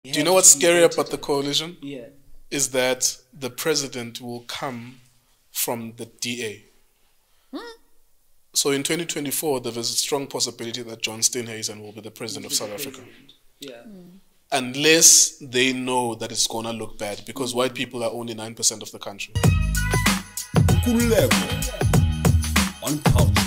Do you know what's scary about the coalition? Yeah. Is that the president will come from the DA. So in 2024, there is a strong possibility that John Steenhuisen will be the president of South Africa. Yeah. Unless they know that it's going to look bad, because white people are only 9% of the country. Nkululeko on Cultr.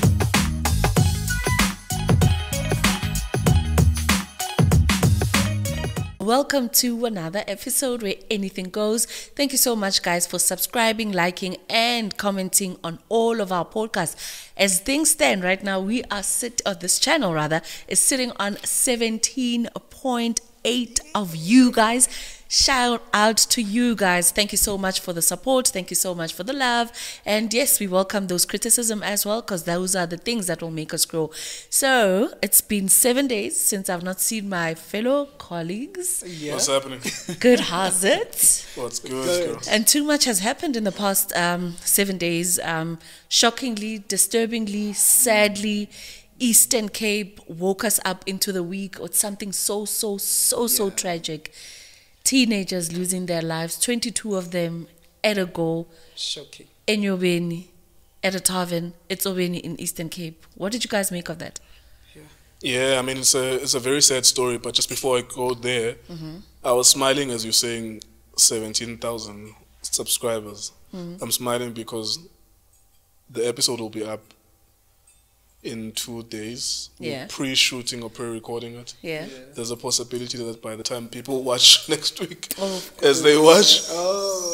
Welcome to another episode where anything goes. Thank you so much, guys, for subscribing, liking, and commenting on all of our podcasts. As things stand right now, this channel rather is sitting on 17.8 of you guys. Shout out to you guys. Thank you so much for the support. Thank you so much for the love. And yes, we welcome those criticism as well, because those are the things that will make us grow. So it's been 7 days since I've not seen my fellow colleagues. Yeah. What's happening? Good, how's it? What's good, girl? And too much has happened in the past 7 days. Shockingly, disturbingly, sadly, Eastern Cape woke us up into the week with something so tragic. Teenagers losing their lives, 22 of them at a go. Shocking. Enyobeni Tarven, Enyobeni in Eastern Cape. What did you guys make of that? Yeah, I mean, it's a very sad story, but just before I go there, I was smiling as you're saying 17,000 subscribers. I'm smiling because the episode will be up in 2 days. Yeah. We're pre-shooting or pre-recording it. Yeah. There's a possibility that by the time people watch next week, Oh, as they watch,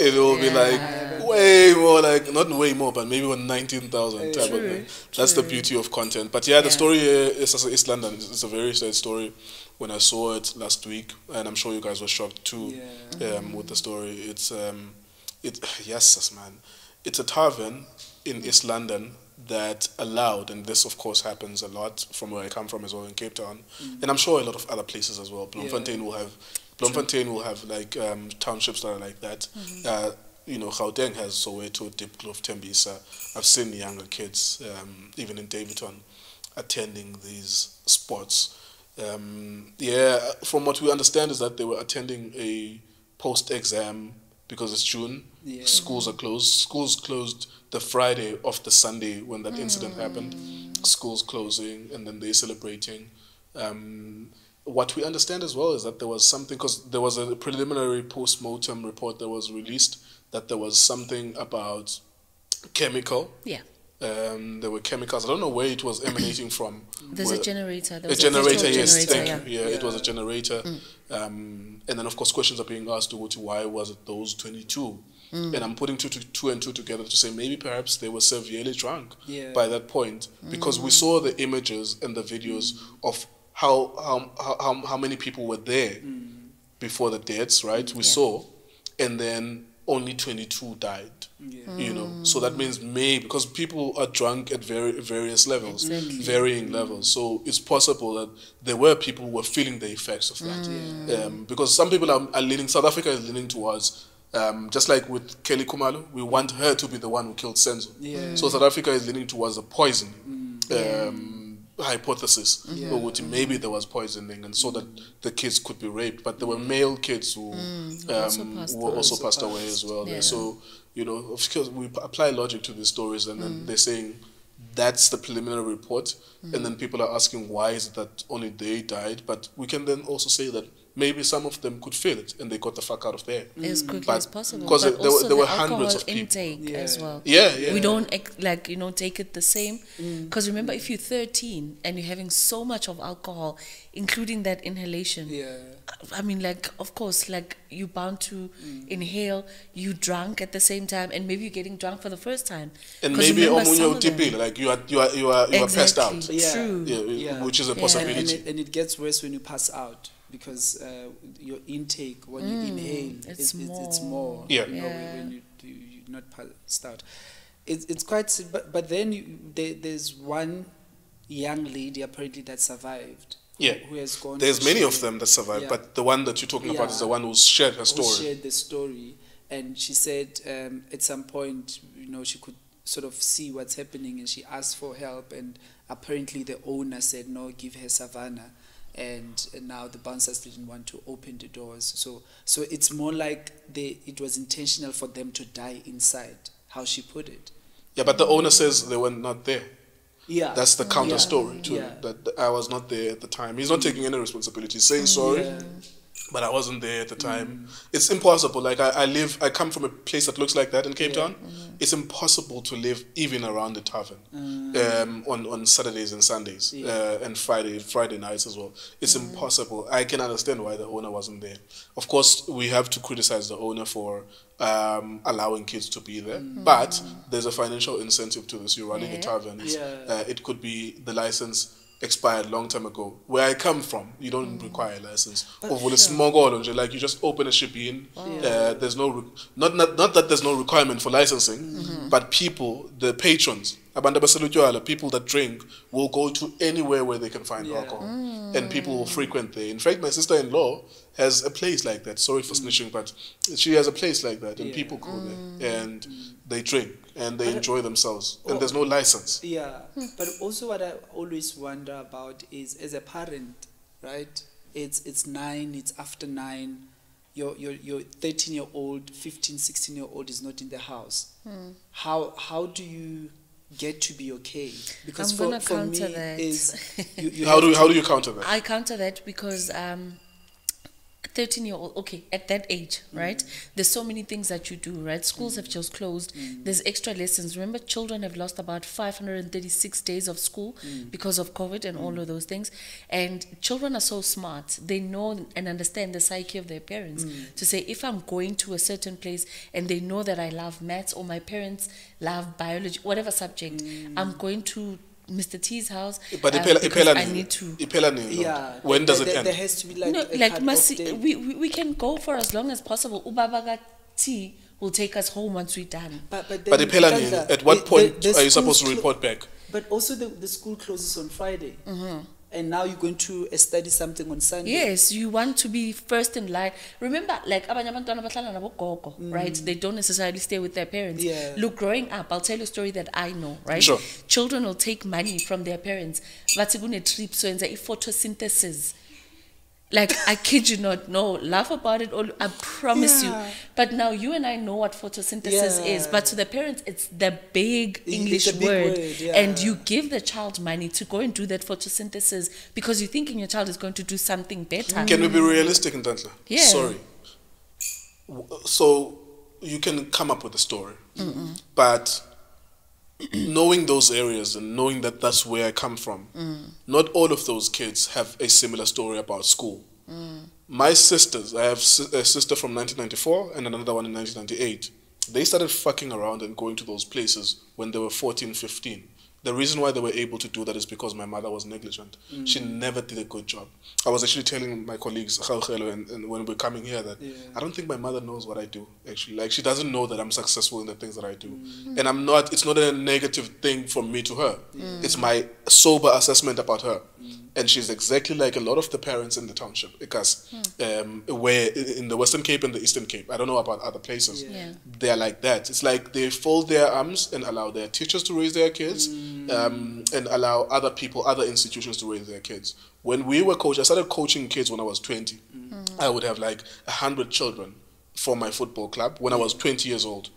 it will be like way more, like not way more, but maybe 19,000 type of thing. That's the beauty of content. But yeah, the story is East London. It's a very sad story. When I saw it last week, and I'm sure you guys were shocked too with the story. It's yes, man. It's a tavern in East London that allowed, and this of course happens a lot from where I come from as well in Cape Town, and I'm sure a lot of other places as well. Bloemfontein will have like townships that are like that. You know, Gauteng has Soweto, Diepkloof, Tembisa. I've seen younger kids, even in Daveyton, attending these sports. From what we understand is that they were attending a post-exam because it's June. Schools are closed. Schools closed the Friday of the Sunday when that incident happened. Schools closing, and then they're celebrating. What we understand as well is that there was something, because there was a preliminary post-mortem report that was released, that there was something about chemical. Yeah. There were chemicals. I don't know where it was emanating from. There's a generator. A generator, yes. Generator, thank you. Yeah, it was a generator. And then, of course, questions are being asked to why was it those 22? And I'm putting two and two together to say maybe perhaps they were severely drunk by that point, because we saw the images and the videos of how many people were there before the deaths, right? We saw, and then only 22 died. You know, so that means because people are drunk at various levels, varying levels. So it's possible that there were people who were feeling the effects of that. Because some people are leaning, South Africa is leaning towards, just like with Kelly Khumalo, we want her to be the one who killed Senzo. So South Africa is leaning towards the poisoning hypothesis. Maybe there was poisoning, and so that the kids could be raped. But there were male kids who also passed away as well. So, you know, of course, we apply logic to these stories, and then they're saying that's the preliminary report, and then people are asking why is it that only they died. But we can then also say that maybe some of them could feel it and they got the fuck out of there as quickly as possible. Because there were hundreds of people. Intake as well. We don't take it the same. Because remember, if you're 13 and you're having so much of alcohol, including that inhalation, I mean, like, of course, like, you're bound to inhale, you drunk at the same time, and maybe you're getting drunk for the first time. And maybe like you are passed out. True. Which is a possibility. And it gets worse when you pass out, because your intake, when you inhale, it's more. When you're not passed out. It's quite, but then there's one young lady apparently that survived. Who has gone. There's many of them that survived, but the one that you're talking about is the one who shared her story. Who shared the story, and she said at some point, you know, she could sort of see what's happening, and she asked for help, and apparently the owner said no, give her Savannah. and now the bouncers didn't want to open the doors. So it's more like it was intentional for them to die inside, how she put it. Yeah, but the owner says they were not there. Yeah. That's the counter story to it, that I was not there at the time. He's not taking any responsibility. He's saying sorry, but I wasn't there at the time. It's impossible. Like I come from a place that looks like that in Cape Town. It's impossible to live even around the tavern on Saturdays and Sundays and Friday nights as well. It's impossible. I can understand why the owner wasn't there. Of course, we have to criticize the owner for allowing kids to be there, but there's a financial incentive to this. You're running a tavern. It could be the license expired long time ago. Where I come from, you don't require a license. Like you just open a ship in. There's no not that there's no requirement for licensing, but people, the patrons, people that drink will go to anywhere where they can find alcohol, and people will frequent there. In fact, my sister-in-law has a place like that. Sorry for snitching, but she has a place like that, and people go there and they drink and they enjoy themselves, and there's no license. Yeah, but also what I always wonder about is, as a parent, right? It's 9, it's after 9. Your 13-year-old, 15, 16-year-old is not in the house. How do you get to be okay? Because for me, is how do you counter that? I counter that because 13-year-old, okay, at that age, right? There's so many things that you do, right? Schools have just closed. There's extra lessons. Remember, children have lost about 536 days of school because of COVID and all of those things. And children are so smart. They know and understand the psyche of their parents to say, if I'm going to a certain place and they know that I love maths or my parents love biology, whatever subject, I'm going to Mr. T's house, but I need to. When does it end? There has to be like we can go for as long as possible. Ubabaga T will take us home once we're done. But at what point are you supposed to report back? But also the school closes on Friday. And now you're going to study something on Sunday. Yes, you want to be first in line. Remember, like, right? They don't necessarily stay with their parents. Look, growing up, I'll tell you a story that I know, right? Sure. Children will take money from their parents. But a trip, so in the photosynthesis. Like, I kid you not, no, laugh about it all, I promise you. But now you and I know what photosynthesis is, but to the parents, it's the big English word. And you give the child money to go and do that photosynthesis because you're thinking your child is going to do something better. Can we be realistic, Nhlanhla? Yeah. Sorry. So, you can come up with a story, but knowing those areas and knowing that that's where I come from, not all of those kids have a similar story about school. My sisters, I have a sister from 1994 and another one in 1998. They started fucking around and going to those places when they were 14, 15. The reason why they were able to do that is because my mother was negligent. She never did a good job. I was actually telling my colleagues, and when we're coming here, that I don't think my mother knows what I do, actually. Like, she doesn't know that I'm successful in the things that I do. And I'm not, it's not a negative thing from me to her. It's my sober assessment about her. And she's exactly like a lot of the parents in the township, because where in the Western Cape and the Eastern Cape, I don't know about other places, they're like that. It's like they fold their arms and allow their teachers to raise their kids, and allow other people, other institutions to raise their kids. When we were coached, I started coaching kids when I was 20. I would have like 100 children for my football club when I was 20 years old.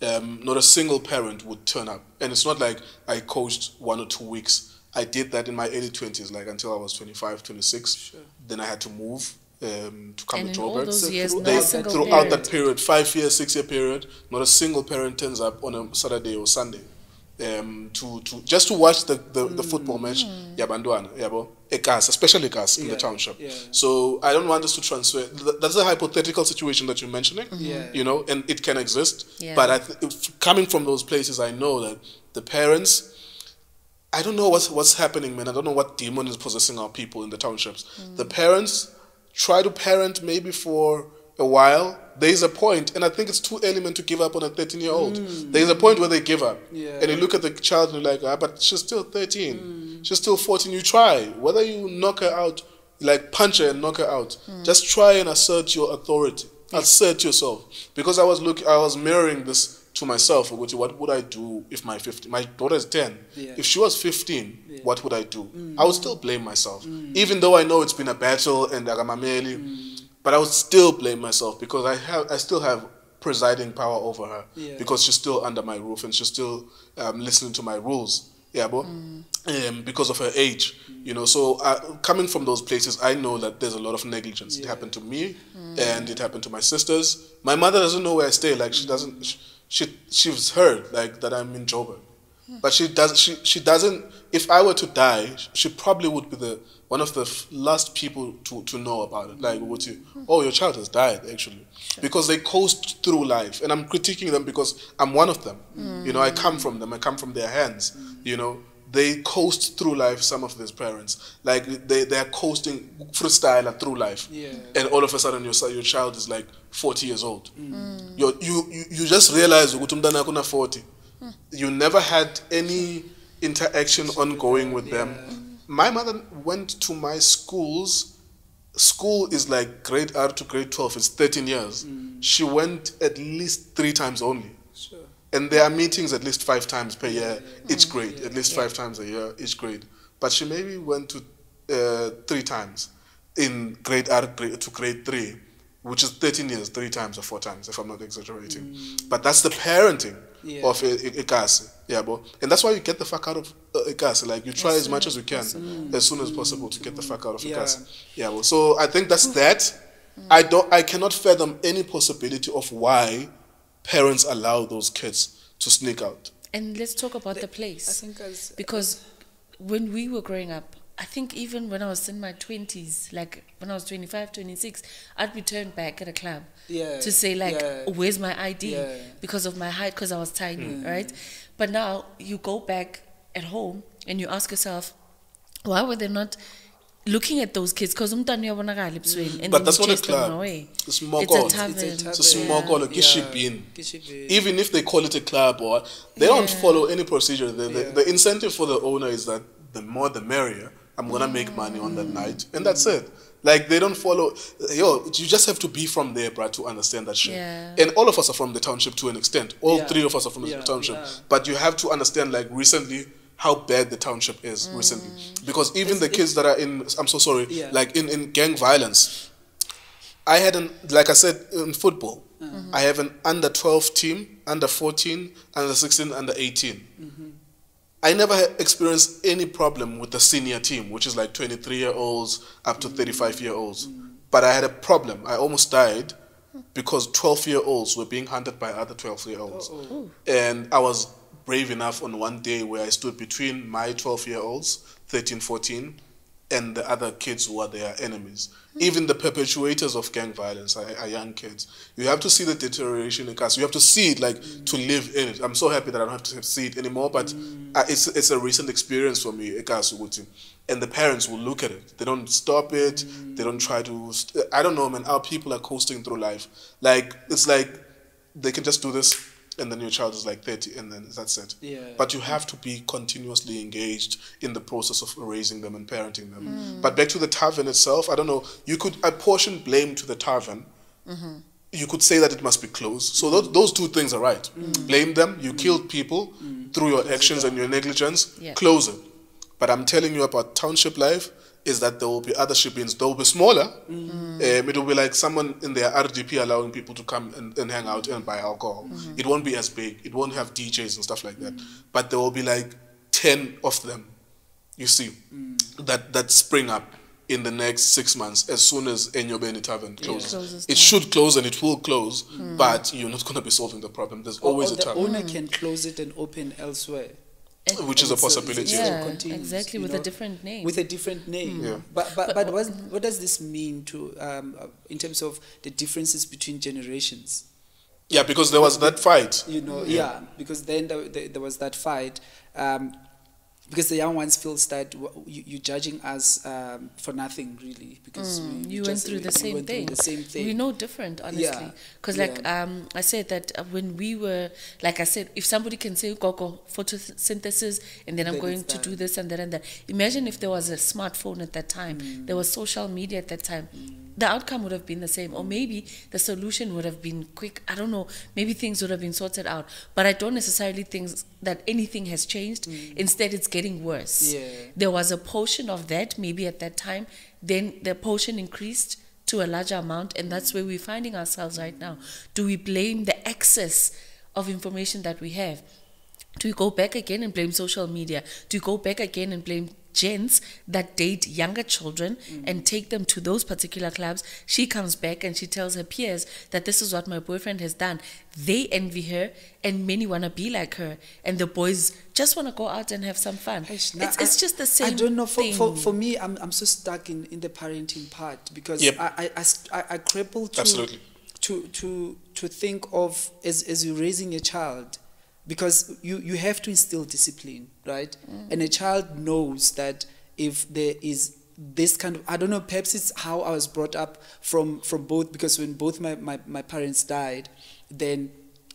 Not a single parent would turn up. And it's not like I coached 1 or 2 weeks. I did that in my early 20s, like until I was 25, 26. Then I had to move to come to Joburg. Throughout that period, 5-year, 6-year period, not a single parent turns up on a Saturday or Sunday just to watch the football match. Especially Ekas in the township. So I don't want us to transfer. That's a hypothetical situation that you're mentioning, you know, and it can exist. But coming from those places, I know that the parents, I don't know what's happening, man. I don't know what demon is possessing our people in the townships. The parents try to parent maybe for a while. There's a point, and I think it's too early, man, to give up on a 13-year-old. There's a point where they give up. And you look at the child and you're like, but she's still 13. She's still 14. You try. Whether you knock her out, like punch her and knock her out, just try and assert your authority. Assert yourself. Because I was mirroring this to myself, what would I do if my daughter is 10? Yeah. If she was 15, what would I do? I would still blame myself. Even though I know it's been a battle and but I would still blame myself because I still have presiding power over her because she's still under my roof and she's still listening to my rules. Yeah, but because of her age, you know. So coming from those places, I know that there's a lot of negligence. It happened to me, and it happened to my sisters. My mother doesn't know where I stay. Like she doesn't. She's heard like that I'm in Joburg, but she doesn't. If I were to die, she probably would be one of the last people to know about it. Like, oh, your child has died, actually. Sure. Because they coast through life. And I'm critiquing them because I'm one of them. You know, I come from them. I come from their hands. You know, they coast through life, some of these parents. Like, they're coasting freestyle through life. Yeah. And all of a sudden, your child is like 40 years old. You just realize, 40. You never had any interaction ongoing with them. My mother went to my schools. School is like grade R to grade 12. It's 13 years. She went at least 3 times only. Sure. And there are meetings at least 5 times per year, each grade. At least 5 times a year, each grade. But she maybe went to 3 times in grade R to grade 3, which is 13 years, 3 times or 4 times, if I'm not exaggerating. But that's the parenting of Ekasi. Yeah, bro. And that's why you get the fuck out of Ekasi. Like, you try as much as you can, as soon as possible, to get the fuck out of Ekasi. Yeah, bro. So I think that's that. I cannot fathom any possibility of why parents allow those kids to sneak out. And let's talk about the place. I think because when we were growing up, I think even when I was in my 20s, like when I was 25, 26, I'd be turned back at a club to say like, where's my ID? Because of my height, because I was tiny, right? But now you go back at home and you ask yourself, why were they not looking at those kids? Because but that's not a club. It's a tavern. It's a small call. Even if they call it a club, or they don't follow any procedure. The incentive for the owner is that the more the merrier. I'm gonna make money on that night, and that's it. Like, they don't follow. You just have to be from there, bruh, to understand that shit. And all of us are from the township to an extent. All 3 of us are from the township. But you have to understand, like, recently, how bad the township is recently. Because even the kids that are in, I'm so sorry, like in gang violence. I had like I said, in football, I have an under 12 team, under 14, under 16, under 18. I never experienced any problem with the senior team, which is like 23-year-olds up to 35-year-olds. But I had a problem. I almost died because 12-year-olds were being hunted by other 12-year-olds. And I was brave enough on one day where I stood between my 12-year-olds, 13, 14, and the other kids who are their enemies. Even the perpetuators of gang violence are young kids. You have to see the deterioration in cars. You have to see it, like, to live in it. I'm so happy that I don't have to see it anymore, but it's a recent experience for me, and the parents will look at it. They don't stop it. They don't try to... I don't know, man. Our people are coasting through life. Like, it's like they can just do this, and then your child is like 30, and then that's it. But you have to be continuously engaged in the process of raising them and parenting them. But back to the tavern itself, I don't know, you could apportion blame to the tavern. You could say that it must be closed. So those 2 things are right. Blame them, you killed people through your actions and your negligence, close it. But I'm telling you about township life, is that there will be other ship-ins. They will be smaller. It will be like someone in their RDP allowing people to come and hang out and buy alcohol. It won't be as big. It won't have DJs and stuff like that. But there will be like 10 of them, you see, that spring up in the next 6 months as soon as Enyobeni Tarven closes. It should close and it will close, but you're not going to be solving the problem. There's always a time. The owner can close it and open elsewhere. Which is a possibility. Exactly, with a different name. With a different name. But what does this mean to in terms of the differences between generations? Yeah, because there was that fight. Because then there was that fight. because the young ones feel that you're judging us for nothing, really, because you went through the same thing. We're no different, honestly. Because I said that when we were, like I said, if somebody can say Gogo photosynthesis, and then I'm going to do this and that and that. Imagine if there was a smartphone at that time, there was social media at that time. The outcome would have been the same, or maybe the solution would have been quick. I don't know. Maybe things would have been sorted out. But I don't necessarily think that anything has changed. Instead, it's getting worse. There was a portion of that maybe at that time. Then the portion increased to a larger amount, and that's where we're finding ourselves right now. Do we blame the excess of information that we have? Do we go back again and blame social media? Do we go back again and blame gents that date younger children and take them to those particular clubs? She comes back and she tells her peers that this is what my boyfriend has done. They envy her, and many want to be like her, and the boys just want to go out and have some fun. It's just the same. I don't know. thing. For me, I'm so stuck in the parenting part, because I cripple to think of as you're raising a child. Because you have to instill discipline, right? And a child knows that if there is this kind of, I don't know, perhaps it's how I was brought up from both, because when both my parents died, then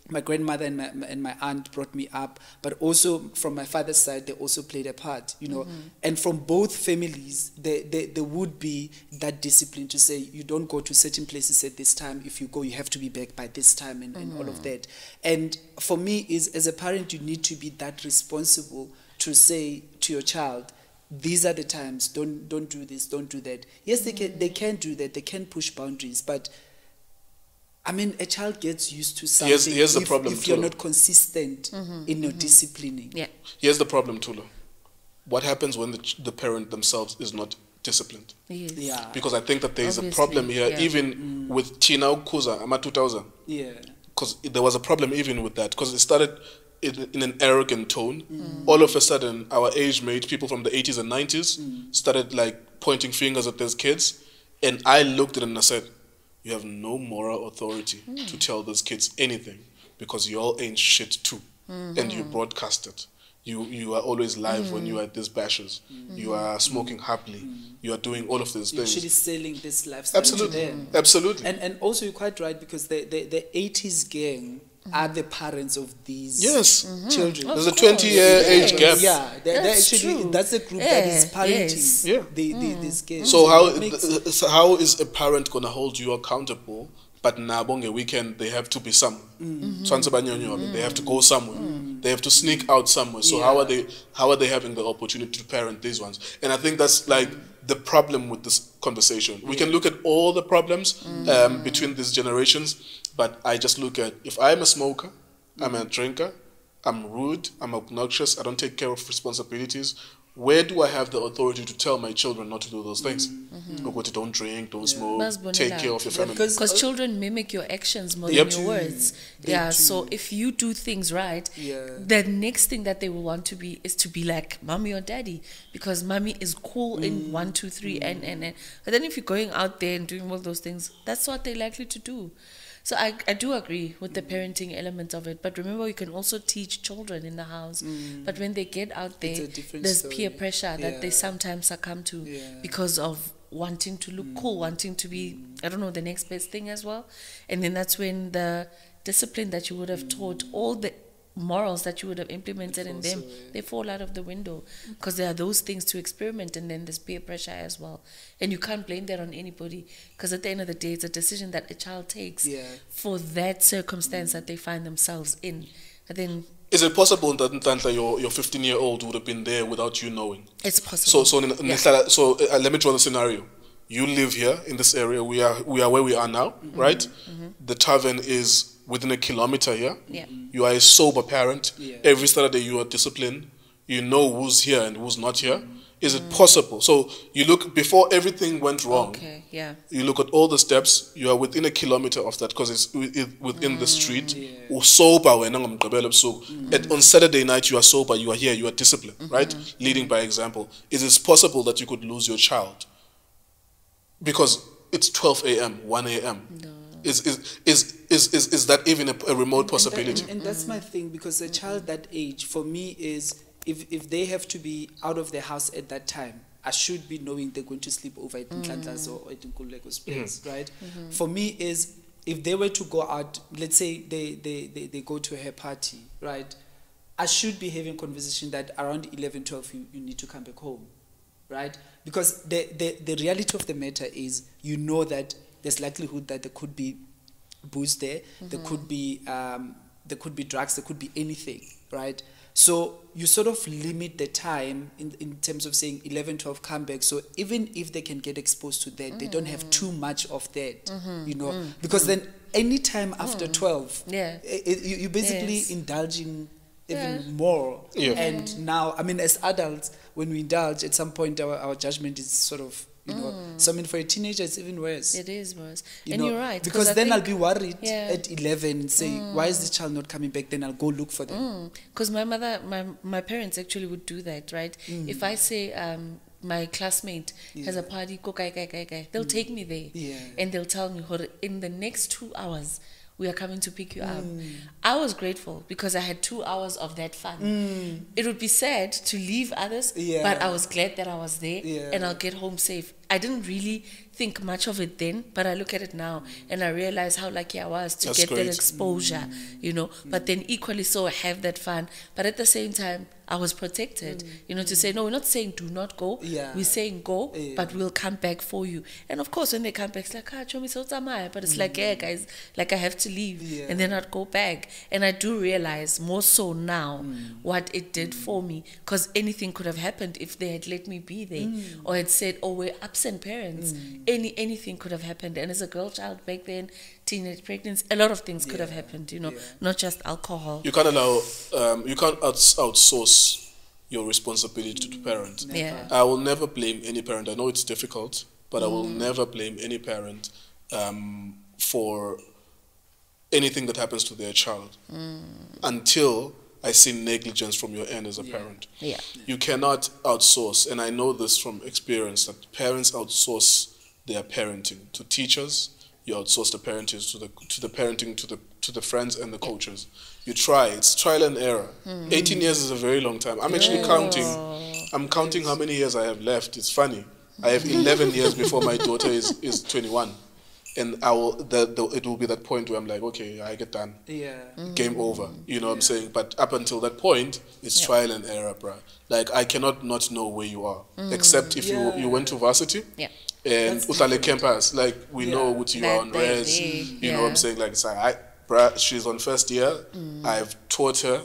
my grandmother and my aunt brought me up, but also from my father's side, they also played a part, you know. And from both families, there would be that discipline to say, you don't go to certain places at this time. If you go, you have to be back by this time, and all of that. And for me, as a parent, you need to be that responsible to say to your child, these are the times, don't do this, don't do that. Yes, they can do that, they can push boundaries, but I mean, a child gets used to something here's the problem, if you're not consistent in your disciplining. Here's the problem, Tholo. What happens when the parent themselves is not disciplined? Because I think that there is a problem here, even with Tina Kuza, Ama 2000. Because there was a problem even with that, because it started in an arrogant tone. All of a sudden, our age mate, people from the 80s and 90s, started like pointing fingers at these kids. And I looked at it and I said, you have no moral authority to tell those kids anything, because you all ain't shit too. And you broadcast it. You are always live when you are at these bashes. You are smoking happily. You are doing all of these things. You're actually selling this lifestyle to them. Absolutely. And also you're quite right, because the 80s gang are the parents of these children. There's a 20-year age gap. That's the group that is parenting these kids. So how is a parent going to hold you accountable, but nabonge weekend they have to be somewhere? They have to go somewhere. They have to sneak out somewhere. So how are they having the opportunity to parent these ones? And I think that's like the problem with this conversation. We can look at all the problems between these generations, but I just look at, if I'm a smoker, I'm a drinker, I'm rude, I'm obnoxious, I don't take care of responsibilities, where do I have the authority to tell my children not to do those things? Don't drink, don't smoke, take care of your family. Because children mimic your actions more than your words. So if you do things right, the next thing that they will want to be is to be like mommy or daddy, because mommy is cool in 1, 2, 3, and. But then if you're going out there and doing all those things, that's what they're likely to do. So I do agree with the parenting element of it. But remember, you can also teach children in the house. But when they get out there, there's peer pressure that they sometimes succumb to because of wanting to look cool, wanting to be, I don't know, the next best thing as well. And then that's when the discipline that you would have taught, all the morals that you would have implemented in them, they fall out of the window, because there are those things to experiment, and then there's peer pressure as well, and you can't blame that on anybody, because at the end of the day, it's a decision that a child takes for that circumstance that they find themselves in. And then, is it possible that Nhlanhla, your 15-year-old would have been there without you knowing? It's possible. So let me draw the scenario. You live here in this area. We are where we are now, right? The Tarven is within a kilometer here. You are a sober parent. Every Saturday you are disciplined. You know who's here and who's not here. Is it possible? So you look, before everything went wrong, you look at all the steps. You are within a kilometer of that, because it's within the street. Sober, and on Saturday night you are sober. You are here. You are disciplined, right? Leading by example. Is it possible that you could lose your child because it's 12 a.m., 1 a.m.? No. Is that even a remote possibility? And that's my thing, because a child that age, for me, is if they have to be out of the house at that time, I should be knowing they're going to sleep over at Nhlanhla's or at Nkuleko's place, right? For me is, if they were to go out, let's say they go to her party, right? I should be having conversation that around 11, 12, you need to come back home, right? Because the reality of the matter is, you know that there's likelihood that there could be booze there, there could be drugs, there could be anything, right? So you sort of limit the time in terms of saying 11, 12 come back. So even if they can get exposed to that, they don't have too much of that, you know, because then any time after 12, you basically indulging even more. And now, I mean, as adults, when we indulge, at some point our judgment is sort of, you know, so I mean, for a teenager, it's even worse. It is worse. And you're right. Because then I'll be worried at 11 and say, why is this child not coming back? Then I'll go look for them. Because my parents actually would do that, right? If I say, my classmate has a party, they'll take me there. And they'll tell me, in the next 2 hours, we are coming to pick you up. I was grateful because I had 2 hours of that fun. It would be sad to leave others, but I was glad that I was there and I'll get home safe. I didn't really think much of it then, but I look at it now and I realize how lucky I was to get that exposure, you know. But then equally so, I have that fun. But at the same time, I was protected, you know, to say, no, we're not saying do not go. We're saying go, but we'll come back for you. And of course, when they come back, it's like, but it's like, yeah, guys, like I have to leave. And then I'd go back. And I do realize more so now what it did for me, because anything could have happened if they had let me be there or had said, oh, we're absent parents. Anything could have happened. And as a girl child back then, teenage pregnancy, a lot of things could have happened, you know, not just alcohol. You can't allow, you can't outsource your responsibility to the parent. I will never blame any parent. I know it's difficult, but I will never blame any parent for anything that happens to their child until I see negligence from your end as a parent. You cannot outsource, and I know this from experience, that parents outsource their parenting to teachers. You outsource the parenting to the friends and the coaches. You try. It's trial and error. 18 years is a very long time. I'm actually counting. I'm counting how many years I have left. It's funny. I have 11 years before my daughter is 21. And it will be that point where I'm like, okay, I get done. Game over. You know what I'm saying? But up until that point, it's trial and error, bruh. Like, I cannot not know where you are. Except if you went to varsity. And Utlale campus, like, we know what you are on res. You know what I'm saying? Like, it's like, bruh, she's on first year. I've taught her.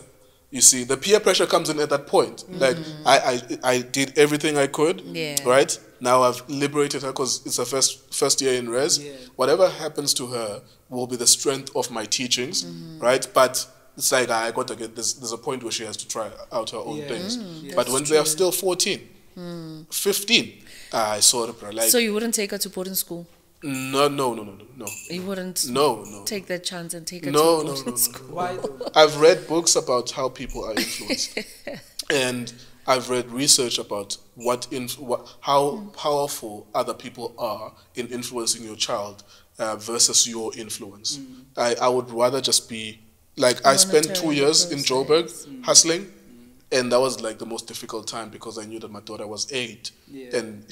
You see, the peer pressure comes in at that point. Like, I did everything I could, right? Now I've liberated her because it's her first year in res. Whatever happens to her will be the strength of my teachings, right? But it's like, I got to get this. There's a point where she has to try out her own things. But when they are still 14, 15, I saw it, like. So you wouldn't take her to boarding school? No. You wouldn't take that chance and take her to boarding school? Why? I've read books about how people are influenced. And I've read research about how powerful other people are in influencing your child versus your influence. I would rather just be, like, I spent 2 years in Joburg hustling, and that was like the most difficult time because I knew that my daughter was 8, and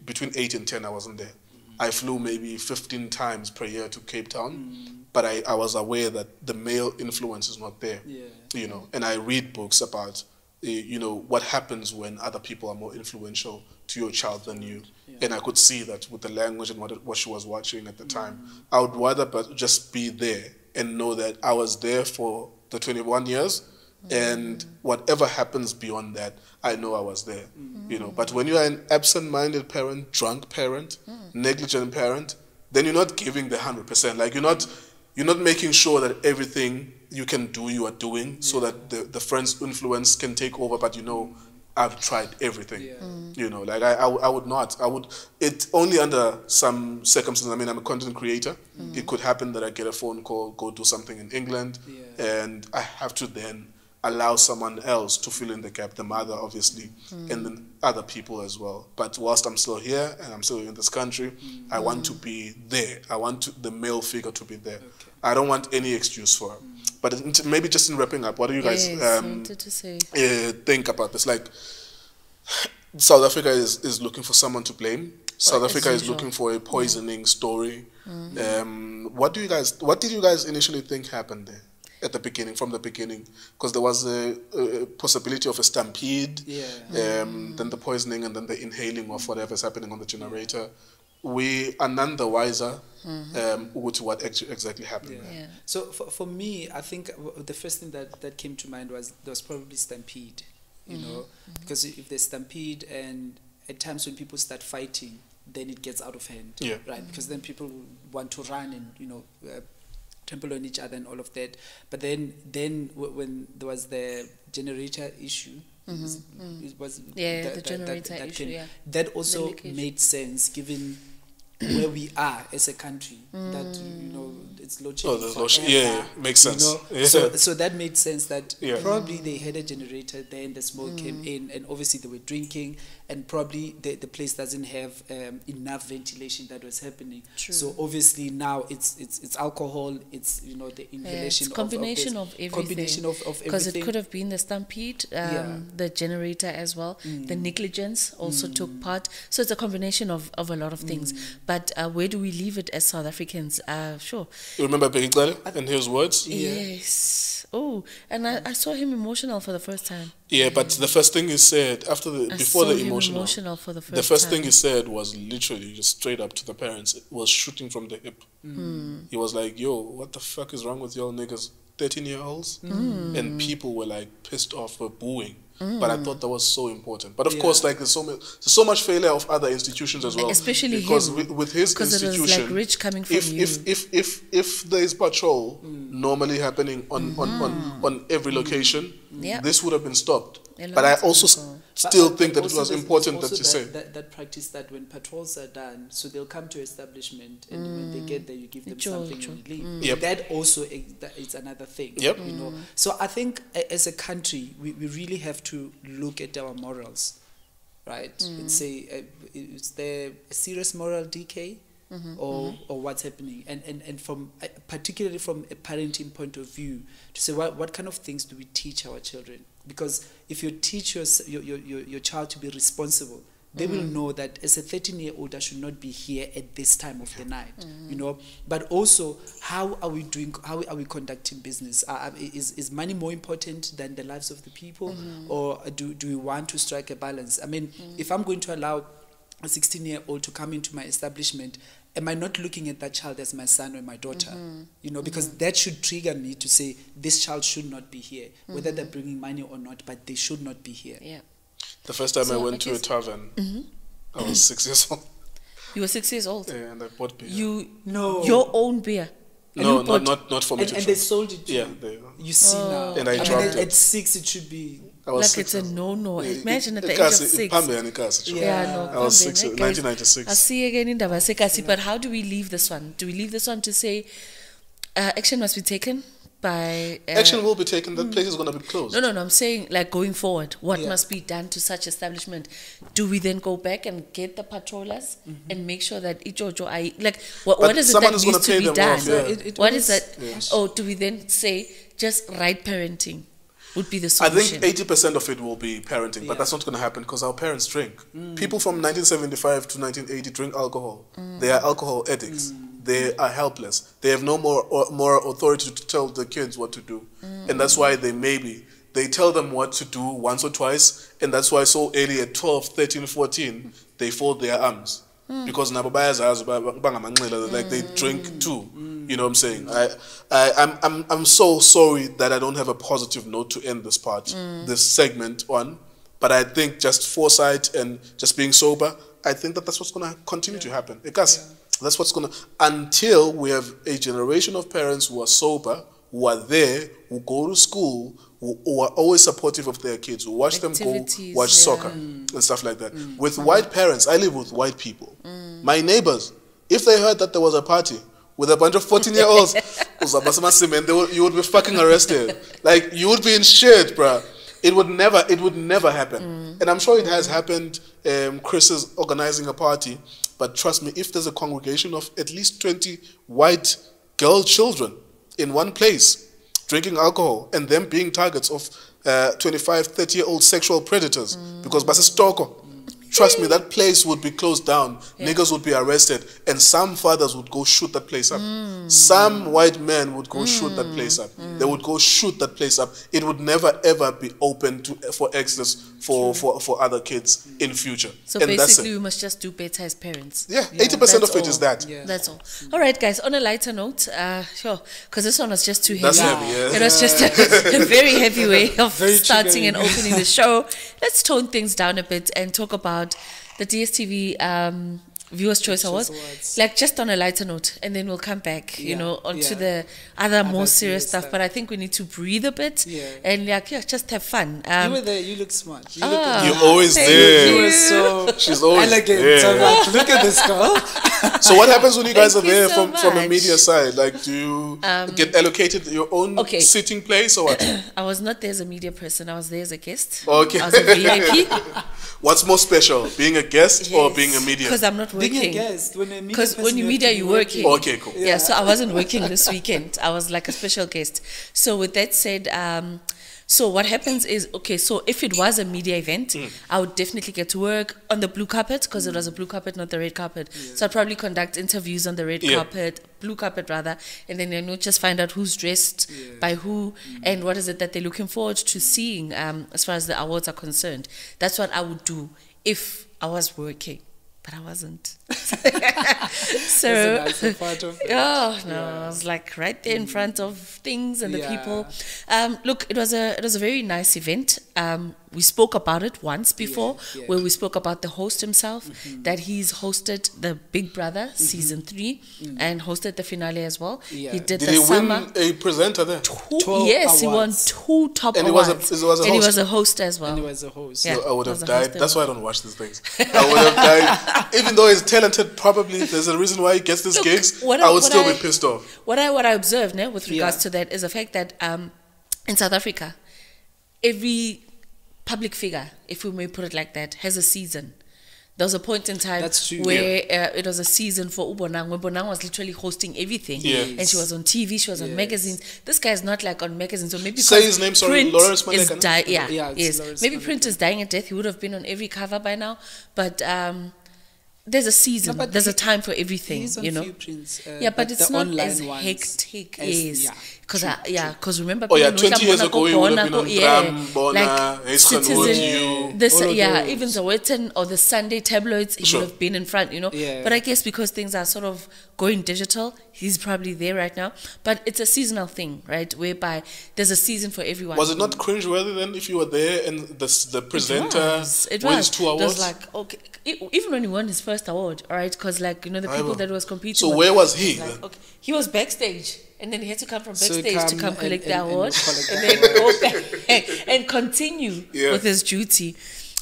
between 8 and 10 I wasn't there. I flew maybe 15 times per year to Cape Town, but I was aware that the male influence is not there, you know, and I read books about, you know, what happens when other people are more influential to your child than you. And I could see that with the language and what she was watching at the time. I would rather just be there and know that I was there for the 21 years, and whatever happens beyond that, I know I was there. You know, but when you are an absent-minded parent, drunk parent, negligent parent, then you're not giving the 100%. Like, you're not making sure that everything you can do, you are doing, so that the friend's influence can take over. But you know, I've tried everything. You know, like I would not. It only under some circumstances. I mean, I'm a content creator. It could happen that I get a phone call, go do something in England, and I have to then allow someone else to fill in the gap, the mother obviously, and then other people as well. But whilst I'm still here and I'm still in this country, I want to be there. I want the male figure to be there. Okay. I don't want any excuse for her. But maybe just in wrapping up, what do you guys think about this? Like, South Africa is looking for someone to blame. South Africa is looking for a poisoning story. What did you guys initially think happened there at the beginning, from the beginning? Because there was a possibility of a stampede, then the poisoning, and then the inhaling of whatever's happening on the generator. We are none the wiser to what exactly happened. Yeah. So for me, I think the first thing that came to mind was there was probably stampede, you know, because if there's stampede and at times when people start fighting, then it gets out of hand, right? Because then people want to run and, you know, trample on each other and all of that. But then when there was the generator issue, it was the generator issue. That also made sense given where we are as a country. That, you know, it's load shedding. Makes sense. You know? So that made sense that probably they had a generator, then the smoke came in, and obviously they were drinking, and probably the place doesn't have enough ventilation that was happening. True. So obviously now it's alcohol, it's, you know, the inhalation, it's combination of everything. Combination of everything. Because it could have been the stampede, the generator as well. The negligence also took part. So it's a combination of a lot of things. But where do we leave it as South Africans? Sure. You remember Begicale and his words? Yes. Oh, and I saw him emotional for the first time. Yeah, but the first thing he said before the emotional for the first thing he said was literally just straight up to the parents. It was shooting from the hip. He was like, "Yo, what the fuck is wrong with y'all niggas? 13-year-olds?" And people were like pissed off, were booing. But I thought that was so important. But of course, like there's so much failure of other institutions as well. Especially because him. with his institution, it was like rich coming from if there is patrol normally happening on every location, this would have been stopped. But I also still think that it was important that you say that practice that when patrols are done, so they'll come to establishment, and when they get there, you give them something and you leave. That also is another thing. You know. So I think as a country, we really have to look at our morals, right? And say, is there a serious moral decay? Or what's happening, and from particularly from a parenting point of view, to say what kind of things do we teach our children? Because if you teach your child to be responsible, they will know that as a 13-year-old, I should not be here at this time of the night, you know. But also, how are we doing? How are we conducting business? Is money more important than the lives of the people, or do we want to strike a balance? I mean, if I'm going to allow a 16-year-old to come into my establishment, am I not looking at that child as my son or my daughter? You know, because that should trigger me to say this child should not be here, whether they're bringing money or not, but they should not be here. Yeah. The first time I went to a tavern, I was 6 years old. You were 6 years old? Yeah, and I bought beer. Your own beer? No, not for me to try. And they sold it to you. You see now. And I dropped it. At 6, it should be... Like it's a no. Imagine at the age of 6. I was 6, 1996. I see again in the but how do we leave this one? Do we leave this one to say action must be taken by... action will be taken. That place is going to be closed. No. I'm saying like going forward, what must be done to such establishment? Do we then go back and get the patrollers and make sure that what is it that needs to be done? What is that? Yes. Or do we then say just right parenting would be the solution? I think 80% of it will be parenting, but that's not going to happen because our parents drink. People from 1975 to 1980 drink alcohol. They are alcohol addicts. They are helpless. They have no more authority to tell the kids what to do. And that's why they tell them what to do once or twice, and that's why so early at 12, 13, 14, they fold their arms. Because like they drink too. You know what I'm saying? I'm so sorry that I don't have a positive note to end this segment on, but I think just foresight and just being sober, I think that's what's going to continue to happen. Because that's what's going to, until we have a generation of parents who are sober, who are there, who go to school, who are always supportive of their kids, who watch them go watch soccer and stuff like that. With white parents, I live with white people. My neighbors, if they heard that there was a party with a bunch of 14-year-olds, You would be fucking arrested. Like, you would be in shit, bruh. It would never happen. And I'm sure it has happened. Chris is organizing a party, but trust me, if there's a congregation of at least 20 white girl children in one place drinking alcohol and them being targets of 25, 30-year-old sexual predators because basa stoko. Trust me, that place would be closed down. Niggas would be arrested, and some fathers would go shoot that place up. Some white men would go shoot that place up. They would go shoot that place up. It would never ever be open for access for other kids in future. So and basically, we must just do better as parents. Yeah, 80% of it is that. Yeah. That's all. All right, guys. On a lighter note, sure, because this one was just too heavy. That's heavy. Yeah. It was just a very heavy way of starting and opening the show. Let's tone things down a bit and talk about the DStv Viewers' Choice Awards. Like, just on a lighter note, and then we'll come back, you know, onto the other more serious stuff. But I think we need to breathe a bit and just have fun. You were there. You look smart. You look You're always there. You were so She's always elegant. there. So I'm like, look at this girl. So what happens when you guys are Thank you there so from a much. media side? Like, do you get allocated your own sitting place or what? I was not there as a media person. I was there as a guest. Okay. I was a VIP. What's more special, being a guest or being a media? Because I'm not working. Being a guest. Because when you media, you're working. Okay, cool. Yeah, so I wasn't working this weekend. I was like a special guest. So with that said, so what happens is, okay, so if it was a media event, I would definitely get to work on the blue carpet, because it was a blue carpet, not the red carpet. So I'd probably conduct interviews on the red carpet, blue carpet rather, and then, you know, just find out who's dressed by who and what is it that they're looking forward to seeing as far as the awards are concerned. That's what I would do if I was working. But I wasn't. So, I was like right there in front of things and the people. Look, it was a very nice event. We spoke about it once before, where we spoke about the host himself, that he's hosted the Big Brother season 3 and hosted the finale as well. He did the summer. Did he win a presenter there? Yes, he won 2 top awards. And he was a host as well. And he was a host. Yeah, I would have died. That's why I don't watch these things. I would have died. Even though he's talented, probably there's a reason why he gets these gigs. I would still be pissed off. What I observed with regards to that is the fact that in South Africa, every public figure, if we may put it like that, has a season. There was a point in time where it was a season for Ubonang, where Bonang was literally hosting everything. And she was on TV, she was on magazines. This guy is not like on magazines. So maybe say his name, sorry, Lawrence is Maleka. Maybe print is dying at death. He would have been on every cover by now. But there's a season. There's a time for everything, you know. But it's not as hectic. Because remember, 20 years ago, we would have been on like Citizen, even the Western or the Sunday tabloids, he would have been in front, you know. But I guess because things are sort of going digital, he's probably there right now. But it's a seasonal thing, right? Whereby there's a season for everyone. Was it not cringeworthy then if you were there and the presenter wins 2 awards? It was like, okay, even when he won his first award, all right, because like, you know, the people that was competing. So where was he? Like, okay, he was backstage, and then he had to come from backstage to come collect the award, and then go back and continue with his duty.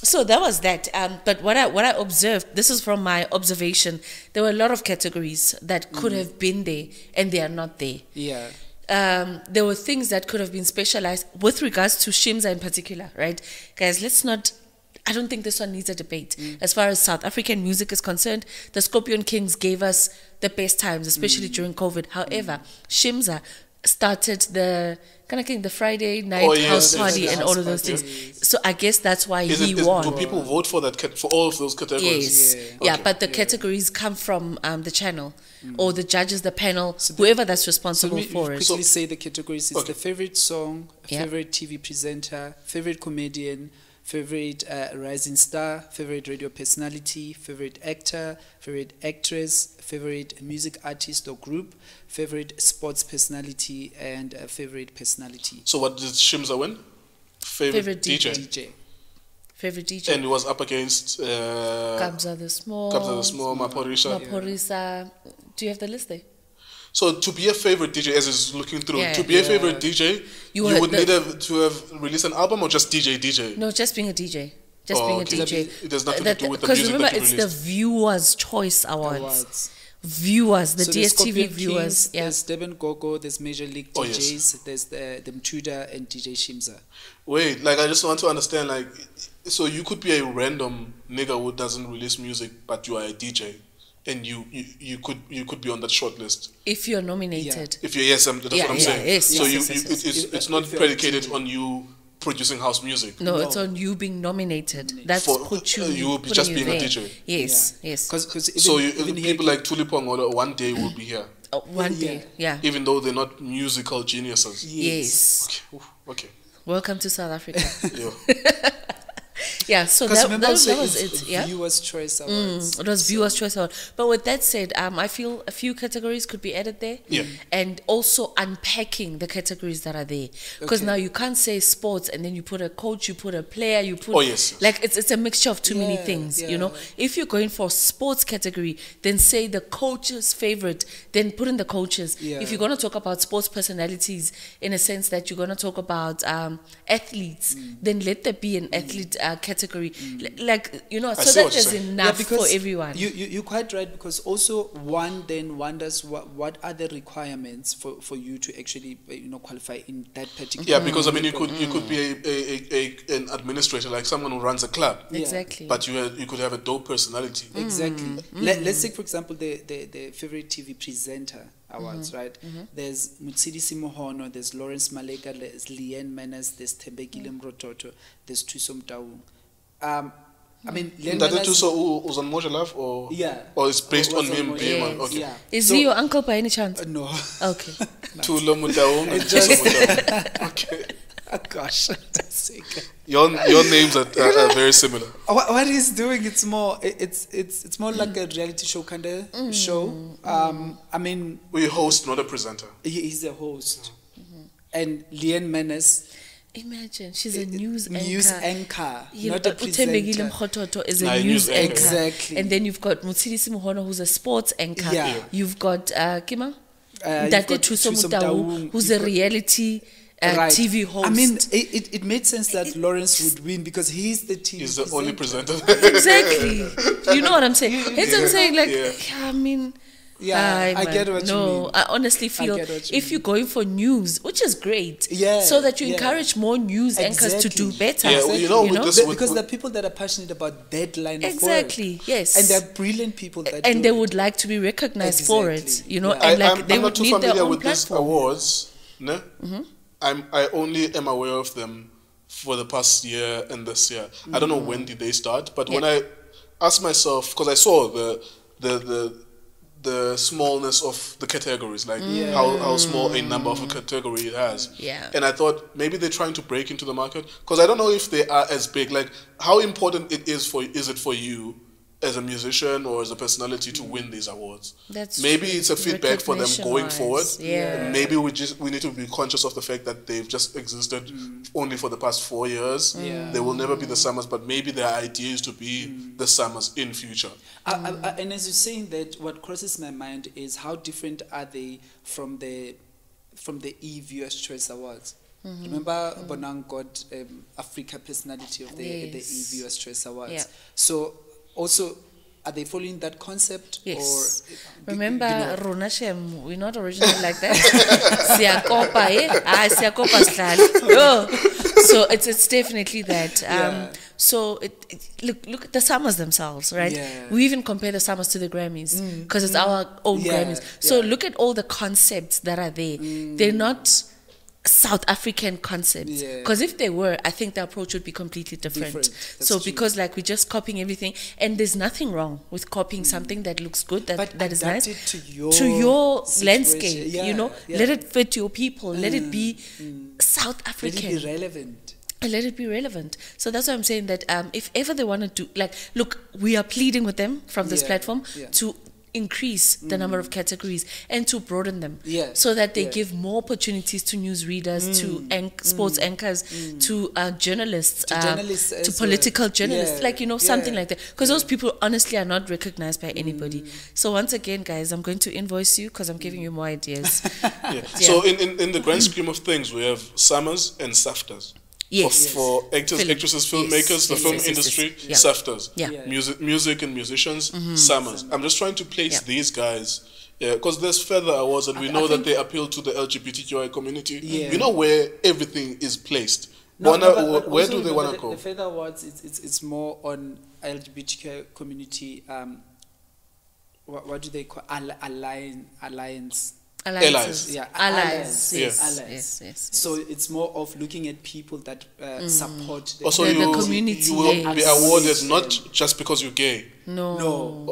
So that was that. But what I observed, this is from my observation, there were a lot of categories that could have been there, and they are not there. There were things that could have been specialized with regards to Shimza in particular, right? Guys, I don't think this one needs a debate. As far as South African music is concerned, the Scorpion Kings gave us the best times, especially during COVID. However, Shimza started the Friday night house party and all of those things. So I guess that's why he won. Do people vote for that for all of those categories? Yes. But the categories come from the channel or the judges, the panel, so whoever that's responsible for it. Quickly say the categories. It's the favorite song, favorite TV presenter, favorite comedian, favorite rising star, favorite radio personality, favorite actor, favorite actress, favorite music artist or group, favorite sports personality, and favorite personality. So what did Shimza win? Favorite DJ. Favorite DJ. And it was up against Kabza the Small, Maphorisa. Do you have the list there? So to be a favorite DJ, as is looking through, to be a favorite DJ, you would need to have released an album or just DJ? No, just being a DJ. Just being a DJ. It has nothing to do with the music. Because remember, it's the Viewers' Choice Awards. viewers, the So there's DStv Scorpion viewers. Kings, Yeah. There's Durban Gogo, there's Major League Oh, DJs, yes. there's the Mtuda and DJ Shimza. Wait, like I just want to understand, like, so you could be a random nigga who doesn't release music, but you are a DJ, and you could be on that short list If you're nominated. if you that's what I'm saying. Yes, So yes, yes. it's not predicated on you producing house music. No, it's on you being nominated. That's For put you. you will be just being a DJ. Yes, yes. Because So people like Tulipong or one day will be here, One day, yeah. even though they're not musical geniuses. Yes. Okay. Okay. Welcome to South Africa. Yeah. Yeah, so Because that remember was it's it. Yeah. Viewers' Choice Awards. It was Viewers' Choice Award. But with that said, I feel a few categories could be added there. Yeah. And also unpacking the categories that are there. Because now you can't say sports and then you put a coach, you put a player, you put... Oh, yes. Like, it's a mixture of too many Yeah, things, you yeah. know. If you're going for sports category, then say the coach's favorite, then put in the coaches. Yeah. If you're going to talk about sports personalities, in a sense that you're going to talk about athletes, then let there be an athlete category. Like, you know, so see that what you're there's saying. enough for everyone. You're quite right, because also one then wonders what are the requirements for you to actually qualify in that particular. Yeah, because I mean, you could be an administrator, like someone who runs a club. Exactly. But you could have a dope personality. Exactly. Let's take, for example, the favorite TV presenter awards, right? There's Mutsidisi Mohono, there's Lawrence Maleka, there's Leanne Menes, there's Tembekile Mrototo, there's Thuso Mtaung. I mean, Leanne That Menes, also was on Moja Love, or yeah, or it's based on him Moja being Love, on. Okay. yeah. Is So- he your uncle by any chance? No. Okay. Thulo Mutaung and Thuso Mutaung. Okay. Oh, gosh, that's sick. Your names are very similar. What he's doing, it's more like a reality show kind of show. I mean, We host, not a presenter. he's a host, and Leanne Menes, Imagine, she's a news anchor, Yeah, not a but Uthembekile presenter. Mkhototo is Nah, a news anchor. Exactly. And then you've got Mutsidisi Mohono, who's a sports anchor. Yeah. You've got Kima? You've Date got Thuso Thuso Mtaung, Mtaung, who's you've a got- reality Right. TV host. I mean, it made sense that Lawrence would win because he's the TV. He's the only presenter. Exactly. You know what I'm saying? It's what I'm saying, like, Yeah. I mean... Yeah, I man, get what you no, mean. I honestly feel get what you if you're going for news, which is great, Yeah, so that you yeah. encourage more news anchors to do Exactly. better. Yeah, you know, with this- Because there are people that are passionate about that line of Exactly, work. yes. And they're brilliant people that And do they it. would like to be recognized for it, Exactly. you know, Yeah. and like they I'm would not too need their familiar own with these platform. awards. No? I only am aware of them for the past year and this year. I don't know when did they start, but when I asked myself, because I saw the smallness of the categories, like how small a number of a category it has. Yeah. And I thought maybe they're trying to break into the market, because I don't know if they are as big. Like, how important is it for you as a musician or as a personality to win these awards? That's maybe true. it's a feedback for them going Recognition-wise, forward. yeah. Maybe we need to be conscious of the fact that they've just existed only for the past 4 years. Yeah. They will never be the Summers, but maybe their idea is to be the Summers in future. And as you're saying that, what crosses my mind is how different are they from the Viewers' Choice Awards. Remember, Bonang got Africa Personality of the Yes. Viewers' Choice Awards. Yeah. So also, are they following that concept? Yes. Or, Remember, you know, Rona Shem, we're not original like that. Siyakopa, eh? Siyakopa slali. Yo. So it's definitely that. Yeah. So look at the Summers themselves, right? Yeah. We even compare the Summers to the Grammys because it's our own Yeah, Grammys. So yeah. look at all the concepts that are there. They're not South African concepts, Yeah. because if they were, I think the approach would be completely different. That's So true. because like we're just copying everything, and there's nothing wrong with copying something that looks good, that is nice, adapt it to your situation. landscape. Yeah, You know, yeah. let it fit your people. Let it be South Let African. it be relevant. And let it be relevant. So that's why I'm saying that if ever they want to do, like, look, we are pleading with them from this Yeah, platform yeah. to increase the number of categories and to broaden them, Yeah, so that they yeah. give more opportunities to news readers, to sports anchors, to journalists, journalists to as political well. journalists, Yeah, like, you know, something yeah, like that. Because those people honestly are not recognized by anybody. So once again, guys, I'm going to invoice you because I'm giving you more ideas. Yeah. So in the grand scheme of things, we have Summers and SAFTAs. Yes. For actors, actresses, filmmakers, the film industry, SAFTAs, music and musicians, SAMAs. I'm just trying to place these guys, because there's further awards, and we know that they appeal to the LGBTQI community. You know where everything is placed. Where do they want to go? The further awards, it's more on LGBTQI community. What do they call alliance? Allies. Yeah, allies. Yes. So it's more of looking at people that support the community. You will be awarded not just because you're gay. No.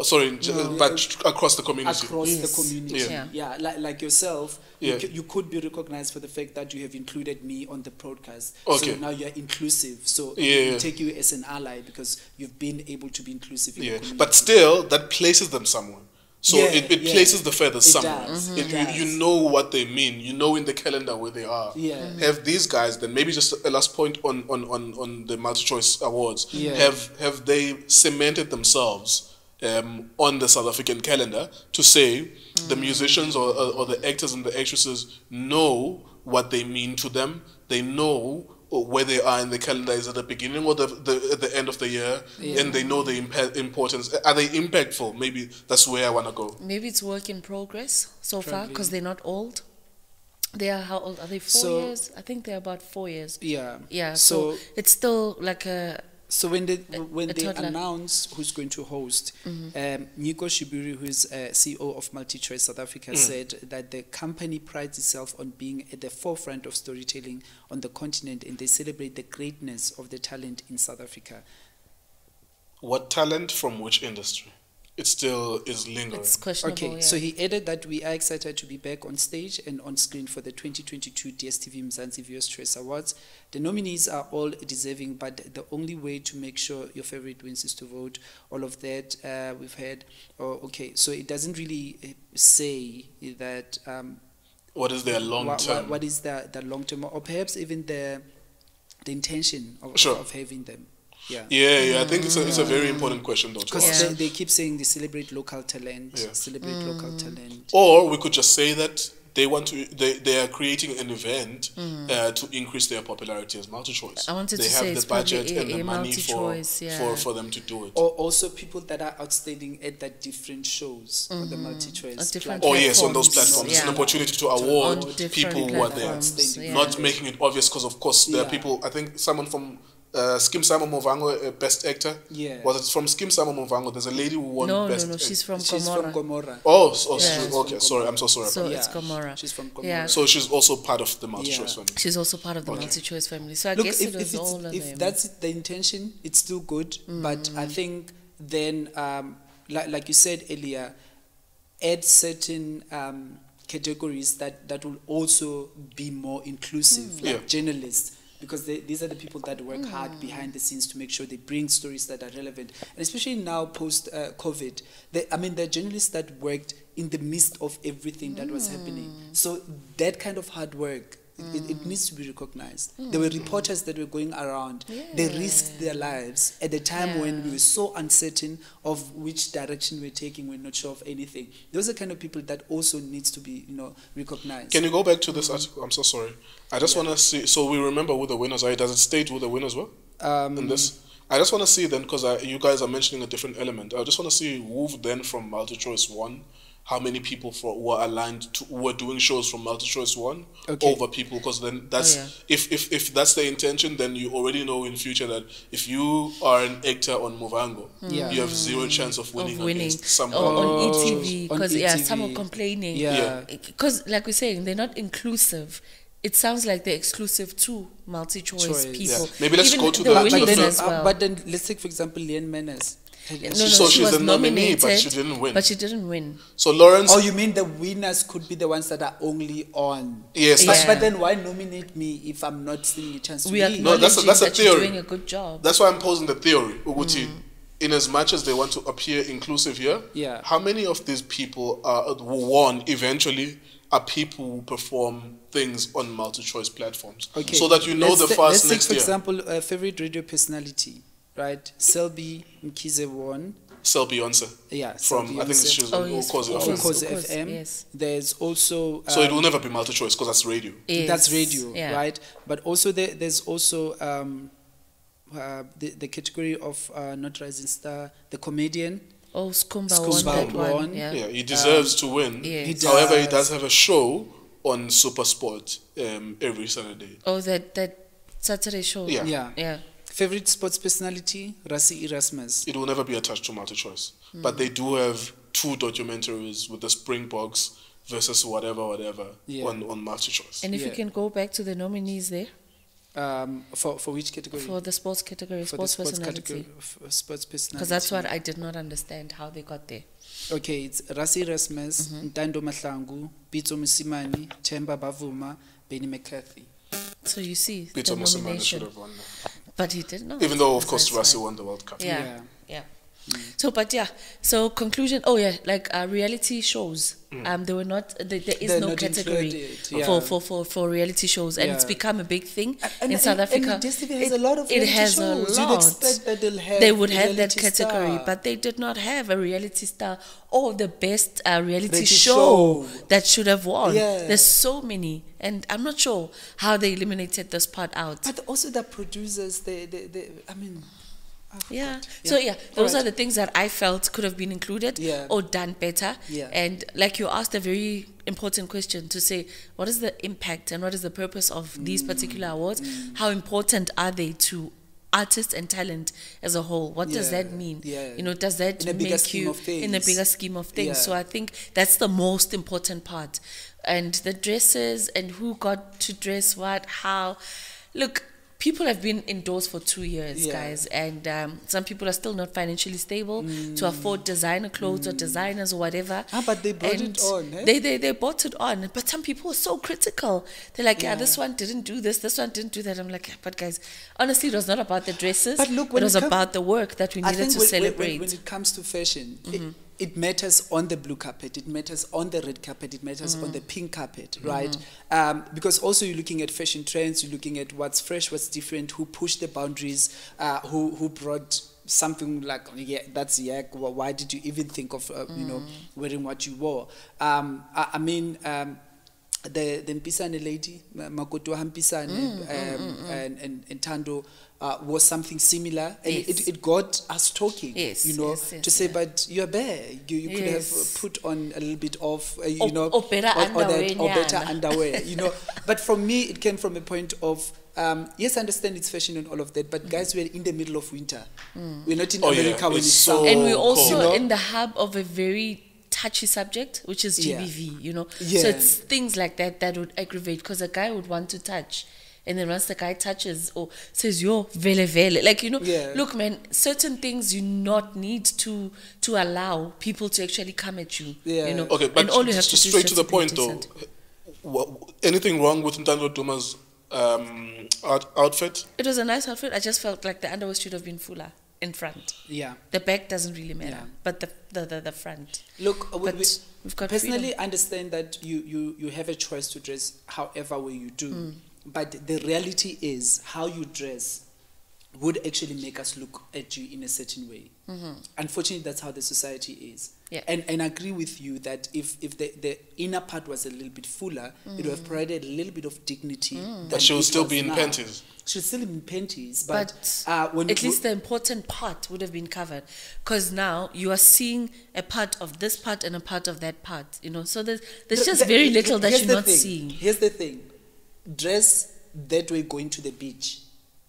But across the community. Across the community. Yeah. Like yourself, you could be recognized for the fact that you have included me on the broadcast. Okay. So now you're inclusive. So we take you as an ally because you've been able to be inclusive in the community. But still, that places them somewhere. So it places the feathers somewhere. You know what they mean. You know in the calendar where they are. Have these guys, then maybe just a last point on the multi-choice awards, have they cemented themselves on the South African calendar to say the musicians or the actors and the actresses know what they mean to them? They know where they are in the calendar, is at the beginning or at the end of the year, and they know the importance. Are they impactful? Maybe that's where I want to go. Maybe it's work in progress so far, because they're not old. They are, how old are they? 4 years? I think they're about 4 years. Yeah. So it's still like a... So when they announce who's going to host, Nico Shiburi, who's CEO of MultiChoice South Africa, said that the company prides itself on being at the forefront of storytelling on the continent, and they celebrate the greatness of the talent in South Africa. What talent from which industry? It still is lingering. It's questionable. Okay, so he added that we are excited to be back on stage and on screen for the 2022 DStv Mzansi Viewers Choice Awards. The nominees are all deserving, but the only way to make sure your favorite wins is to vote. All of that we've heard. Okay, so it doesn't really say that... what is their long term? What is the long term, or perhaps even the intention of having them? I think it's a very important question though to ask. Because they keep saying they celebrate local talent, local talent. Or we could just say that they want to. They are creating an event to increase their popularity as multi-choice. I wanted they to have say the it's budget and the money for them to do it. Or also people that are outstanding at the different shows on the multi-choice. On those platforms, it's an opportunity to award people who are there, not making it obvious. Because of course there are people. I think someone from Skim Sama Movango, best actor. Was it from Skim Sama Movango? There's a lady who won best. No, she's from Gomorrah. Okay, sorry, I'm so sorry. So it's Gomorrah. She's from Gomorrah. So she's also part of the multi-choice family. She's also part of the multi-choice family. So I guess it was all of them. If that's the intention, it's still good. But I think then, like you said earlier, add certain categories that will also be more inclusive, like journalists. Because these are the people that work hard behind the scenes to make sure they bring stories that are relevant. And especially now, post-COVID, the journalists that worked in the midst of everything that was happening. So that kind of hard work, it needs to be recognized. There were reporters that were going around. They risked their lives at a time when we were so uncertain of which direction we're taking. We're not sure of anything. Those are the kind of people that also needs to be, recognized. Can you go back to this article? I'm so sorry. I just want to see. So we remember who the winners are. Does it state who the winners were in this? I just want to see then, because you guys are mentioning a different element. I just want to see who then from multi-choice won. How many people were aligned to were doing shows from multi-choice one over people? Because then that's if that's the intention, then you already know in future that if you are an actor on Movango, you have zero chance of winning against someone on ETV. Because some are complaining. Because like we're saying, they're not inclusive. It sounds like they're exclusive to multi-choice people. Maybe let's go to the winners as well. But then let's take for example Leanne Menace. So she's a nominee, but she didn't win. But she didn't win. So Lawrence... Oh, you mean the winners could be the ones that are only on? Yes. But then why nominate me if I'm not seeing a chance to win? No, that's a theory. You're doing a good job. That's why I'm posing the theory, Uguti. In as much as they want to appear inclusive here, how many of these people who won eventually are people who perform things on multi-choice platforms? Okay. So that you know the first next year. Let's take, for example, a favorite radio personality. Right, Selby Mkhize won. Sell Beyonce. Yeah, from Beyonce. I think she was on Ukhozi FM. Yes. There's also so it will never be multi-choice because that's radio. Yes. That's radio, Yeah. right? But also there's also the category of not Rising Star, the comedian. Oh, Skumba Skumba won that won. one. Yeah. Yeah, he deserves to win. Yes. However, he does have a show on SuperSport every Saturday. Oh, that Saturday show. Yeah. Yeah. Favorite sports personality, Rassie Erasmus. It will never be attached to multi-choice. But they do have 2 documentaries with the Springboks versus whatever on multi-choice. And if you can go back to the nominees there. For which category? For the sports category, For sports the sports personality. category, sports personality. Because that's what I did not understand, how they got there. Okay, it's Rassie Erasmus, Ntando Mahlangu, Pitso Musimani, Themba Bavuma, Benny McCarthy. So you see, Peter the Musimane nomination. should have won. But he did not. Even though, of course, That's Rassie why. won the World Cup. Yeah. So, but yeah, so conclusion, like reality shows, there were not, there is They're no not category included, yeah. for reality shows, and it's Yeah. become a big thing And in South Africa. And DStv has a lot of reality has shows. a You'd lot. expect that they'll have They would have that reality category, star. but they did not have a reality star or the best reality Reality show show. that should have won. Yeah. There's so many, and I'm not sure how they eliminated this part out. But also the producers, I mean... I Yeah. forgot. So yeah, those Alright. are the things that I felt could have been included Yeah. or done better. Yeah. And like you asked a very important question to say, what is the impact and what is the purpose of these particular awards? How important are they to artists and talent as a whole? What does Yeah. that mean? Yeah. You know, does that In a bigger make scheme you of things. in the bigger scheme of things? Yeah. So I think that's the most important part. And the dresses and who got to dress what, how. Look, people have been indoors for 2 years, Yeah. guys, and some people are still not financially stable to afford designer clothes or designers or whatever. But they brought And it on, eh? They brought it on, but some people are so critical. They're like, yeah, Yeah. this one didn't do this one didn't do that. I'm like, yeah, but guys, honestly, it was not about the dresses. But look, it when was it come- about the work that we I needed think to when celebrate. it comes to fashion, it matters on the blue carpet, it matters on the red carpet, it matters on the pink carpet, right? Because also you're looking at fashion trends, you're looking at what's fresh, what's different, who pushed the boundaries, who brought something like, yeah, that's yak. Why did you even think of wearing what you wore? I mean. The Mpisane lady, Makoto Mpisane, and Ntando was something similar, and Yes. it got us talking. Yes, you know, yes, yes, to say, yeah. but you're bare. You could have Yes. put on a little bit of, Or better underwear, or better nyana. underwear. You know, but for me, it came from a point of. Yes, I understand it's fashion and all of that, but guys, we're in the middle of winter. We're not in America when it's it's so summer. And we're also You know? in the hub of a very touchy subject, which is Yeah. GBV, you know. Yeah. So it's things like that would aggravate, because a guy would want to touch, and then once the guy touches or says, yo, vele vele, like, you know, Yeah. look, man, certain things you not need to allow people to actually come at you, Yeah. you know. Okay, but and all you have to just do straight is to just the be point, decent. though. Anything wrong with Ntando Duma's outfit? It was a nice outfit. I just felt like the underwear should have been fuller in front. Yeah. The back doesn't really matter, Yeah. but the front. Look, But we've got personally freedom. understand that you have a choice to dress however way you do, but the reality is how you dress would actually make us look at you in a certain way. Unfortunately, that's how the society is. Yeah. And I agree with you that if the inner part was a little bit fuller, it would have provided a little bit of dignity. But she would it still was be in now. panties. She'll still be in panties, But when at least the important part would have been covered, because now you are seeing a part of this part and a part of that part, you know. So there's just very little that here's you're the not thing. seeing. Here's the thing: dress that way going to the beach,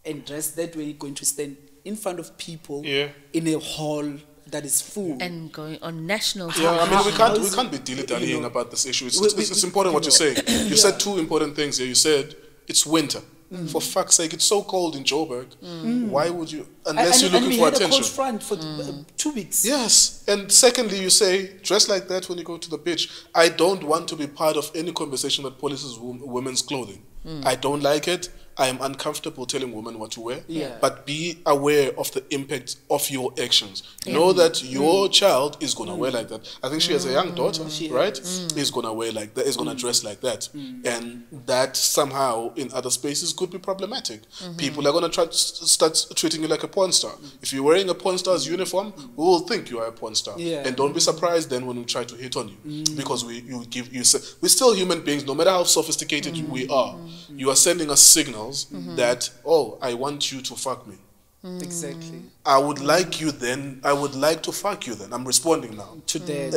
and dress that way going to stand in front of people in a hall that is full. And going on national Yeah, I mean, we How can't be you dilly-dallying know, about this issue. It's we- it's important what you're saying. You said 2 important things here. You said it's winter. For fuck's sake, it's so cold in Joburg. Why would you, unless you're looking we for had attention? a cold front for 2 weeks. Yes. And secondly, you say, dress like that when you go to the beach. I don't want to be part of any conversation that polices women's clothing. I don't like it. I am uncomfortable telling women what to wear. Yeah. But be aware of the impact of your actions. Know that your child is going to wear like that. I think she has a young daughter, right? Is going to wear like that, is going to dress like that. And that somehow in other spaces could be problematic. People are going to try to start treating you like a porn star. If you're wearing a porn star's uniform, we will think you are a porn star. And don't be surprised then when we try to hit on you. Because we're still human beings, no matter how sophisticated we are. You are sending us signals that, oh, I want you to fuck me. Exactly. I would like you then. I would like to fuck you then. I'm responding now. To that.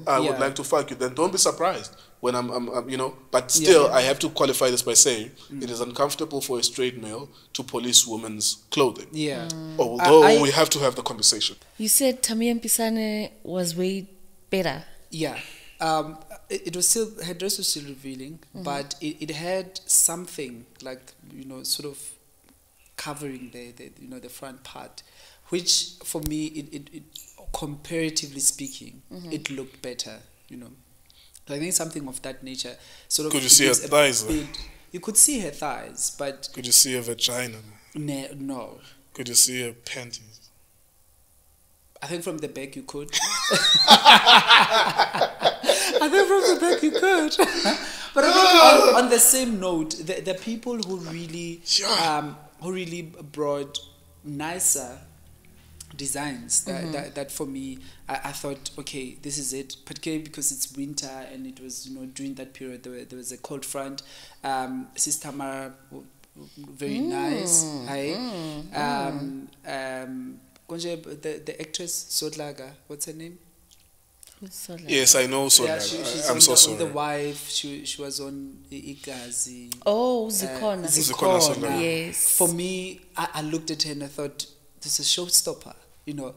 I would like to fuck you then. Don't be surprised when I'm you know. But still, I have to qualify this by saying it is uncomfortable for a straight male to police women's clothing. Yeah. Although we have to have the conversation. You said Tamia Mpisane was way better. Yeah. It was still, her dress was still revealing, but it had something like, you know, sort of covering the front part, which for me, it comparatively speaking, it looked better, you know. I think something of that nature. Sort of. Could you see her thighs? You could see her thighs, but. Could you see her vagina? No. Could you see her panties? I think from the back you could. I think from the back you could. But I think on the same note, the people who really brought nicer designs that for me, I thought, okay, this is it. Particularly because it's winter and it was, you know, during that period there was a cold front. Sister Mara, very nice. The actress Sodlaga, what's her name? Yes, I know Sodlaga. She's I'm so sorry. The wife, she was on Igazi. Oh, Zikona. Zikona. Yes. For me, I looked at her and I thought, this is a showstopper, you know.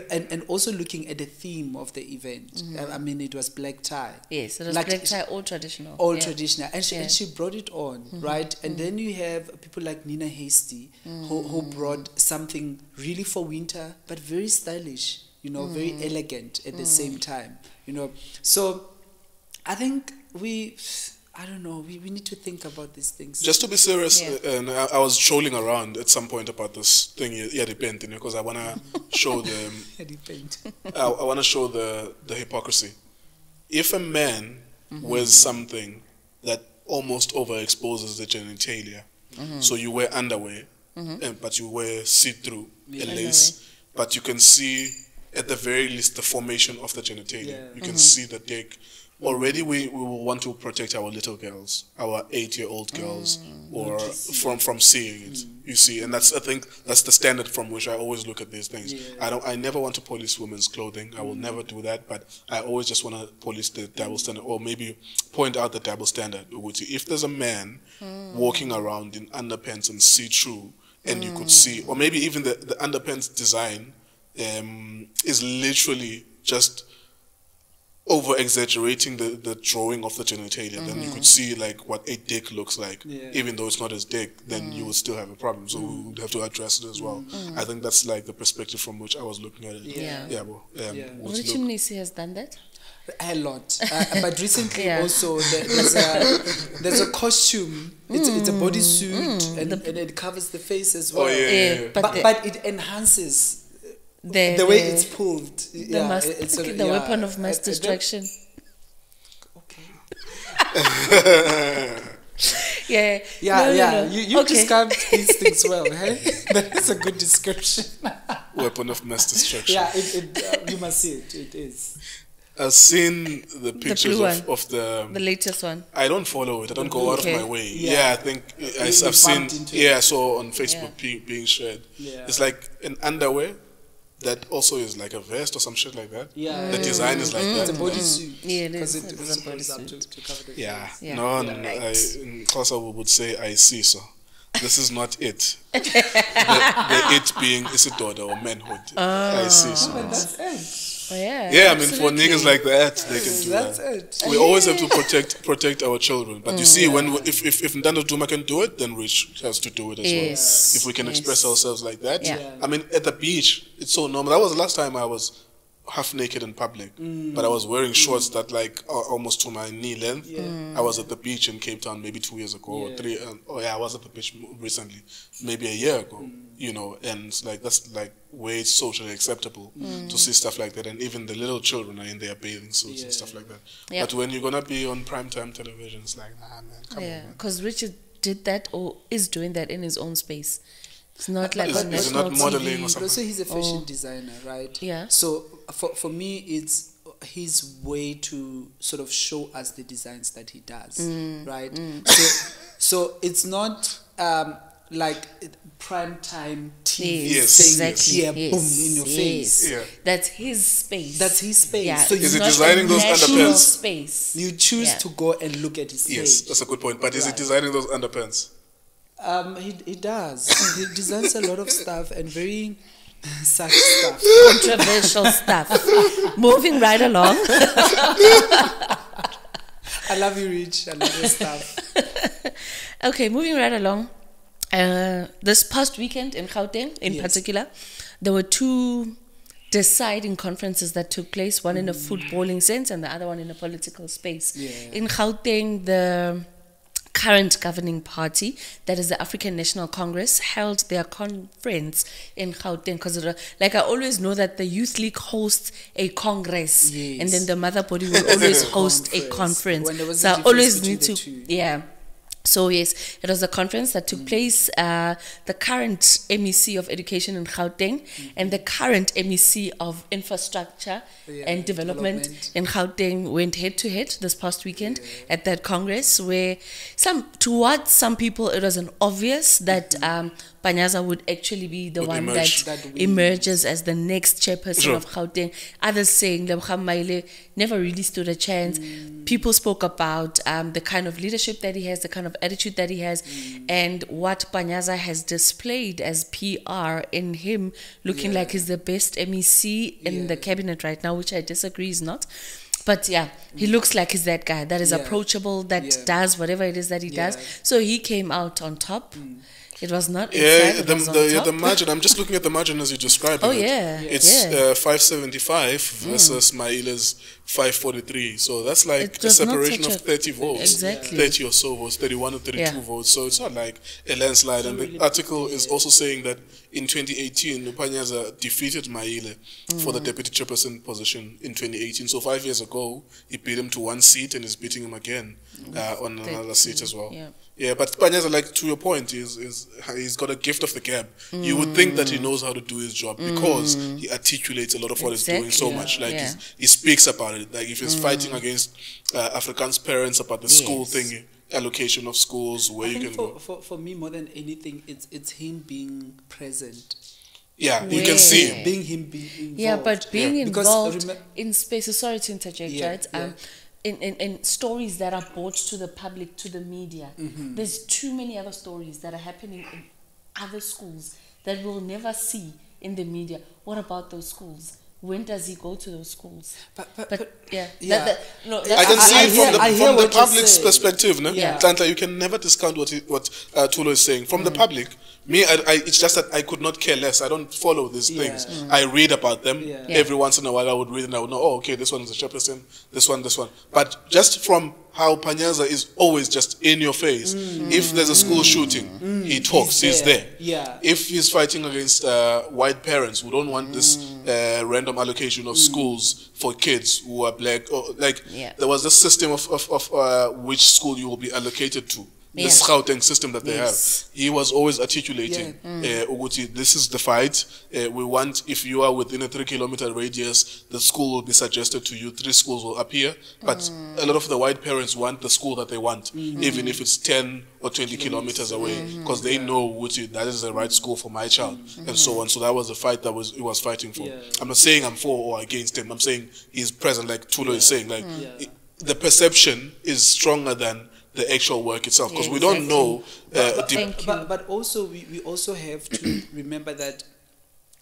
And also looking at the theme of the event. I mean, it was black tie. Yes, it was black tie, all traditional. All traditional. And she brought it on, right? And then you have people like Nina Hasty, who brought something really for winter, but very stylish, you know, very elegant at the same time, you know. So I think I don't know, we need to think about these things. Just to be serious, and I was trolling around at some point about this thing, because I want to show the I want to show the hypocrisy. If a man wears something that almost overexposes the genitalia, so you wear underwear, but you wear see-through, a lace, but you can see at the very least the formation of the genitalia. You can see the dick. Already we will want to protect our little girls, our 8-year-old girls, or from seeing it. You see, and I think that's the standard from which I always look at these things. I never want to police women's clothing. I will never do that, but I always just want to police the double standard, or maybe point out the double standard. If there's a man walking around in underpants and see-through, and you could see, or maybe even the underpants design is literally just over-exaggerating the drawing of the genitalia, then you could see like what a dick looks like. Even though it's not his dick, then you would still have a problem. So we would have to address it as well. I think that's like the perspective from which I was looking at it. Which Mnisi has done that? A lot. But recently also there's a costume. It's a bodysuit and it covers the face as well. But it enhances the way it's pulled. The weapon of mass destruction. No. You described these things well, hey? That's a good description. Weapon of mass destruction. You must see it. It is. I've seen the pictures of the latest one. I don't follow it. I don't go out of my way. I think I've seen. I saw on Facebook being shared. It's like an underwear that also is like a vest or some shit like that. The design is like that. It's a bodysuit. It is. It's a bodysuit to cover the face. No, in Xhosa we would say I see so. This is not it. the it being Isidoda or manhood. I see so. But that's it. I mean, for niggas like that, they can do that. That's it. We always have to protect our children. But you see, if Ntando Duma can do it, then Rich has to do it as well. If we can express ourselves like that. I mean, at the beach, it's so normal. That was the last time I was half naked in public, but I was wearing shorts that like almost to my knee length. I was at the beach in Cape Town maybe 2 years ago or 3. I was at the beach recently, maybe a year ago. You know, and it's like that's like way socially acceptable to see stuff like that, and even the little children are in their bathing suits and stuff like that. But when you're gonna be on primetime television, it's like, nah, man, come on, man. Because Richard did that or is doing that in his own space. It's not like on it's national not modeling TV. or something. Also, he's a fashion designer, right? Yeah. So for me, it's his way to sort of show us the designs that he does, right? So it's not like prime time TV saying boom in your face. Yeah. That's his space. That's his space. Yeah. So is you it designing those underpants? Space. You choose to go and look at his Yes, page. that's a good point. But is he designing those underpants? He does. He designs a lot of stuff and very such stuff. Controversial stuff. Moving right along. I love you, Rich. I love your stuff. Okay, moving right along. This past weekend in Gauteng, in particular, there were 2 deciding conferences that took place, one in a footballing sense and the other one in a political space. In Gauteng, the current governing party, that is the African National Congress, held their conference in Gauteng, because like I always know that the Youth League hosts a congress, and then the mother body will always host a conference. So I always need to, So yes, it was a conference that took place. The current MEC of Education in Gauteng and the current MEC of Infrastructure and Development in Gauteng went head to head this past weekend at that congress, where towards some people it was an obvious that Phanyaza would actually be the one that emerges as the next chairperson of Gauteng. Others saying Lebogang Maile never really stood a chance. People spoke about the kind of leadership that he has, the kind of attitude that he has, and what Phanyaza has displayed as PR in him looking like he's the best MEC in the cabinet right now, which I disagree is not. But yeah, he looks like he's that guy that is approachable, that does whatever it is that he does. So he came out on top. It was not inside, the margin. I'm just looking at the margin as you described it. It's 575 versus Maile's 543. So that's like a separation of 30 votes. 30 or so votes, 31 or 32 votes. So it's not like a landslide. And the article is also saying that in 2018, Phanyaza defeated Maile for the deputy chairperson position in 2018. So 5 years ago, he beat him to 1 seat and is beating him again on another seat as well. Yeah, but Phanyaza, like to your point, he's got a gift of the gab. You would think that he knows how to do his job because he articulates a lot of what he's doing so much. Like he speaks about it. Like if he's fighting against Afrikaans parents about the school thing, allocation of schools, where you can go. For me, more than anything, it's him being present. Yeah, you can see him. Being involved. Yeah, but being involved in spaces. Sorry to interject, right? In stories that are brought to the public, to the media. There's too many other stories that are happening in other schools that we'll never see in the media. What about those schools? When does he go to those schools? But I can see it from the public's perspective. No? Nhlanhla, you can never discount what Tholo is saying. From the public, it's just that I could not care less. I don't follow these things. I read about them. Every once in a while I would read and I would know, oh, okay, this one is a chairperson, this one. But just from how Phanyaza is always just in your face. If there's a school shooting, he talks, he's there. If he's fighting against white parents who don't want this random allocation of schools for kids who are black, or there was this system of which school you will be allocated to. This Gauteng system that they have. He was always articulating, this is the fight. We want, if you are within a 3-kilometer radius, the school will be suggested to you. 3 schools will appear. But a lot of the white parents want the school that they want, even if it's 10 or 20 kilometers away, because they know that is the right school for my child, and so on. So that was the fight that he was fighting for. I'm not saying I'm for or against him. I'm saying he's present, like Tholo is saying. Like the perception is stronger than the actual work itself, because we don't know. But also we also have to remember that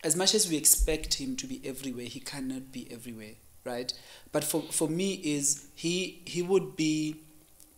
as much as we expect him to be everywhere, he cannot be everywhere, right? But for me, is he would be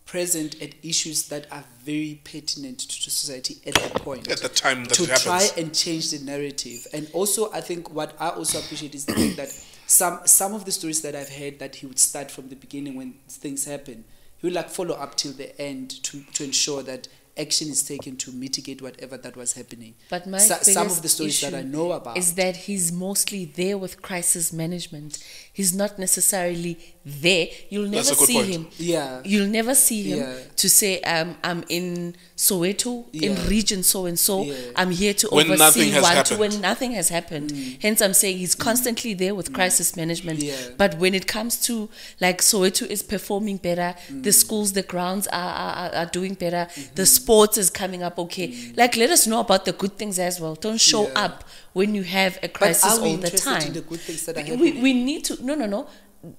present at issues that are very pertinent to society at that point, at the time that to it happens, try and change the narrative. And also, I think what I also appreciate is the fact that some of the stories that I've heard, that he would start from the beginning when things happen. He would like follow up till the end to ensure that action is taken to mitigate whatever that was happening. But my some of the stories that I know about is that he's mostly there with crisis management. He's not necessarily there. You'll never see him. Yeah. You'll never see him to say, I'm in Soweto, in region so and so. I'm here to oversee when nothing has happened. Hence, I'm saying he's constantly there with crisis management. But when it comes to like Soweto is performing better, the schools, the grounds are doing better, the sports is coming up okay. Like, let us know about the good things as well. Don't show up when you have a crisis all the time. In the good things that are happening? We need to. No.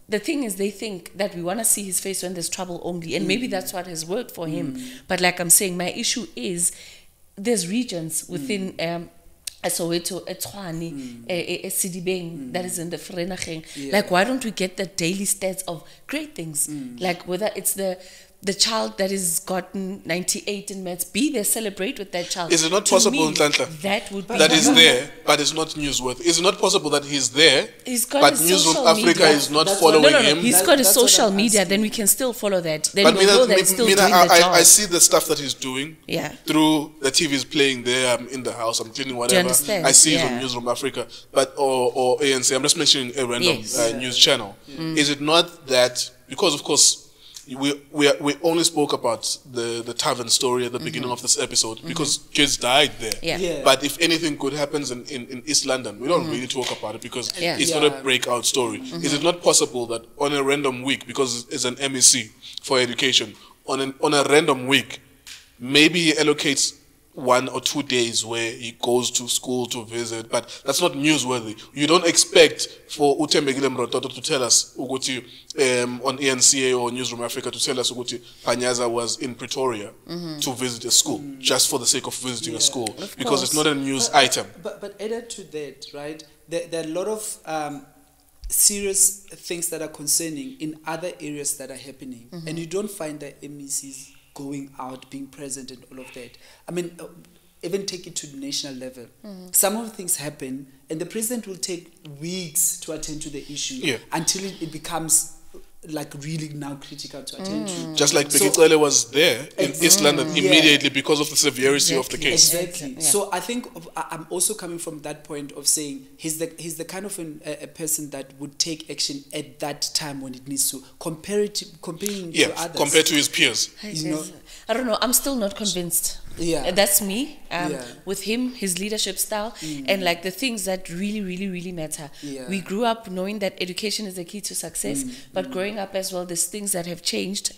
The thing is, they think that we want to see his face when there's trouble only, and maybe that's what has worked for him. But like I'm saying, my issue is there's regions within Soweto, Tshwane, Sidibeng, that is in the Vereeniging. Like, why don't we get the daily stats of great things? Like, whether it's the child that has gotten 98 in maths, be there, celebrate with that child. Is it not possible, Nhlanhla, that is there, but it's not newsworthy? Is it not possible that he's there, but News of Africa is not following him? He's got a social media, then we can still follow that. Then we'll know that he's still doing the job. I see the stuff that he's doing through the TV is playing there. I'm in the house, I'm cleaning whatever. I see it on Newsroom Africa, but or ANC. I'm just mentioning a random news channel. Is it not that, because of course we only spoke about the Tarven story at the beginning of this episode because kids died there. But if anything good happens in East London, we don't really talk about it because it's not a breakout story. Is it not possible that on a random week, because it's an MEC for education, on a random week, maybe he allocates 1 or 2 days where he goes to school to visit, but that's not newsworthy. You don't expect for Utembegile Mrototo to tell us Uguti on ANC or Newsroom Africa to tell us Uguti Phanyaza was in Pretoria to visit a school just for the sake of visiting a school, because it's not a news item. But added to that, right, there are a lot of serious things that are concerning in other areas that are happening, and you don't find the MECs going out, being present and all of that. I mean, even take it to the national level. Some of the things happen and the president will take weeks to attend to the issue until it becomes like really now critical to attend to. Just like Bekele was there in East London immediately because of the severity of the case. Exactly. So I think I'm also coming from that point of saying he's the kind of a person that would take action at that time when it needs to, comparing to others. Compared to his peers. You know? I don't know. I'm still not convinced. That's me. With him, his leadership style, and like the things that really, really, really matter. We grew up knowing that education is the key to success, but growing up as well, there's things that have changed.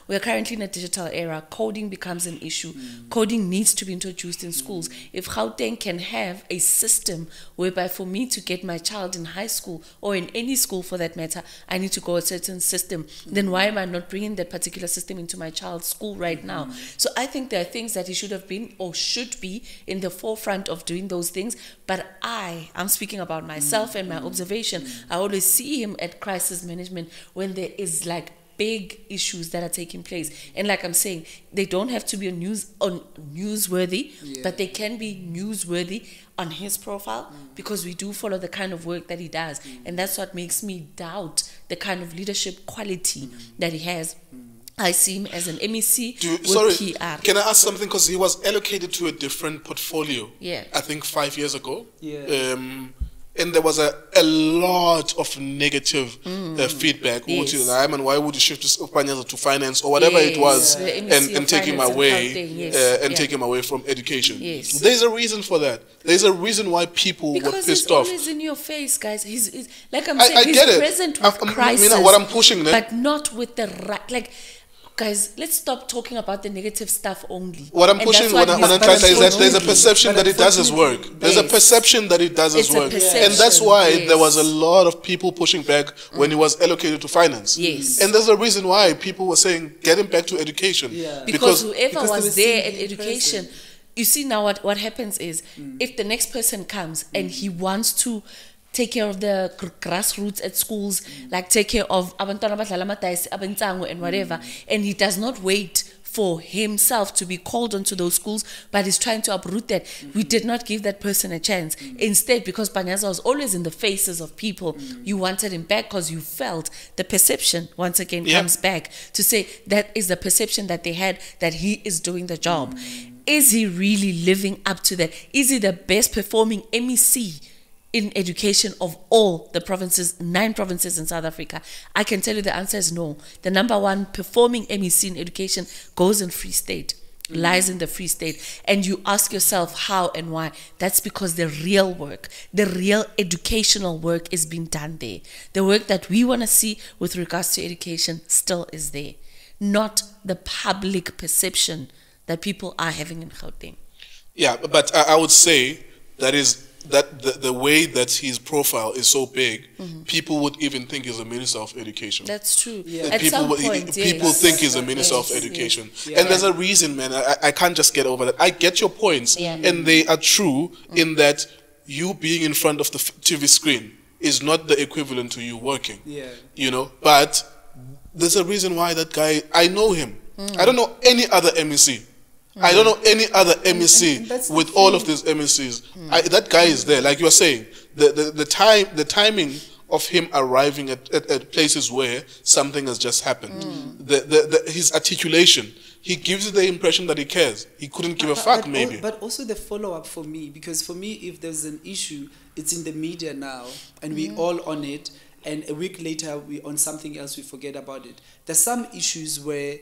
We're currently in a digital era. Coding becomes an issue. Coding needs to be introduced in schools. If Gauteng can have a system whereby for me to get my child in high school or in any school for that matter, I need to go a certain system, then why am I not bringing that particular system into my child's school right now? So I think there are things that he should have been or should be in the forefront of doing those things. But I'm speaking about myself and my observation. I always see him at crisis management when there is like big issues that are taking place. And like I'm saying, they don't have to be newsworthy, but they can be newsworthy on his profile because we do follow the kind of work that he does. And that's what makes me doubt the kind of leadership quality that he has. I see him as an MEC with PR. Can I ask something? Because he was allocated to a different portfolio, I think 5 years ago. And there was a lot of negative feedback. Why would you shift Phanyaza to finance or whatever it was, and take him away take him away from education? There's a reason for that. There's a reason why people were pissed off. Because he's always in your face, guys. He's like I'm saying, he's present with crisis, what I'm pushing, but not with the right. Like, guys, let's stop talking about the negative stuff only. What I'm pushing on Nhlanhla is that there's a perception that he does his work. There's a perception that he does his work. And that's why there was a lot of people pushing back when he was allocated to finance. And there's a reason why people were saying, get him back to education. Because whoever was there at education, you see now what happens is, if the next person comes and he wants to take care of the grassroots at schools, like take care of abantwana badlala amadaisi, abantsango and whatever, and he does not wait for himself to be called onto those schools, but he's trying to uproot that. We did not give that person a chance. Instead, because Phanyaza was always in the faces of people, you wanted him back because you felt the perception, once again, comes back to say that is the perception that they had, that he is doing the job. Is he really living up to that? Is he the best performing MEC in education of all the provinces, 9 provinces in South Africa? I can tell you the answer is no. The number 1 performing MEC in education goes in Free State, lies in the Free State. And you ask yourself how and why. That's because the real work, the real educational work is being done there. The work that we want to see with regards to education still is there. Not the public perception that people are having in Gauteng. Yeah, but I would say that the way that his profile is so big, people would even think he's a minister of education. That's true. Yeah. At some point, people think he's a minister of education. Yeah. And there's a reason, man. I can't just get over that. I get your points, and they are true in that you being in front of the TV screen is not the equivalent to you working. Yeah. You know, but there's a reason why that guy, I know him. I don't know any other MEC. I don't know any other MEC with all of these MECs. That guy is there, like you were saying. The timing of him arriving at places where something has just happened. His articulation, he gives you the impression that he cares. He couldn't give a fuck, maybe. But also the follow-up for me, because for me, if there's an issue, it's in the media now, and we all on it, and a week later we on something else, we forget about it. There's some issues where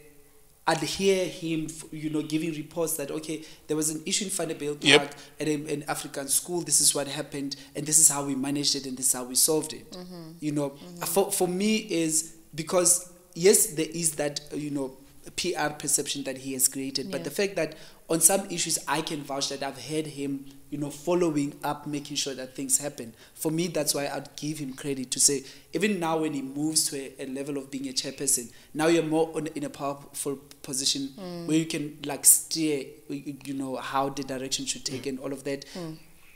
I'd hear him, you know, giving reports that, okay, there was an issue in Vanderbilt Park at an African school, this is what happened, and this is how we managed it, and this is how we solved it. You know, for me is because, yes, there is that, you know, PR perception that he has created, but the fact that on some issues I can vouch that I've heard him, you know, following up, making sure that things happen. For me, that's why I'd give him credit to say, even now when he moves to a level of being a chairperson, now you're more in a powerful position where you can like steer, you know, how the direction should take and all of that.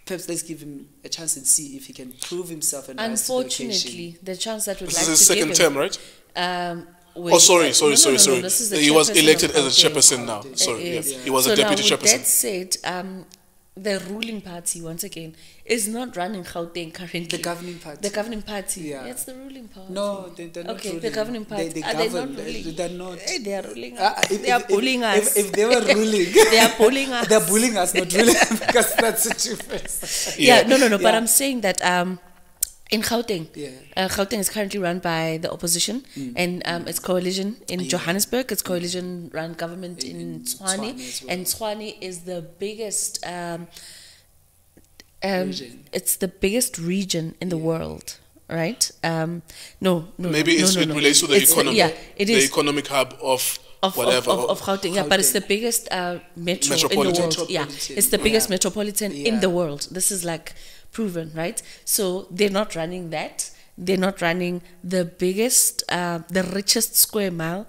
Perhaps let's give him a chance and see if he can prove himself. And unfortunately, the chance that we'd like to give him. This is his second term, right? Sorry. He was elected as a chairperson now. Sorry, he was a deputy chairperson. That said, the ruling party, once again, is not running Gauteng currently. The governing party. The governing party. It's the ruling party. No, they're not okay, ruling. The governing party. They govern. They're not ruling. They're not. Hey, they are ruling us. They are bullying us. If they were ruling, they are bullying us. They're bullying us, not ruling, because that's the difference. No. But I'm saying that in Gauteng, Gauteng is currently run by the opposition, and it's coalition in Johannesburg. It's coalition-run government in Tshwane, and Tshwane is the biggest. It's the biggest region in the world, right? Maybe it relates to the economy. It is the economic hub of Gauteng. But it's the biggest metro in the world. It's the biggest metropolitan in the world. This is like proven, right? So they're not running that. They're not running the biggest, the richest square mile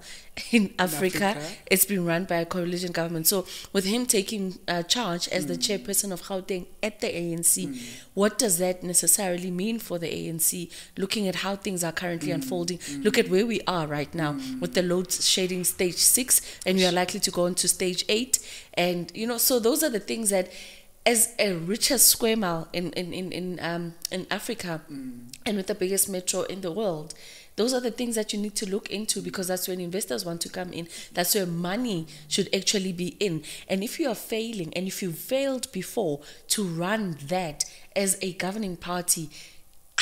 in Africa. It's been run by a coalition government. So with him taking charge as the chairperson of Gauteng at the ANC, what does that necessarily mean for the ANC? Looking at how things are currently unfolding, look at where we are right now with the load shedding stage 6, and we are likely to go into stage 8. And, you know, so those are the things that, as a richest square mile in Africa, and with the biggest metro in the world, those are the things that you need to look into, because that's when investors want to come in. That's where money should actually be in. And if you are failing, and if you failed before to run that as a governing party,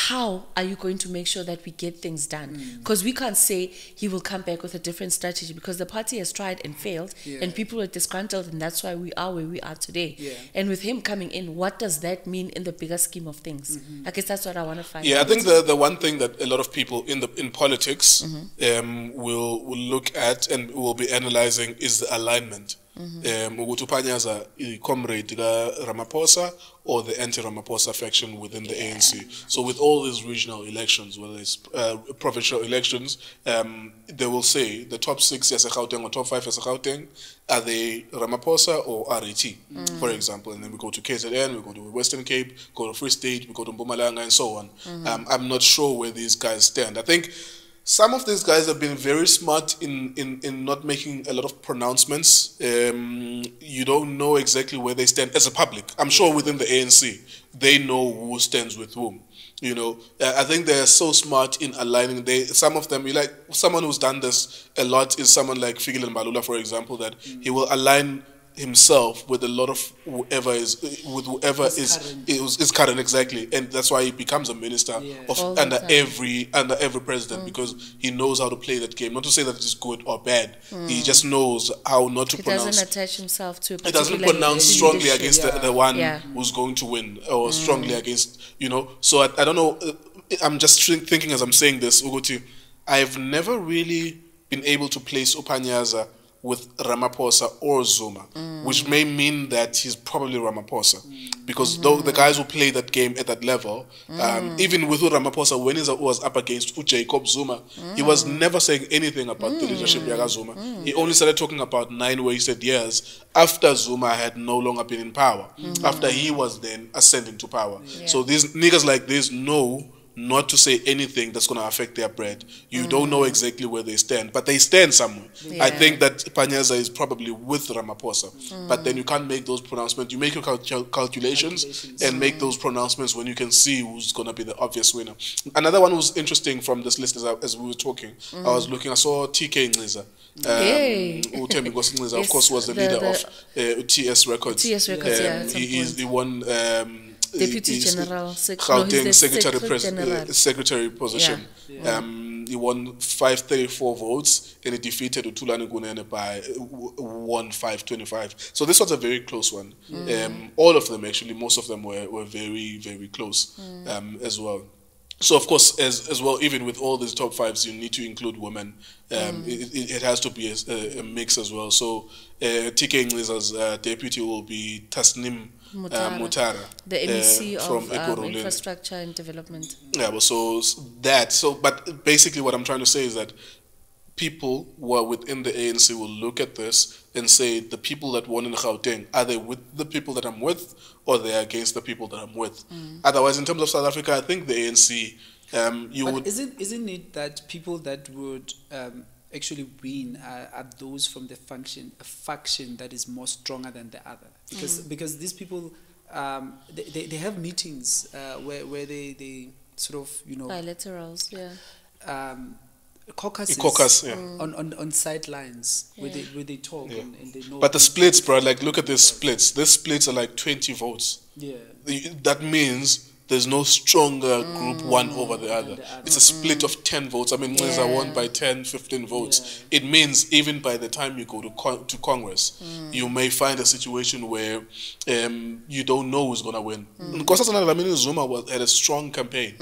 how are you going to make sure that we get things done? Because we can't say he will come back with a different strategy, because the party has tried and failed, and people are disgruntled, and that's why we are where we are today. And with him coming in, what does that mean in the bigger scheme of things? I guess that's what I want to find out. I think the one thing that a lot of people in politics will look at and will be analyzing is the alignment. Phanyaza, comrade Ramaphosa or the anti-Ramaphosa faction within the ANC. So with all these regional elections, whether it's provincial elections, they will say the top 6 as a Gauteng or top 5 as a Gauteng, are they Ramaphosa or RET, for example? And then we go to KZN, we go to Western Cape, go to Free State, we go to Mpumalanga, and so on. I'm not sure where these guys stand. I think Some of these guys have been very smart in not making a lot of pronouncements. You don't know exactly where they stand as a public. I'm sure within the ANC, they know who stands with whom. You know, I think they're so smart in aligning. Some of them, someone who's done this a lot is someone like Fikile Mbalula, for example, that he will align himself with a lot of whoever is current, exactly, and that's why he becomes a minister under every president, because he knows how to play that game. Not to say that it's good or bad, he just knows how not to pronounce. He doesn't attach himself to a particular. He doesn't pronounce strongly against the one who's going to win, or strongly against, you know. So I don't know. I'm just thinking as I'm saying this, Uguti, I've never really been able to place Phanyaza with Ramaphosa or Zuma, which may mean that he's probably Ramaphosa, because though the guys who play that game at that level, even with Ramaphosa, when he was up against Jacob Zuma, he was never saying anything about the leadership of Zuma. He only started talking about 9 wasted years after Zuma had no longer been in power, after he was then ascending to power. So these niggas like this know not to say anything that's going to affect their bread. You don't know exactly where they stand, but they stand somewhere. I think that Phanyaza is probably with Ramaphosa, but then you can't make those pronouncements. You make your calculations and make those pronouncements when you can see who's going to be the obvious winner. Another one who's interesting from this list as we were talking, I saw TK Nxiza. Of course, was the leader of TS Records. He won Deputy General, Secretary position. He won 534 votes and he defeated Thulani Gunene by 525. So this was a very close one. All of them, actually, most of them were very, very close as well. So of course, as well, even with all these top fives, you need to include women. It has to be a mix as well. So TK Nxiza's deputy will be Tasnim Mutara, the MEC of Infrastructure and Development. Yeah, well, but basically what I'm trying to say is that people who are within the ANC will look at this and say, the people that won in Gauteng, are they with the people that I'm with, or they are against the people that I'm with? Otherwise, in terms of South Africa, I think the ANC, Isn't it that people that would actually win are those from a faction that is more stronger than the other? Because these people, they have meetings where they sort of, bilaterals, caucuses on sidelines where they talk and they know. But the splits, bro, like look at these splits. These splits are like 20 votes. That means there's no stronger group one over the other. It's a split of 10 votes. I mean, Nxiza won by 10, 15 votes. It means even by the time you go to Congress, you may find a situation where you don't know who's going to win. Zuma had a strong campaign.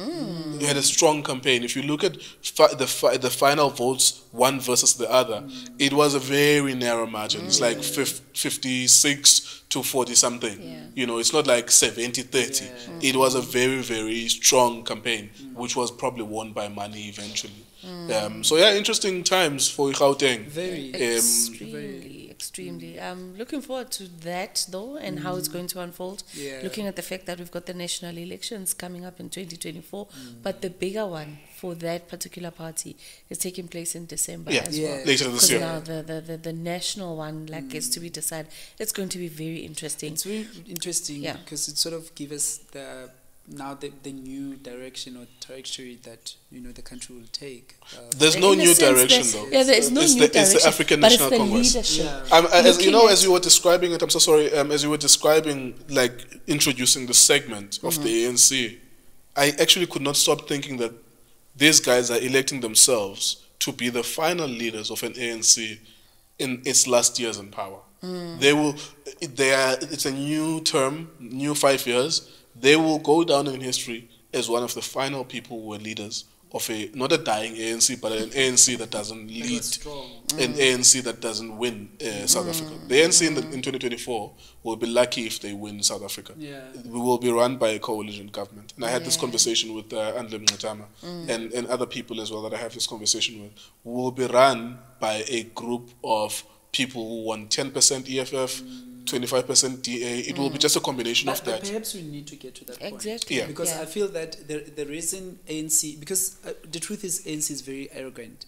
He had a strong campaign. If you look at the final votes, one versus the other, it was a very narrow margin. It's like 56 to 40 something. It's not like 70-30. It was a very, very strong campaign, which was probably won by money eventually. So interesting times for Gauteng. Very. Extremely. I'm looking forward to that though, and how it's going to unfold. Looking at the fact that we've got the national elections coming up in 2024, but the bigger one for that particular party is taking place in December as well. Later this year. Now the national one gets to be decided. It's going to be very interesting. It's very interesting because it sort of gives us the new direction or trajectory that the country will take. There's no new direction though. Yeah, there is no new direction. It's the African National Congress. As you were describing it, I'm so sorry. As you were describing, like introducing the segment of the ANC, I actually could not stop thinking that these guys are electing themselves to be the final leaders of an ANC in its last years in power. It's a new term, new 5 years. They will go down in history as one of the final people who were leaders of not a dying ANC, but an ANC that doesn't lead, an ANC that doesn't win South Africa. The ANC in 2024 will be lucky if they win South Africa. We will be run by a coalition government. And I had this conversation with Nhlanhla and other people as well that I have this conversation with. We will be run by a group of people who won 10% EFF, 25% DA. It will be just a combination of that. But perhaps we need to get to that point. Exactly. Yeah. Because I feel that the reason ANC, because the truth is ANC is very arrogant.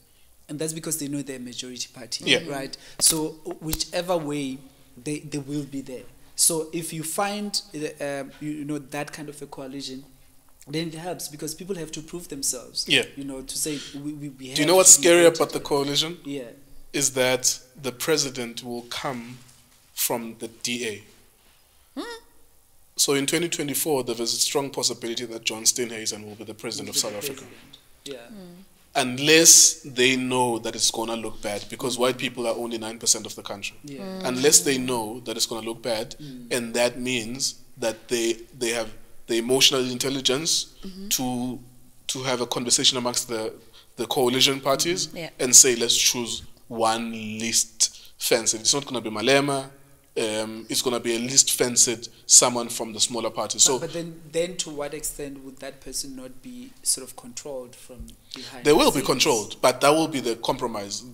And that's because they know they're a majority party, right? So whichever way, they will be there. So if you find, that kind of a coalition, then it helps because people have to prove themselves. Yeah. To say we have. Do you know what's scary about the coalition? Yeah. Is that the president will come from the DA. So in 2024, there is a strong possibility that John Steenhuisen will be the president of South Africa. Yeah. Unless they know that it's going to look bad, because white people are only 9% of the country. Yeah. Unless they know that it's going to look bad, and that means that they have the emotional intelligence to have a conversation amongst the coalition parties and say, let's choose one least fancied. It's not going to be Malema. It's going to be a least fancied someone from the smaller parties. But then to what extent would that person not be sort of controlled from behind? They will be controlled, but that will be the compromise.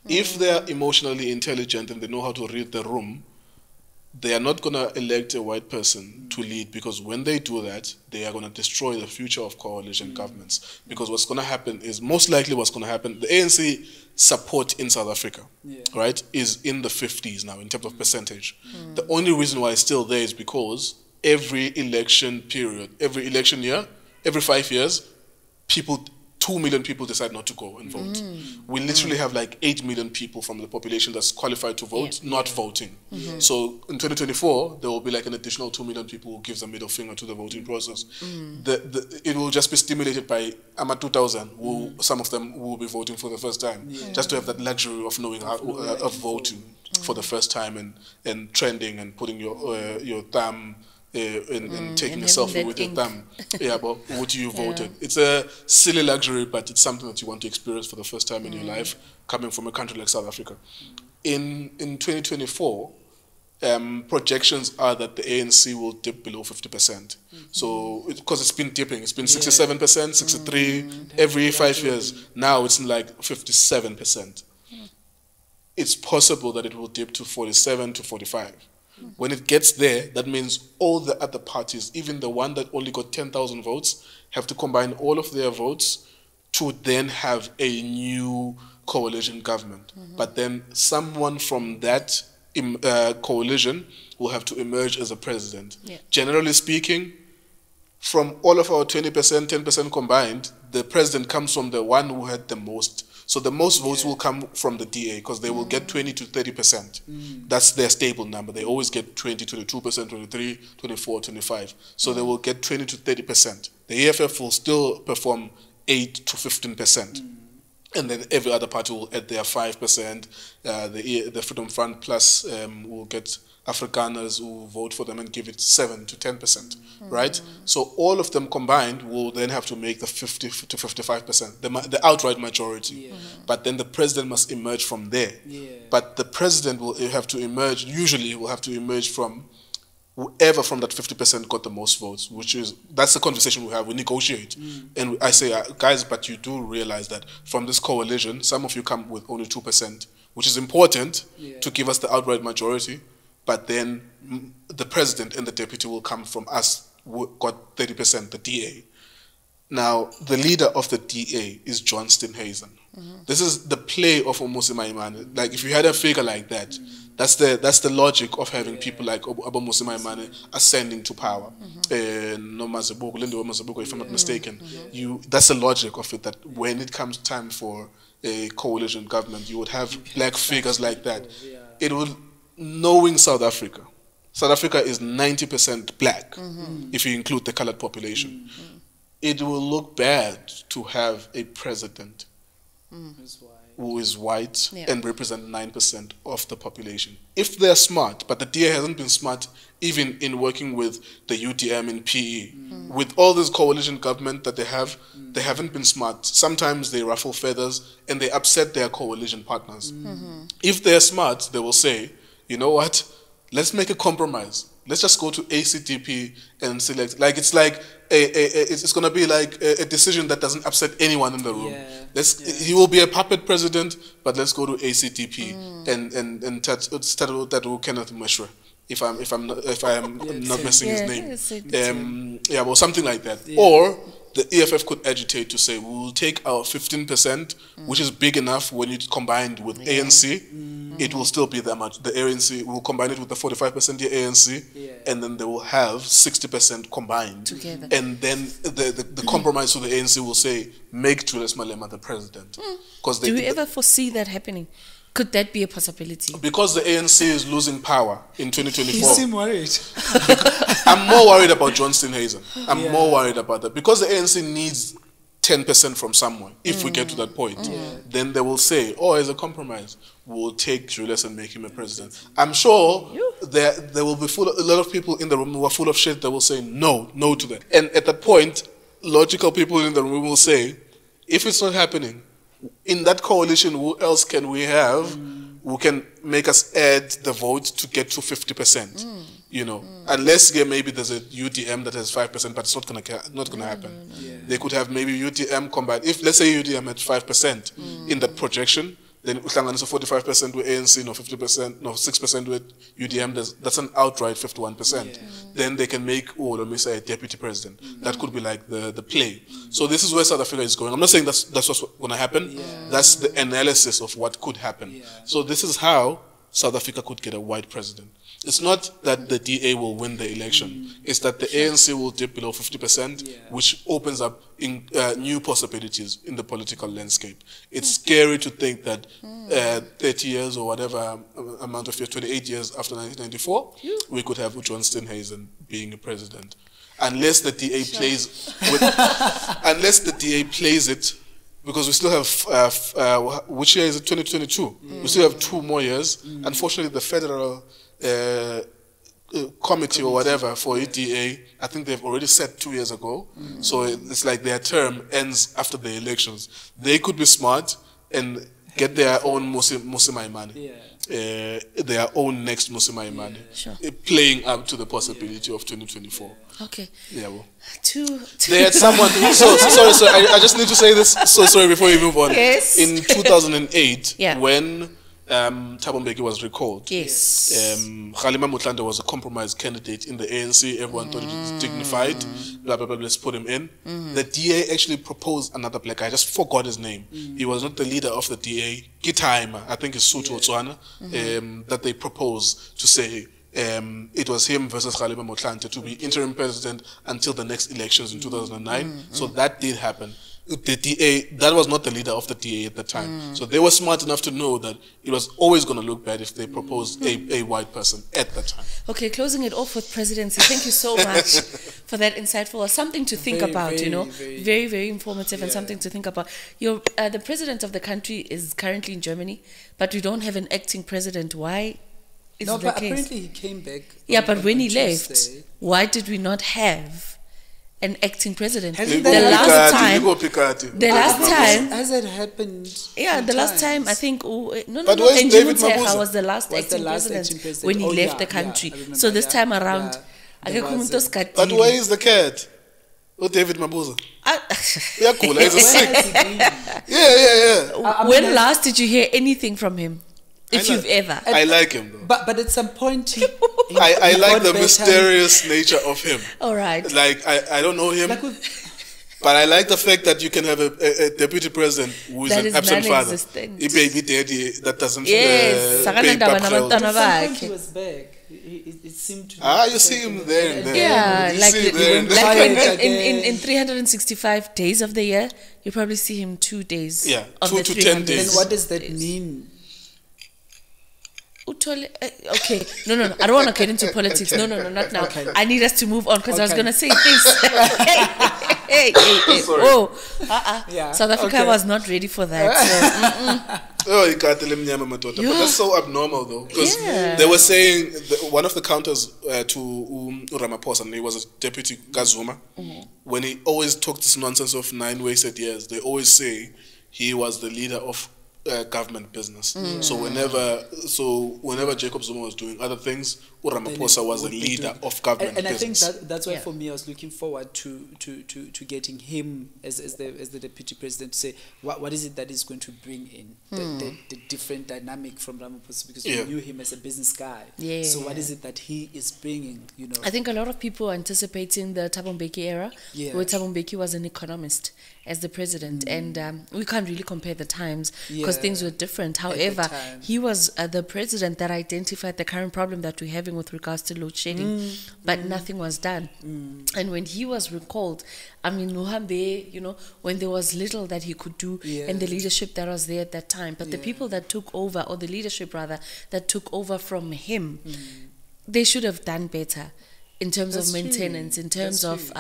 If they are emotionally intelligent and they know how to read the room, they are not going to elect a white person to lead, because when they do that, they are going to destroy the future of coalition governments. Because what's going to happen is, most likely what's going to happen, the ANC support in South Africa, right, is in the 50s now in terms of percentage. The only reason why it's still there is because every election period, every election year, every 5 years, 2 million people decide not to go and vote. We literally have like 8 million people from the population that's qualified to vote, not voting. So in 2024, there will be like an additional 2 million people who gives a middle finger to the voting process. It will just be stimulated by AMA 2000, who some of them will be voting for the first time, just to have that luxury of knowing how, of voting for the first time and trending and putting your thumb and taking a selfie with your thumb. But what you voted. It's a silly luxury, but it's something that you want to experience for the first time in your life, coming from a country like South Africa. In 2024, projections are that the ANC will dip below 50%. So, because it's been dipping, it's been 67%, 63 every 5 years. Now it's like 57%. It's possible that it will dip to 47 to 45. When it gets there, that means all the other parties, even the one that only got 10,000 votes, have to combine all of their votes to then have a new coalition government. But then someone from that coalition will have to emerge as a president. Generally speaking, from all of our 20%, 10% combined, the president comes from the one who had the most. So the most votes will come from the DA, because they will get 20 to 30%. That's their stable number. They always get 20, 22%, 23, 24, 25. So they will get 20 to 30%. The EFF will still perform 8 to 15%. And then every other party will add their 5%. The Freedom Front Plus will get Afrikaners who vote for them and give it 7 to 10%, right? So all of them combined will then have to make the 50 to 55%, the outright majority. But then the president must emerge from there. But the president will have to emerge, usually will have to emerge from whoever from that 50% got the most votes, that's the conversation we have. We negotiate. And I say, guys, but you do realize that from this coalition, some of you come with only 2%, which is important to give us the outright majority. But then the president and the deputy will come from us, who got 30%, the DA. Now, the leader of the DA is John Steenhuisen. This is the play of Umusi Maimane. Like, if you had a figure like that, that's the logic of having people like Umusi Maimane ascending to power. No Mazibuko, Lindiwe Mazibuko, if I'm not mistaken. That's the logic of it, that when it comes time for a coalition government, you would have black figures like that. It would... Knowing South Africa is 90% black, if you include the colored population. It will look bad to have a president who is white and represent 9% of the population. If they're smart, but the DA hasn't been smart even in working with the UDM and PE. With all this coalition government that they haven't been smart. Sometimes they ruffle feathers and they upset their coalition partners. If they're smart, they will say, you know what? Let's make a compromise. Let's just go to ACDP and select. Like, it's like it's going to be like a decision that doesn't upset anyone in the room. He will be a puppet president, but let's go to ACDP and start with Kenneth Meshwe. if I'm not missing his name. Well, something like that. Yeah. Or the EFF could agitate to say, we will take our 15%, which is big enough when it's combined with ANC. It will still be that much. The ANC will combine it with the 45% ANC, and then they will have 60% combined. Together. And then the compromise to the ANC will say, make Julius Malema the president. Do we ever foresee that happening? Could that be a possibility? Because the ANC is losing power in 2024. You seem worried. I'm more worried about John Steenhuisen. I'm more worried about that. Because the ANC needs 10% from somewhere. If we get to that point, then they will say, oh, as a compromise, we'll take Julius and make him a president. I'm sure there will be a lot of people in the room who are full of shit that will say no to that. And at that point, logical people in the room will say, if it's not happening, in that coalition, who else can we have who can make us add the vote to get to 50%? You know, unless maybe there's a UDM that has 5%, but it's not gonna happen. They could have maybe UDM combined. If let's say UDM had 5% in that projection, then Nhlanhla is 45% with ANC, 50%, 6% with UDM. That's an outright 51%. Then they can make, let me say, a deputy president. That could be like the play. So this is where South Africa is going. I'm not saying that's what's going to happen. That's the analysis of what could happen. So this is how South Africa could get a white president. It's not that the DA will win the election. It's that the ANC will dip below 50%, which opens up new possibilities in the political landscape. It's scary to think that 30 years or whatever amount of years, 28 years after 1994, we could have John Steenhuisen being a president. Unless the DA plays unless the DA plays it, because we still have, which year is it, 2022? We still have 2 more years. Unfortunately, the federal committee or whatever for EDA, I think they've already set 2 years ago. So it's like their term ends after the elections. They could be smart and get their own Musimai their own next Musimai playing up to the possibility of 2024. Okay. Yeah, well. They had someone. Sorry. I just need to say this. So sorry before you move on. Yes. In 2008, when Thabo Mbeki was recalled. Yes. Nhlanhla was a compromise candidate in the ANC. Everyone thought it was dignified. Blah, blah, blah, let's put him in. The DA actually proposed another black guy. I just forgot his name. He was not the leader of the DA. Gitaima, I think it's Sutu Otswana, that they proposed to say it was him versus Nhlanhla to be interim president until the next elections in 2009. So that did happen. The DA, that was not the leader of the DA at the time. So they were smart enough to know that it was always going to look bad if they proposed a white person at that time. Okay, closing it off with presidency. Thank you so much for that insightful, something to think about, very, very informative and something to think about. The president of the country is currently in Germany, but we don't have an acting president. Why is the case? Apparently he came back. But when he left, why did we not have an acting president? The last time has it happened? The last time I think David Mabuza was the last acting president when he left the country. So this time around, but where is the cat? David Mabuza. He's sick. When last did you hear anything from him? If you've ever. I like him though. But at some point I like the mysterious nature of him. All right. Like I don't know him. But I like the fact that you can have a deputy president who is an absent father. A baby daddy that doesn't pay At he was back. It seemed to you see him there and there. Yeah, in 365 days of the year, you probably see him 2 days. Yeah, 2 to 10 days. Then what does that mean? Okay, no, I don't want to get into politics. No, not now. Okay. I need us to move on because I was going to say this. hey. South Africa was not ready for that. So, but that's so abnormal though, because they were saying one of the counters to Ramaphosa, and he was a deputy Gazuma, when he always talked this nonsense of 9 wasted years, they always say he was the leader of government business. So whenever Jacob Zuma was doing other things, Ramaphosa was a leader of government and business. I think that's why for me I was looking forward to getting him as the deputy president to say what is it that is going to bring in the different dynamic from Ramaphosa, because we knew him as a business guy. So what is it that he is bringing? I think a lot of people are anticipating the Thabo Mbeki era, where Thabo Mbeki was an economist as the president, and we can't really compare the times because things were different. However, he was the president that identified the current problem that we're having with regards to load shedding, but nothing was done. And when he was recalled, I mean, Muhambe, when there was little that he could do, and the leadership that was there at that time, but the people that took over, or the leadership rather, that took over from him, they should have done better in terms of maintenance, in terms of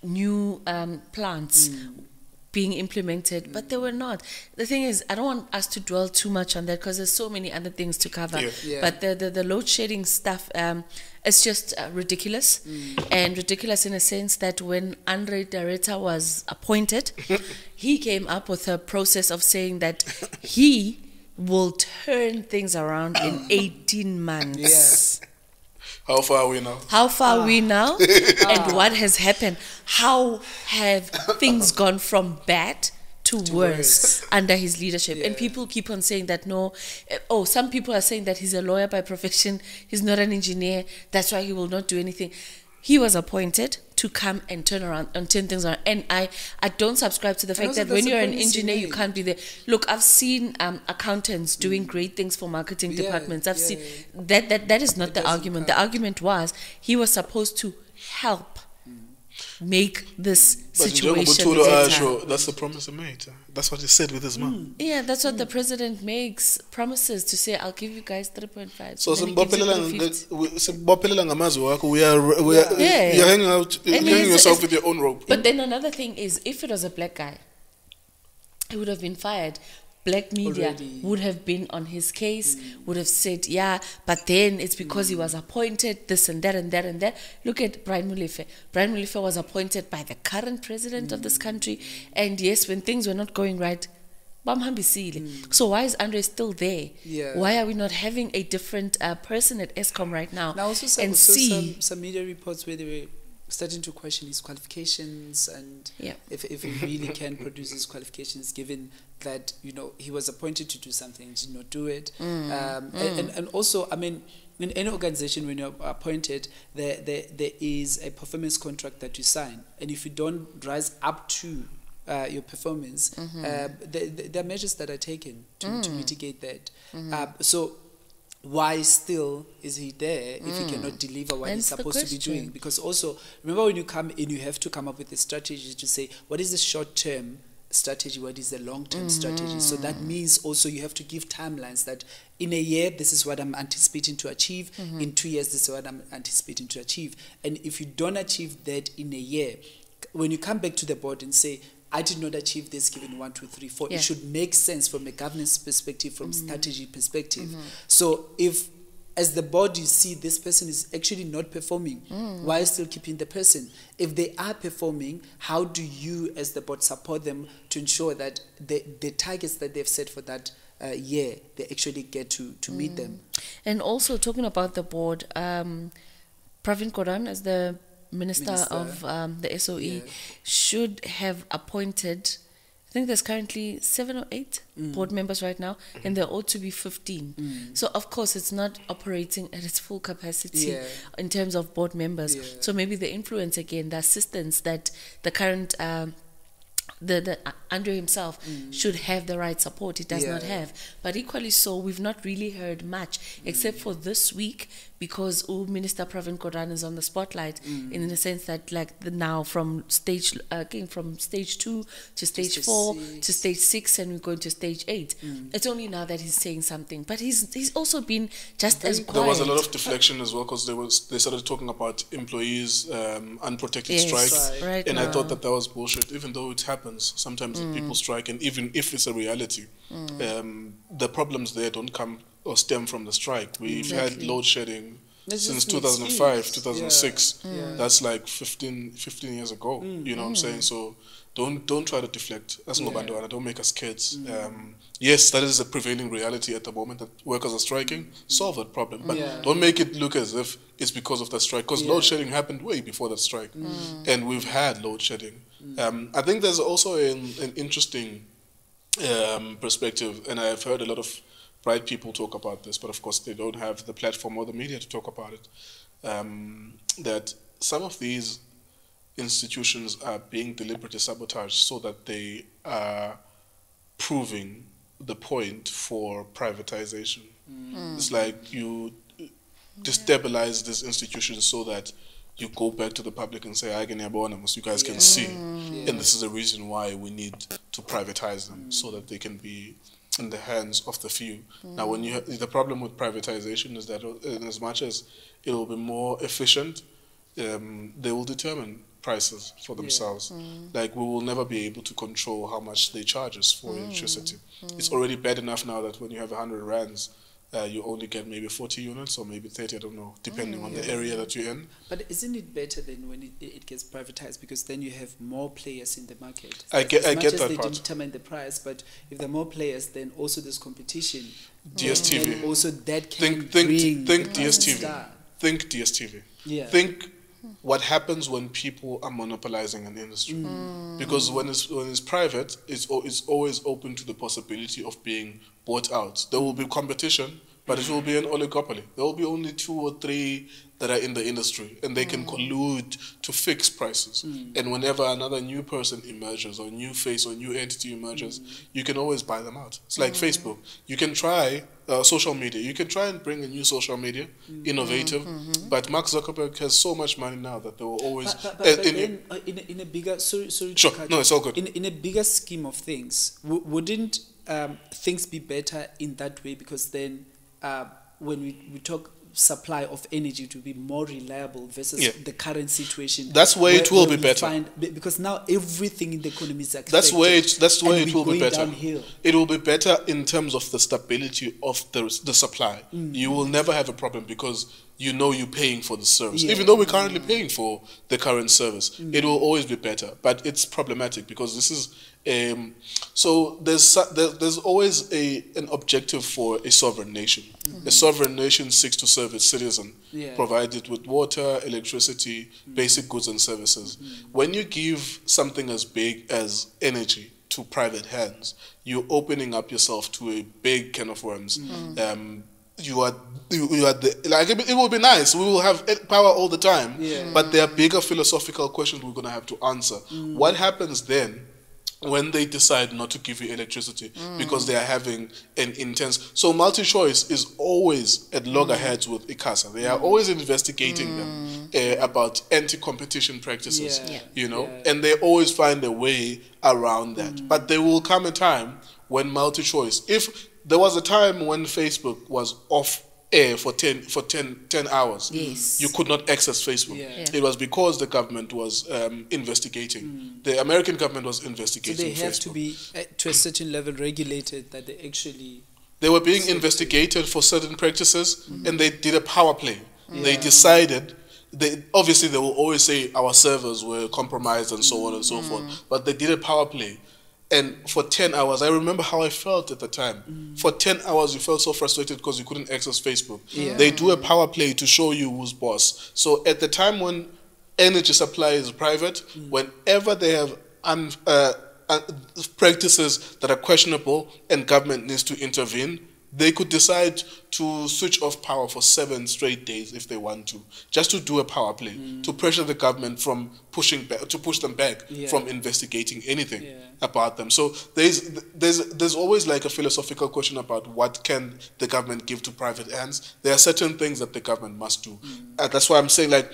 new plants being implemented, but they were not. The thing is, I don't want us to dwell too much on that because there's so many other things to cover. But the load shedding stuff, it's just ridiculous, and ridiculous in a sense that when Andre Dareta was appointed, he came up with a process of saying that he will turn things around in 18 months. How far are we now? How far are we now? And what has happened? How have things gone from bad to worse under his leadership? And people keep on saying that some people are saying that he's a lawyer by profession, he's not an engineer, that's why he will not do anything. He was appointed to come and turn things around. And I don't subscribe to the fact that when you're an engineer, you can't be there. Look, I've seen accountants doing great things for marketing departments. I've seen that is not the argument. The argument was he was supposed to help make this situation better. That's the promise he made. That's what he said with his mouth. Yeah, that's what the president makes promises to say, I'll give you guys 3.5. So you're hanging out, hanging yourself with your own rope. But then another thing is, if it was a black guy, he would have been fired. Black media would have been on his case, would have said, but then it's because he was appointed, this and that and that and that. Look at Brian Molefe. Brian Molefe was appointed by the current president of this country. And yes, when things were not going right, so why is Andre still there? Why are we not having a different person at Eskom right now? Now also some media reports where they were starting to question his qualifications and if he really can produce his qualifications, given that he was appointed to do something, did not do it. And also, I mean, in any organization, when you're appointed, there is a performance contract that you sign, and if you don't rise up to your performance, there are measures that are taken to mitigate that. So why still is he there if he cannot deliver what he's supposed to be doing? Because also, remember, when you come in, you have to come up with a strategy to say, what is the short-term strategy, what is the long-term strategy? So that means also you have to give timelines that in a year, this is what I'm anticipating to achieve. In 2 years, this is what I'm anticipating to achieve. And if you don't achieve that in a year, when you come back to the board and say, I did not achieve this given 1, 2, 3, 4. It should make sense from a governance perspective, from strategy perspective. So if, as the board, you see this person is actually not performing, why still keeping the person? If they are performing, how do you, as the board, support them to ensure that the targets that they've set for that year, they actually get to meet them? And also, talking about the board, Pravin Gordhan, as the Minister of the SOE, should have appointed, I think there's currently 7 or 8 board members right now, and there ought to be 15. So of course it's not operating at its full capacity in terms of board members. So maybe the influence again, the assistance that the current the Andre himself should have the right support. He does not have. But equally so, we've not really heard much, except for this week, because Minister Pravin Gordhan is on the spotlight, in the sense that now from stage 2 to stage 4 to stage 6, and we're going to stage 8. It's only now that he's saying something, but he's also been just as quiet. There was a lot of deflection as well, because they started talking about employees unprotected strike, and I thought that was bullshit. Even though it happens sometimes that people strike, and even if it's a reality, the problems there don't come or stem from the strike. We've had load shedding since 2005, 2006. That's like 15 years ago. You know what I'm saying? So don't try to deflect. That's don't make us kids. Yes, that is a prevailing reality at the moment that workers are striking. Solve that problem, but don't make it look as if it's because of the strike. Because load shedding happened way before that strike, and we've had load shedding. I think there's also an interesting perspective, and I've heard a lot of bright people talk about this, but of course they don't have the platform or the media to talk about it. That some of these institutions are being deliberately sabotaged so that they are proving the point for privatization. It's like you destabilize these institutions so that you go back to the public and say, you guys can see. And this is the reason why we need to privatize them, so that they can be in the hands of the few. Now, when the problem with privatization is that in as much as it will be more efficient, they will determine prices for themselves. Like, we will never be able to control how much they charge us for electricity. It's already bad enough now that when you have 100 rands, you only get maybe 40 units or maybe 30, I don't know, depending on the area that you're in. But isn't it better than when it gets privatized, because then you have more players in the market? I get that part. They determine the price, but if there are more players, then also there's competition. DStv. And also that can bring DStv. star. Think DStv. Yeah. Think what happens when people are monopolizing an industry. Because when it's private, it's always open to the possibility of being bought out. There will be competition, but it will be an oligopoly. There will be only 2 or 3 that are in the industry, and they can collude to fix prices. And whenever another new person emerges, or new face or new entity emerges, you can always buy them out. It's like Facebook. You can try social media. You can try and bring a new social media, innovative, but Mark Zuckerberg has so much money now that they will always... in a bigger... Sorry sure, no, it's all good. In a bigger scheme of things, wouldn't things be better in that way? Because then when we talk supply of energy, to be more reliable versus the current situation. That's where it will be better. Because now everything in the economy is affected. That's where it will be better. Downhill. It will be better in terms of the stability of the supply. You will never have a problem because you know you're paying for the service. Even though we're currently paying for the current service, it will always be better. But it's problematic because this is so there's always an objective for a sovereign nation. A sovereign nation seeks to serve its citizen, provided with water, electricity, basic goods and services. When you give something as big as energy to private hands, you're opening up yourself to a big can of worms. You are like, it will be nice. We will have power all the time, but there are bigger philosophical questions we're going to have to answer. What happens then when they decide not to give you electricity because they are having an intense... So multi-choice is always at loggerheads with ICASA. They are always investigating them about anti-competition practices, you know, and they always find a way around that. But there will come a time when multi-choice... If there was a time when Facebook was off air for 10 hours. You could not access Facebook. It was because the government was investigating. The American government was investigating. So they have to be to a certain level regulated that they actually... They were being investigated for certain practices, and they did a power play. They decided... Obviously, they will always say our servers were compromised and so on and so forth, but they did a power play. And for 10 hours, I remember how I felt at the time. For 10 hours, you felt so frustrated because you couldn't access Facebook. They do a power play to show you who's boss. So at the time when energy supply is private, whenever they have practices that are questionable and government needs to intervene, they could decide to switch off power for 7 straight days if they want to, just to do a power play, to pressure the government from push them back from investigating anything about them. So there's always like a philosophical question about what can the government give to private hands. There are certain things that the government must do. And that's why I'm saying, like,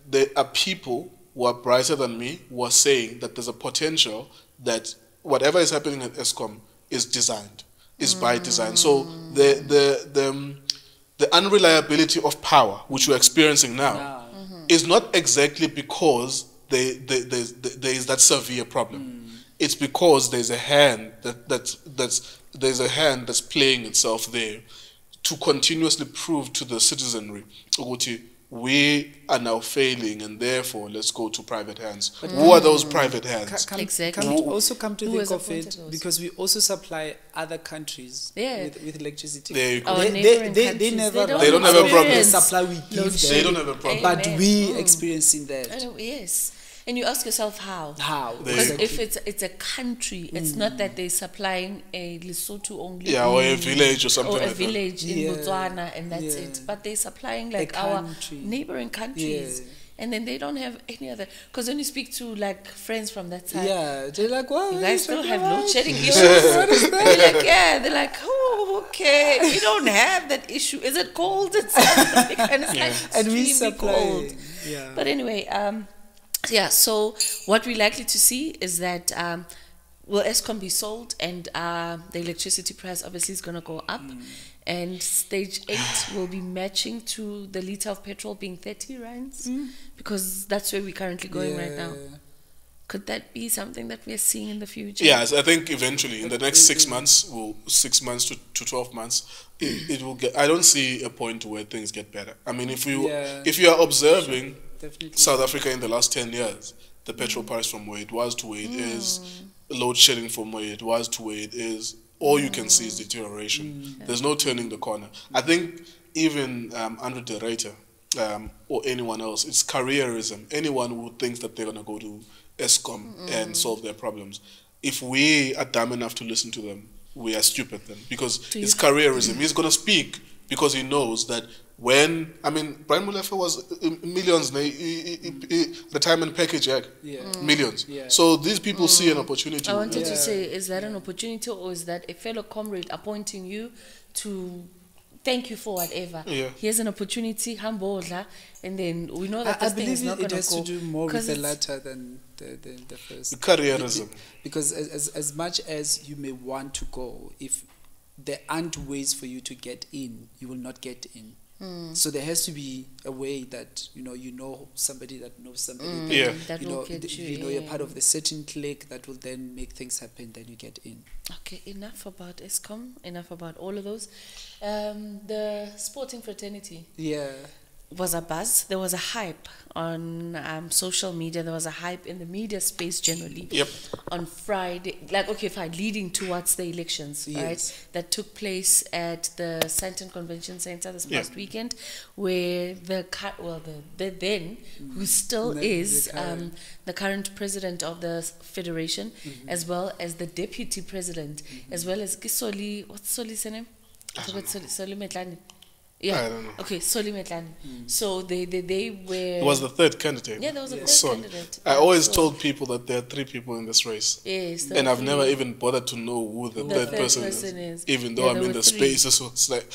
there are people who are brighter than me who are saying that there's a potential that whatever is happening at Eskom is designed. Is by design. So the unreliability of power, which we're experiencing now, is not exactly because there is that severe problem. It's because there's a hand that's playing itself there to continuously prove to the citizenry, we are now failing, and therefore let's go to private hands. But who are those private hands? Also come to think of it, because we also supply other countries with electricity. They don't have a problem. The supply we give them. They don't have a problem. But we experiencing that. Yes. And you ask yourself how? How? Because if it's a country, it's not that they're supplying a Lesotho only. Yeah, or a village or something like that. Or a village in Botswana, and that's it. But they're supplying like our neighboring countries. Yeah. And then they don't have any other. Because when you speak to like friends from that side, they're like, well, you guys still have load shedding issues. They're like, they're like, oh, okay, you don't have that issue. Is it cold? It's like and we supply cold. But anyway, so what we're likely to see is that will Eskom be sold, and the electricity price obviously is going to go up, and stage 8 will be matching to the litre of petrol being 30 rands, because that's where we're currently going right now. Could that be something that we're seeing in the future? Yes, I think eventually in the next 6 months, 6 months to 12 months, it will get. I don't see a point where things get better. I mean, if you are observing South Africa in the last 10 years, the petrol price from where it was to where it is, load shedding from where it was to where it is, all you can see is deterioration. There's no turning the corner. I think even Andre de Ruyter or anyone else, it's careerism. Anyone who thinks that they're going to go to Eskom and solve their problems, if we are dumb enough to listen to them, we are stupid then, because it's careerism. He's going to speak because he knows that when, I mean, Brian Molefe was millions, retirement package, millions. So these people see an opportunity. I wanted to say, is that an opportunity, or is that a fellow comrade appointing you to thank you for whatever? Here's an opportunity, Hambodla, and then we know that this thing is not going to go. I believe it has to do more with the latter than the first. Careerism. Because as much as you may want to go, if there aren't ways for you to get in, you will not get in. So there has to be a way that you know somebody that knows somebody. That will get you. You're part of the certain clique that will then make things happen. Then you get in. Okay, enough about Eskom. Enough about all of those. The sporting fraternity. Was a buzz. There was a hype on social media. There was a hype in the media space generally. On Friday, leading towards the elections, right? That took place at the Sandton Convention Center this past weekend, where the then who still is the current president of the federation, as well as the deputy president, as well as Kisoli. What's Soli's name? Soli Metlani. I don't know. Okay, Soli Metlani. So they were... It was the third candidate. Yeah, there was a third candidate. I always told people that there are 3 people in this race. Yes. And I've never even bothered to know who the third person is. Even though I'm in the space. So it's like...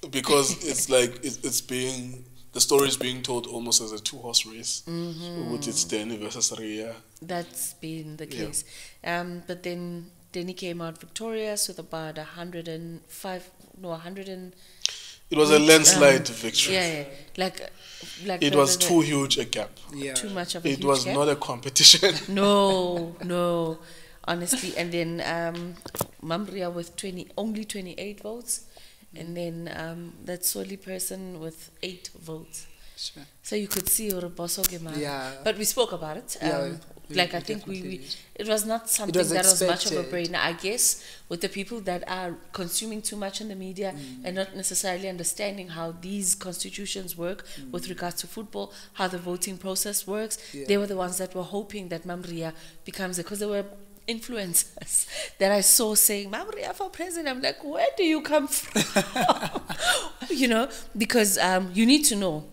Because it's like... It's being... The story is being told almost as a 2-horse race. Which is Danny versus Ria. That's been the case. But then Danny came out victorious with about 105... No, 100 and... It was a landslide victory. Like it was too huge a gap. Too much of a It was not a competition. No, honestly. And then Mamria with only 28 votes, and then that Soli person with 8 votes. Sure. So you could see Oroboso Gemara. But we spoke about it. I think it was not something that was much of a brainer. I guess with the people that are consuming too much in the media and not necessarily understanding how these constitutions work with regards to football, how the voting process works, they were the ones that were hoping that Mamria becomes it, because there were influencers that I saw saying Mamria for president. I'm like, where do you come from? Because you need to know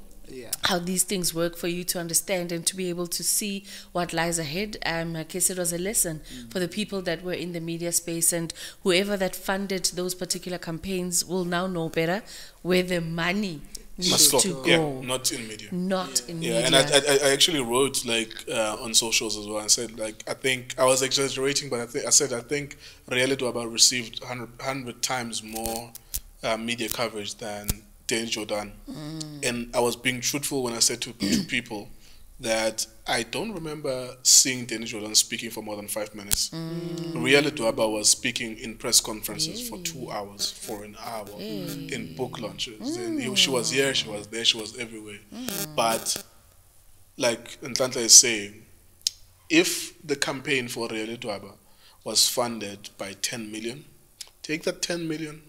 how these things work for you to understand and to be able to see what lies ahead. I guess it was a lesson for the people that were in the media space, and whoever that funded those particular campaigns will now know better where the money needs to go. Not in media. In media. And I actually wrote on socials as well. I said I think I was exaggerating, but I think Reality Waba received 100 times more media coverage than Danny Jordan. And I was being truthful when I said to people, that I don't remember seeing Danny Jordan speaking for more than 5 minutes. Really Dwaba was speaking in press conferences for 2 hours, for an hour, in book launches. And she was here, she was there, she was everywhere. But like Nhlanhla is saying, if the campaign for Really Dwaba was funded by 10 million, take that 10 million,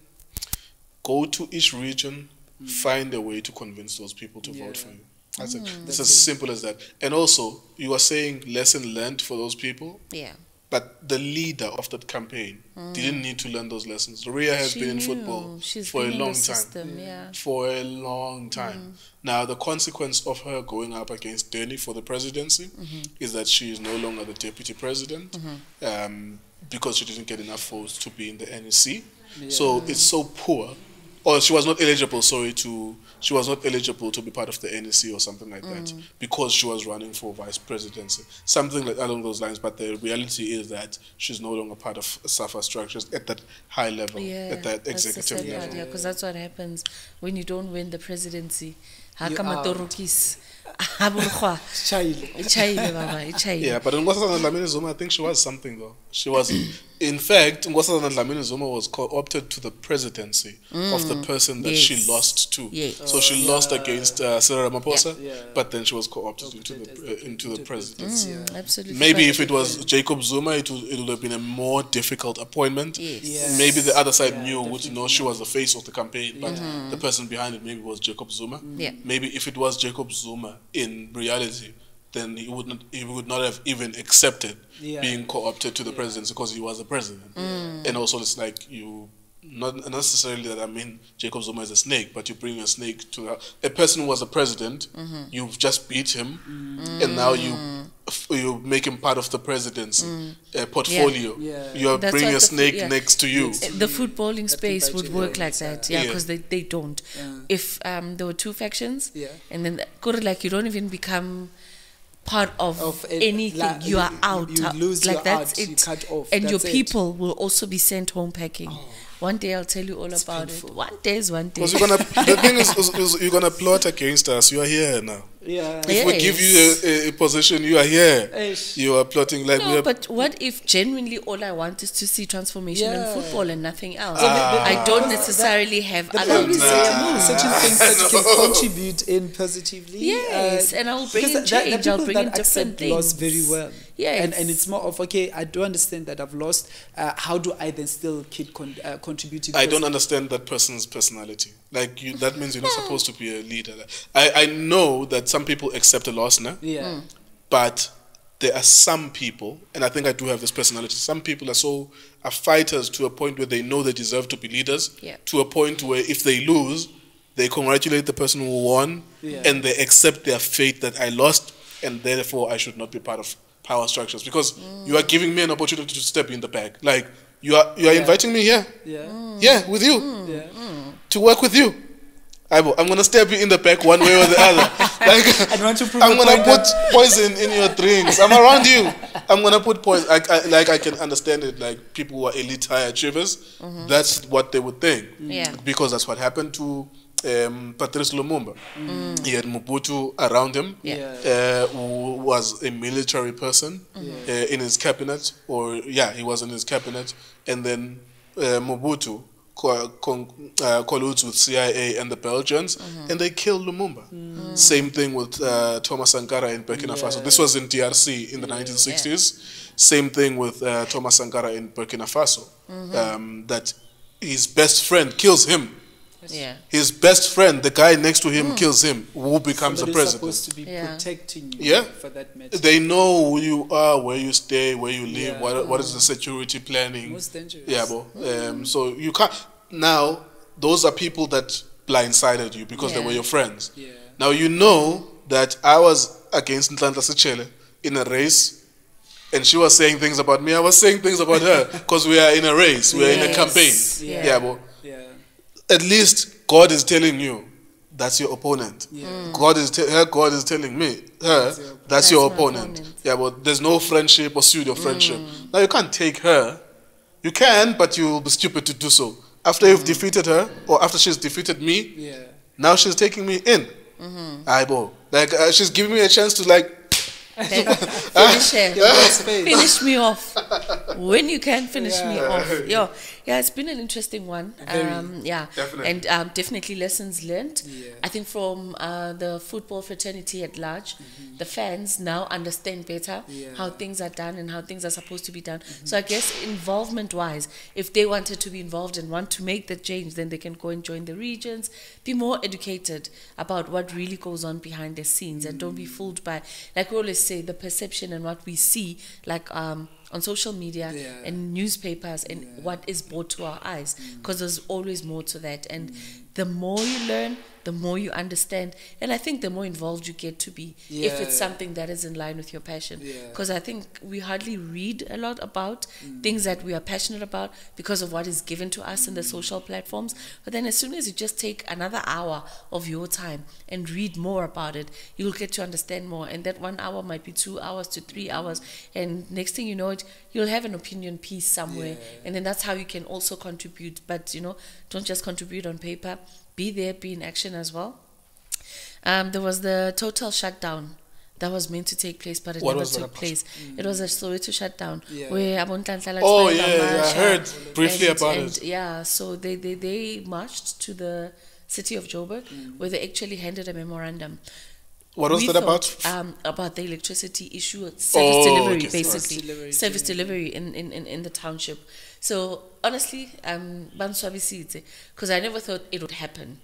go to each region, find a way to convince those people to vote for you. That's it. It's as simple as that. And also, you are saying lesson learned for those people. Yeah. But the leader of that campaign didn't need to learn those lessons. Ria has been in football for a long time. For a long time. Now, the consequence of her going up against Danny for the presidency is that she is no longer the deputy president because she didn't get enough votes to be in the NEC. So it's so poor. Or she was not eligible, she was not eligible to be part of the NEC or something like that because she was running for vice presidency. Something like along those lines, but the reality is that she's no longer part of SAFA structures at that high level, at that executive level. Yeah, because that's what happens when you don't win the presidency. Yeah, but Nkosazana Dlamini Zuma, I think she was something though. She was, in fact, Nkosazana Dlamini Zuma was co-opted to the presidency of the person that she lost to. So she lost against Cyril Ramaphosa, but then she was co-opted into the presidency. Absolutely. Maybe if it was Jacob Zuma, it would have been a more difficult appointment. Maybe the other side knew, she was the face of the campaign, but the person behind it maybe was Jacob Zuma. Maybe if it was Jacob Zuma in reality, then he would not have even accepted being co-opted to the presidency because he was the president. And also it's like not necessarily that I mean Jacob Zuma is a snake, but you bring a snake to a person who was a president, you've just beat him, and now you make him part of the presidency portfolio. You are bringing a snake next to you. The footballing space would work like that, because they don't. If there were two factions, and then like you don't even become part of anything, you are out. You lose like that's it. You cut off. And your people will also be sent home packing. One day I'll tell you all about it. One day is one day. Because the thing is, you're gonna plot against us. You are here now. If we give you a position, you are here. You are plotting like no, but what if genuinely all I want is to see transformation in football and nothing else? I don't necessarily have other certain things that you can contribute in positively. Yes, and I'll bring in change. I'll bring in different things. Loss very well. Yes. And it's more of, okay, I do understand that I've lost. How do I then still keep contributing? I don't understand that person's personality. Like that means you're not supposed to be a leader. I know that some people accept a loss now. But there are some people, and I think I do have this personality, some people are fighters to a point where they know they deserve to be leaders, to a point where if they lose, they congratulate the person who won, and they accept their fate that I lost, and therefore I should not be part of power structures, because you are giving me an opportunity to step in the back. Like you are inviting me here, with you, to work with you. I'm gonna stab you in the back one way or the other. I'm gonna put poison in your drinks. I'm around you. I'm gonna put poison. I can understand it. Like people who are elite high achievers, that's what they would think. Because that's what happened to Patrice Lumumba. He had Mobutu around him, who was a military person in his cabinet, he was in his cabinet, and then Mobutu colludes with CIA and the Belgians, and they killed Lumumba. Same thing with Thomas Sankara in Burkina Faso. This was in DRC in the 1960s. Same thing with Thomas Sankara in Burkina Faso. That his best friend kills him. His best friend, the guy next to him, kills him. Who becomes the president? Supposed to be protecting you for that matter. They know who you are, where you stay, where you live. What is the security planning? Most dangerous. So you can't. Now those are people that blindsided you because they were your friends. Now you know that I was against Nhlanhla in a race, and she was saying things about me. I was saying things about her because we are in a race. We are in a campaign. At least God is telling you that's your opponent. God is telling me that's your opponent. But there's no friendship or pseudo friendship. Now you can't take her. You can, but you'll be stupid to do so. After you've defeated her, or after she's defeated me, now she's taking me in. Like she's giving me a chance to Finish me off. When you can, finish me off. Yeah, it's been an interesting one. Definitely. And definitely lessons learned. Yeah. I think from the football fraternity at large, the fans now understand better how things are done and how things are supposed to be done. So I guess involvement-wise, if they wanted to be involved and want to make the change, then they can go and join the regions, be more educated about what really goes on behind the scenes, and don't be fooled by, like we always say, the perception and what we see, like on social media and newspapers and what is brought to our eyes, because there's always more to that. And the more you learn, the more you understand, and I think the more involved you get to be, if it's something that is in line with your passion. Because I think we hardly read a lot about things that we are passionate about because of what is given to us in the social platforms. But then as soon as you just take another hour of your time and read more about it, you'll get to understand more. And that 1 hour might be 2 hours to 3 hours. And next thing you know it, you'll have an opinion piece somewhere. And then that's how you can also contribute. But, don't just contribute on paper. Be there, be in action as well. There was the total shutdown that was meant to take place, but it never took place. It was a Soweto shutdown where Nhlanhla I heard briefly about it. Yeah, so they marched to the city of Joburg where they actually handed a memorandum. What was that about? About the electricity issue, service delivery, basically. Service delivery in the township. So honestly, because I never thought it would happen.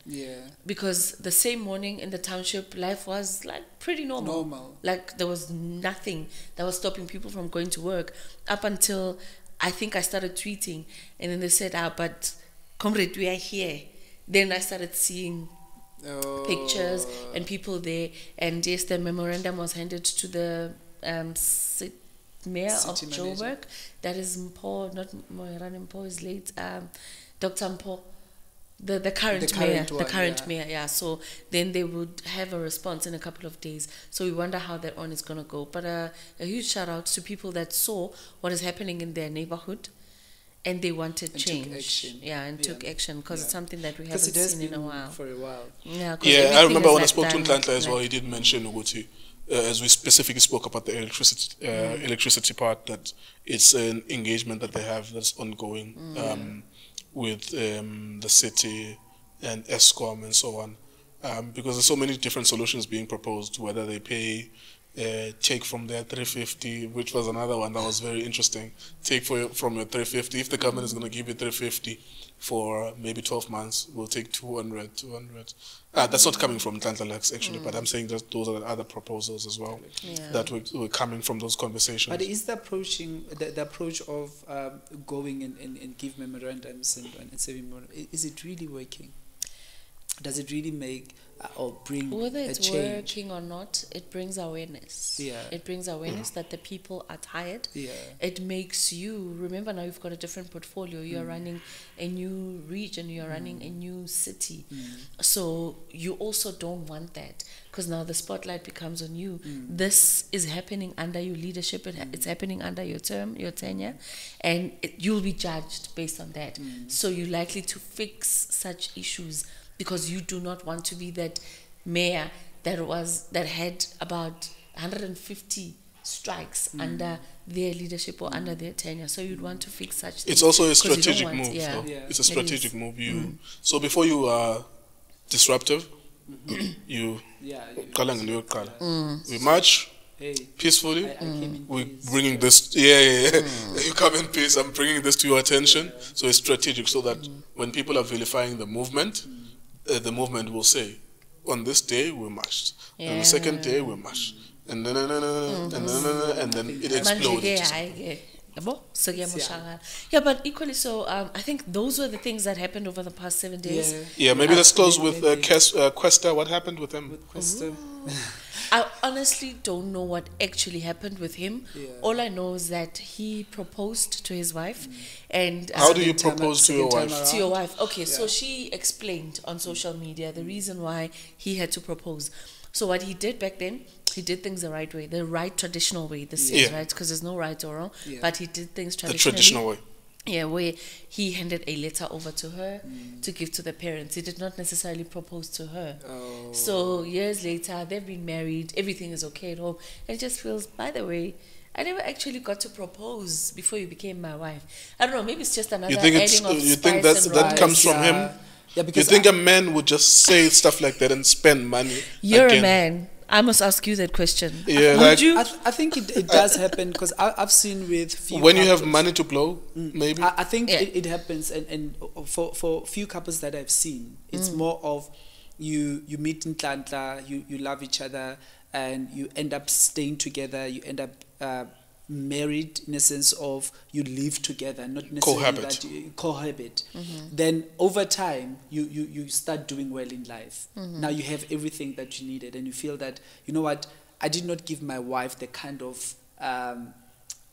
Because the same morning in the township, life was like pretty normal. Like there was nothing that was stopping people from going to work up until I think I started tweeting, and then they said, but comrade, we are here. Then I started seeing pictures and people there, and yes, the memorandum was handed to the mayor of Joburg. That is Mpo, not Moirane Mpo, is late. Dr. Mpo, the current mayor. Yeah. So then they would have a response in a couple of days. So we wonder how that one is gonna go. But a huge shout out to people that saw what is happening in their neighborhood, and they wanted change. Took action, because it's something that we haven't seen in a while. For a while. I remember when I spoke to Nhlanhla as well, he did mention Uguti, as we specifically spoke about the electricity part, that it's an engagement that they have that's ongoing with the city and Eskom and so on, because there's so many different solutions being proposed, whether they pay take from their 350, which was another one that was very interesting. Take from your 350. If the government is going to give you 350 for maybe 12 months, we'll take 200. That's not coming from Nhlanhla actually, but I'm saying that those are the other proposals as well that were coming from those conversations. But is the approach of going and give memorandums and saving money, is it really working? Does it really make or bring whether a it's change? working or not, it brings awareness. It brings awareness that the people are tired. It makes you remember, now you've got a different portfolio. You're running a new region, you're running a new city. So you also don't want that, because now the spotlight becomes on you. This is happening under your leadership, it's happening under your tenure, and you'll be judged based on that. So you're likely to fix such issues, because you do not want to be that mayor that had about 150 strikes under their leadership or under their tenure. So you'd want to fix such things. It's also a strategic move. It's a strategic move. So before you are disruptive, you we march peacefully. We're bringing this. You come in peace. I'm bringing this to your attention. So it's strategic, so that when people are vilifying the movement will say, on this day we marched, on the second day we marched, and then it exploded. But equally so, I think those were the things that happened over the past 7 days. Maybe let's close with Questa. What happened with him? With Questa. I honestly don't know what actually happened with him. All I know is that he proposed to his wife. And how do you propose to your wife? To your wife. Okay, so she explained on social media the reason why he had to propose. So what he did back then, he did things the right way, the right traditional way. This is right, because there's no right or wrong. But he did things traditionally. The traditional way. Yeah, where he handed a letter over to her to give to the parents. He did not necessarily propose to her. Oh. So years later, they've been married. Everything is okay at home. And it just feels, by the way, I never actually got to propose before you became my wife. I don't know. Maybe it's just another adding of spice. You think that comes from him? Yeah, because you think a man would just say stuff like that and spend money? You're a man. I must ask you that question. Yeah, would you? I think it does happen because I've seen with few when couples, you have money to blow, maybe. I think it happens, and for few couples that I've seen, it's more of you meet Nhlanhla, you love each other, and you end up staying together. You end up married in a sense of you live together, not necessarily that you cohabit. Then over time you start doing well in life. Now you have everything that you needed, and you feel that, you know what, I did not give my wife the kind of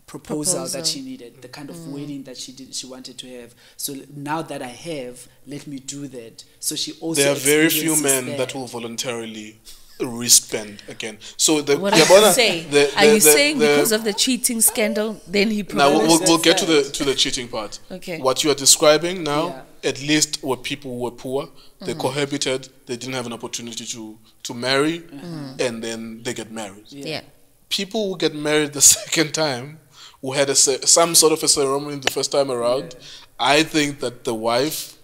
proposal that she needed, the kind of wedding that she wanted to have. So now that I have, let me do that. So she also there are very few men that will voluntarily respend again. So what are you saying? Are you saying because of the cheating scandal, then he proposed? Now we'll get to the cheating part. Okay. What you are describing now, at least were people who were poor, they cohabited, they didn't have an opportunity to marry, and then they get married. Yeah. People who get married the second time, who had some sort of a ceremony the first time around, I think that the wife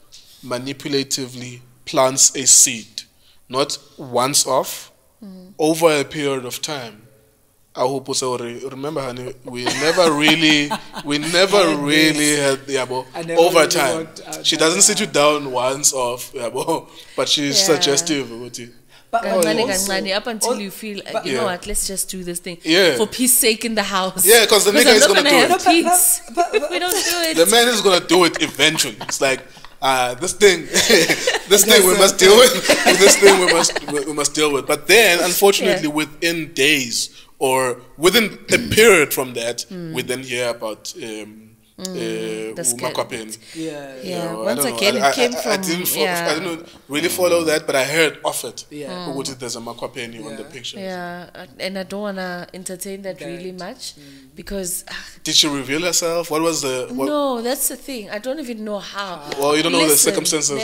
manipulatively plants a seed, not once off, over a period of time. I hope remember, honey, we never really had over time. She doesn't sit you down once off, but she's suggestive. But up until you feel, you know what, let's just do this thing for peace sake in the house. Yeah, because the nigga is going to do it. Peace. We don't do it. The man is going to do it eventually. It's like, this thing we must deal with. This thing we must deal with. But then, unfortunately, within days or within a period from that, we then hear about Makwapeni. Once again, it came from. I didn't really follow that, but I heard of it. There's a Makwapeni on the picture. Yeah, and I don't wanna entertain that really much because. Did she reveal herself? What was the? No, that's the thing. I don't even know how. Well, you don't know the circumstances.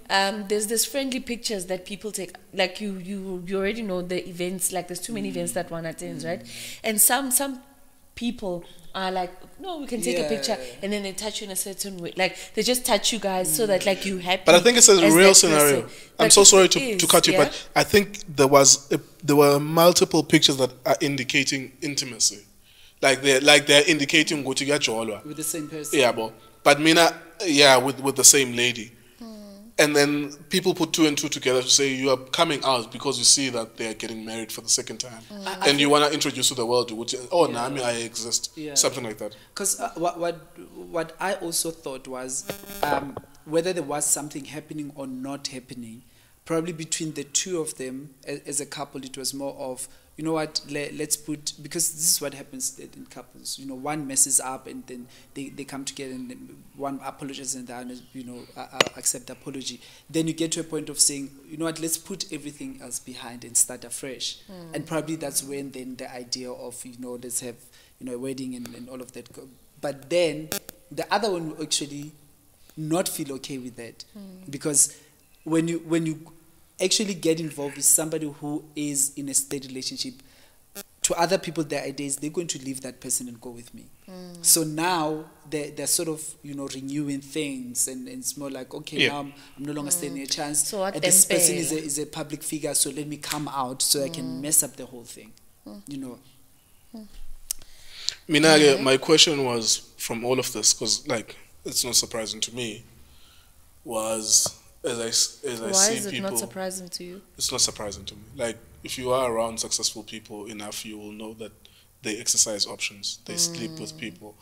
There's this friendly pictures that people take, like you already know the events. Like there's too many events that one attends, right? And some people are like, no, we can take a picture, and then they touch you in a certain way. Like they just touch you guys so that like you happy. But I think it's a real scenario. I'm so sorry to cut you, but I think there were multiple pictures that are indicating intimacy, like they're indicating with the same person. Yeah, but Mina, with the same lady. And then people put two and two together to say you are coming out because you see that they are getting married for the second time, and you want to introduce to the world. Nami, I exist, something like that. Because what I also thought was whether there was something happening or not happening, probably between the two of them as a couple, it was more of, you know what, let's put, because this is what happens in couples, you know, one messes up and then they come together and then one apologizes and the other, you know, accept the apology. Then you get to a point of saying, you know what, let's put everything else behind and start afresh. And probably that's when then the idea of, you know, let's have, you know, a wedding and all of that. But then the other one will actually not feel okay with that, because when you actually get involved with somebody who is in a steady relationship, to other people their ideas, they're going to leave that person and go with me. So now they're sort of, you know, renewing things, and it's more like, okay, now I'm no longer standing a chance. So and this person is a public figure, so let me come out so I can mess up the whole thing, you know. Minage, my question was, from all of this, because like it's not surprising to me, was as I see people. Why is it not surprising to you? It's not surprising to me. Like, if you are around successful people enough, you will know that they exercise options. They sleep with people.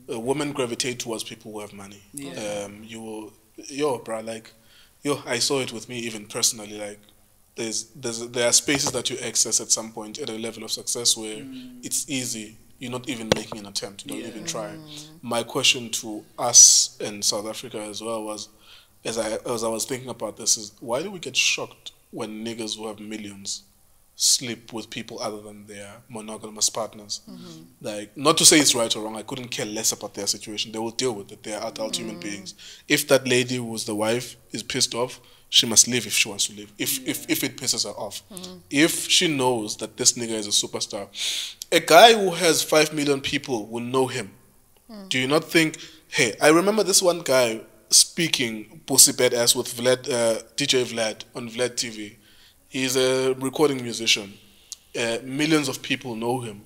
Women gravitate towards people who have money. You will, I saw it with me even personally. Like, there are spaces that you access at some point at a level of success where it's easy. You're not even making an attempt. You don't even try. My question to us in South Africa as well was, as I was thinking about this, is why do we get shocked when niggas who have millions sleep with people other than their monogamous partners. Like, not to say it's right or wrong, I couldn't care less about their situation. They will deal with it. They are adult human beings. If that lady who's the wife is pissed off, she must leave if she wants to leave, if it pisses her off. If she knows that this nigga is a superstar, a guy who has 5 million people will know him. Do you not think, hey, I remember this one guy speaking pussy badass with Vlad, DJ Vlad on Vlad TV. He's a recording musician. Millions of people know him.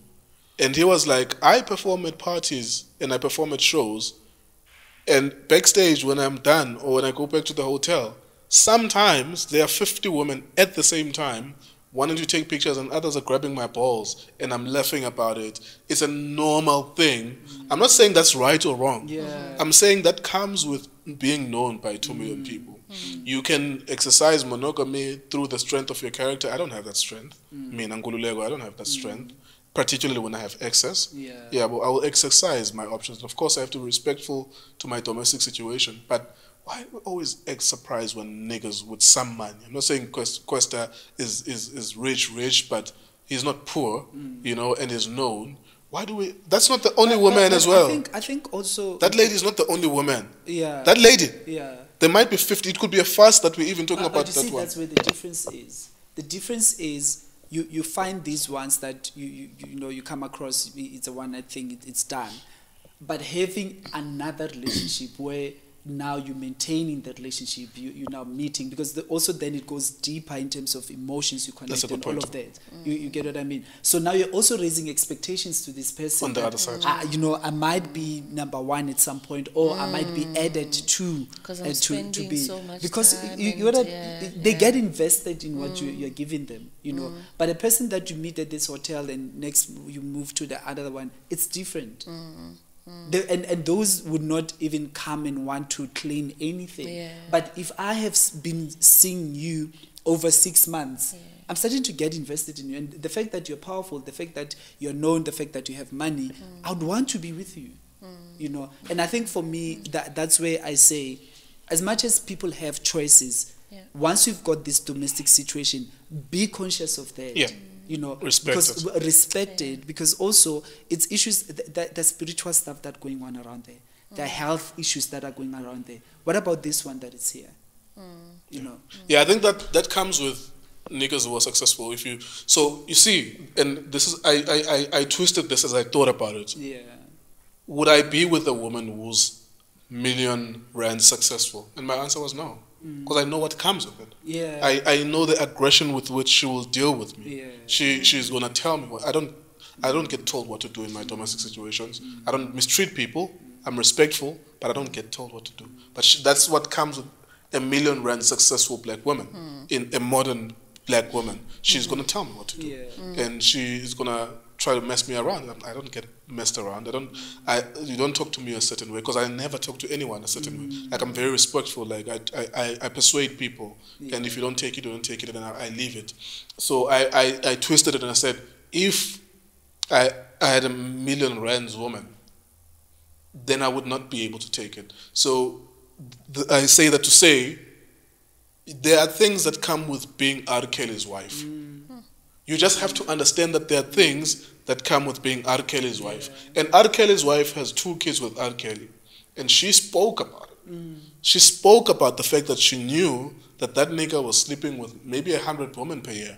And he was like, I perform at parties and I perform at shows. And backstage, when I'm done or when I go back to the hotel, sometimes there are 50 women at the same time wanting to take pictures and others are grabbing my balls and I'm laughing about it. It's a normal thing. I'm not saying that's right or wrong. I'm saying that comes with being known by 2 million people. You can exercise monogamy through the strength of your character. I don't have that strength. Me, Nkululeko, I don't have that strength, particularly when I have excess. But I will exercise my options. Of course, I have to be respectful to my domestic situation. But why we always act surprised when niggas with some money? I'm not saying Questa is rich, but he's not poor, you know, and is known. Why do we? That's not the only woman as well. I think also that lady is not the only woman. That lady. There might be 50. It could be a fast that we're even talking about. But you see, that's where the difference is. The difference is you find these ones that you know you come across. It's a one night thing. It's done. But having another relationship where now you're maintaining the relationship, you're now meeting, because also then it goes deeper in terms of emotions you connect and all of that. You get what I mean? So now you're also raising expectations to this person. On the other side. You know, I might be number one at some point, or I might be added to. Because I'm spending be, so much because time. They get invested in what you're giving them, you know. But a person that you meet at this hotel and next you move to the other one, it's different. And those would not even come and want to claim anything. But if I have been seeing you over 6 months, I'm starting to get invested in you. And the fact that you're powerful, the fact that you're known, the fact that you have money, I would want to be with you. You know. And I think for me, that's where I say, as much as people have choices, once you've got this domestic situation, be conscious of that. You know, respected, because also it's issues, the spiritual stuff that's going on around there, the health issues that are going around there. What about this one that is here? You know. I think that comes with niggas who are successful. So you see, and this is I twisted this as I thought about it. Would I be with a woman who's million rand successful? And my answer was no. Because I know what comes with it. I know the aggression with which she will deal with me. She's gonna tell me what I don't get told what to do in my domestic situations. I don't mistreat people. I'm respectful, but I don't get told what to do. But that's what comes with a million rand successful black woman. In a modern black woman, she's gonna tell me what to do, and she's gonna try to mess me around. I don't get messed around. You don't talk to me a certain way, because I never talk to anyone a certain way. Like, I'm very respectful. Like, I persuade people, and if you don't take it, you don't take it, and I leave it. So I twisted it and I said, if I had a million rands woman, then I would not be able to take it. So I say that to say, there are things that come with being R. Kelly's wife. You just have to understand that there are things that come with being R. Kelly's wife. And R. Kelly's wife has 2 kids with R. Kelly. And she spoke about it. She spoke about the fact that she knew that nigga was sleeping with maybe 100 women per year.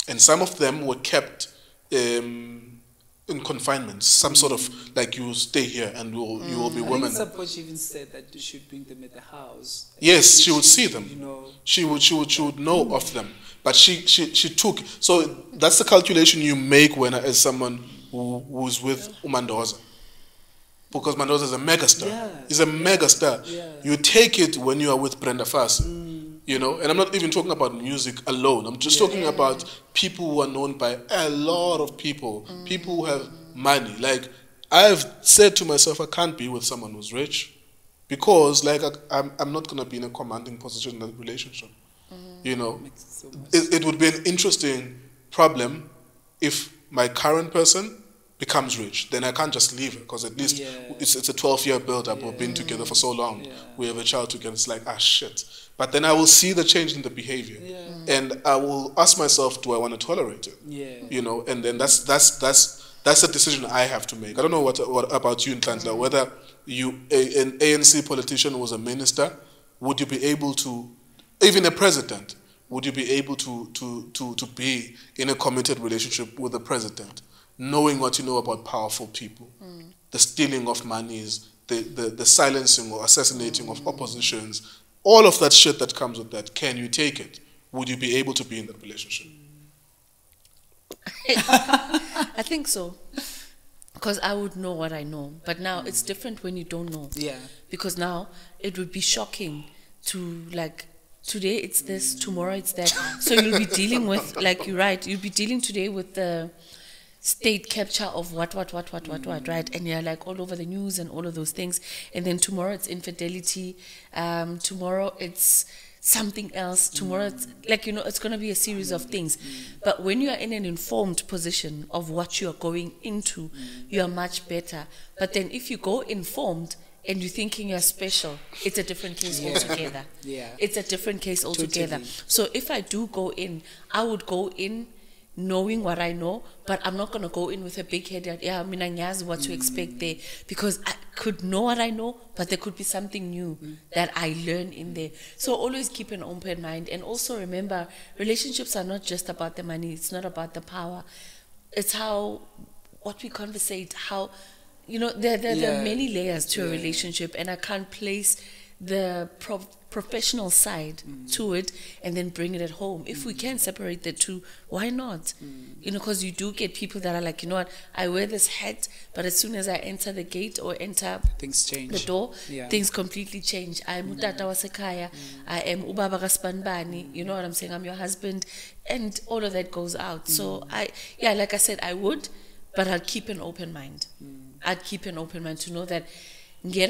And some of them were kept in confinement. Some sort of, like, you stay here and you will be women. At some point she even said that you should bring them at the house. Yes, she would see them. You know. She would know of them. But she took, so that's the calculation you make when, as someone who's with Umandoza. Because Mandoza is a megastar. He's a megastar. You take it when you are with Brenda Fassie. You know, and I'm not even talking about music alone. I'm just talking about people who are known by a lot of people. People who have money. Like, I've said to myself, I can't be with someone who's rich, because, like, I'm not going to be in a commanding position in that relationship. You know, it would be an interesting problem if my current person becomes rich, then I can't just leave her, because at least it's a 12-year build-up. We've been together for so long. We have a child together. It's like, shit. But then I will see the change in the behavior, and I will ask myself, do I want to tolerate it? You know, and then that's a decision I have to make. I don't know what about you, Nhlanhla, whether an ANC politician was a minister, would you be able to, even a president, would you be able to be in a committed relationship with the president, knowing what you know about powerful people, the stealing of monies, the silencing or assassinating of oppositions, all of that shit that comes with that? Can you take it? Would you be able to be in that relationship? I think so. Because I would know what I know. But now it's different when you don't know. Yeah. Because now it would be shocking to, like, today it's this, tomorrow it's that. So you'll be dealing with, like, you're right, you'll be dealing today with the state capture of what, right? And you're like all over the news and all of those things. And then tomorrow it's infidelity. Tomorrow it's something else. Tomorrow it's, like, you know, it's going to be a series of things. But when you are in an informed position of what you are going into, you are much better. But then if you go informed and you're thinking you're special, it's a different case altogether. It's a different case altogether. Totally. So if I do go in, I would go in knowing what I know, but I'm not going to go in with a big head. I mean, I know what to expect there, because I could know what I know, but there could be something new that I learn in there. So always keep an open mind, and also remember, relationships are not just about the money. It's not about the power. It's what we conversate, how, you know, there are many layers to a relationship, and I can't place the professional side to it and then bring it at home. If we can separate the two, why not? You know, because you do get people that are like, you know what, I wear this hat, but as soon as I enter the gate or enter things change. The door, things completely change. I'm Utata Wasekaya, I am Ubaba Gaspanbani, you know what I'm saying, I'm your husband, and all of that goes out. So like I said, I would, but I'd keep an open mind. I'd keep an open mind to know that I think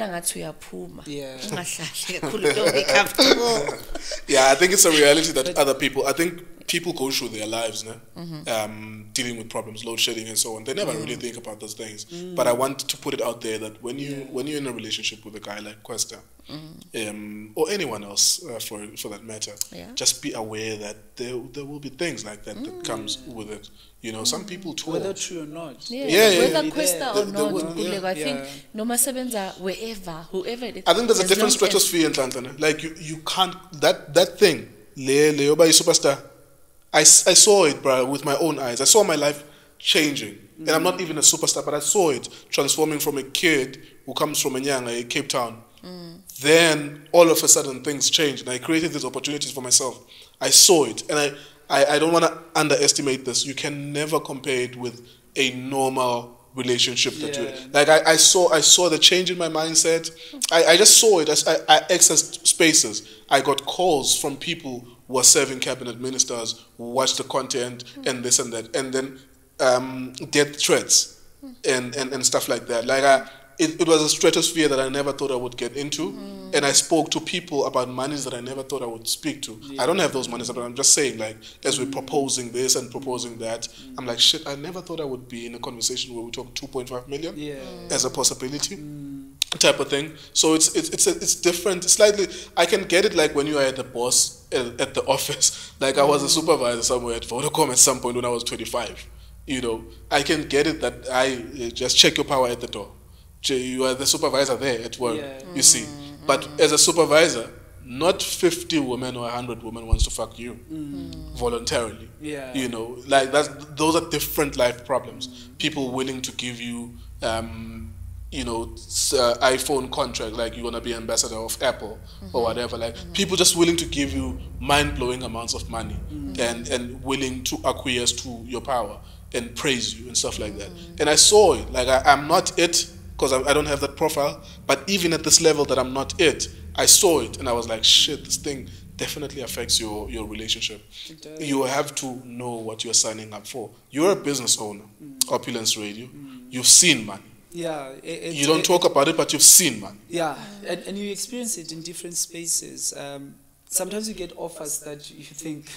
it's a reality that other people, I think people go through their lives, dealing with problems, load shedding and so on. They never really think about those things. But I want to put it out there that when you're in a relationship with a guy like Questa, or anyone else for that matter, just be aware that there will be things like that that comes with it. You know, some people talk. Whether true or not. Whether Questa or not, I think no matter whoever it is. I think there's a different stratosphere in Nhlanhla. Like you can't, that thing, Leoba is superstar. I saw it, bro, with my own eyes. I saw my life changing. And I'm not even a superstar, but I saw it transforming from a kid who comes from Enyobeni, Cape Town. Then all of a sudden things changed, and I created these opportunities for myself. I saw it, and I don't want to underestimate this. You can never compare it with a normal relationship that you like. I saw the change in my mindset. I just saw it as I accessed spaces. I got calls from people who were serving cabinet ministers who watched the content and this and that, and then death threats and stuff like that. Like it was a stratosphere that I never thought I would get into, and I spoke to people about monies that I never thought I would speak to. I don't have those monies, but I'm just saying, like, as we're proposing this and proposing that, I'm like, shit, I never thought I would be in a conversation where we talk 2.5 million as a possibility type of thing. So it's different slightly. I can get it, like when you are at the boss at the office. Like I was a supervisor somewhere at Vodacom at some point when I was 25. You know, I can get it that I just check your power at the door. You are the supervisor there at work, you see. But as a supervisor, not 50 women or 100 women wants to fuck you voluntarily. You know, like those are different life problems. People willing to give you, you know, iPhone contract, like you're gonna be ambassador of Apple or whatever. Like people just willing to give you mind-blowing amounts of money and willing to acquiesce to your power and praise you and stuff like that. And I saw it. Like I'm not it, because I don't have that profile, but even at this level that I'm not it, I saw it and I was like, shit, this thing definitely affects your relationship. You have to know what you're signing up for. You're a business owner, Opulence Radio. You've seen money. You don't talk about it, but you've seen money. And you experience it in different spaces. Sometimes you get offers that you think,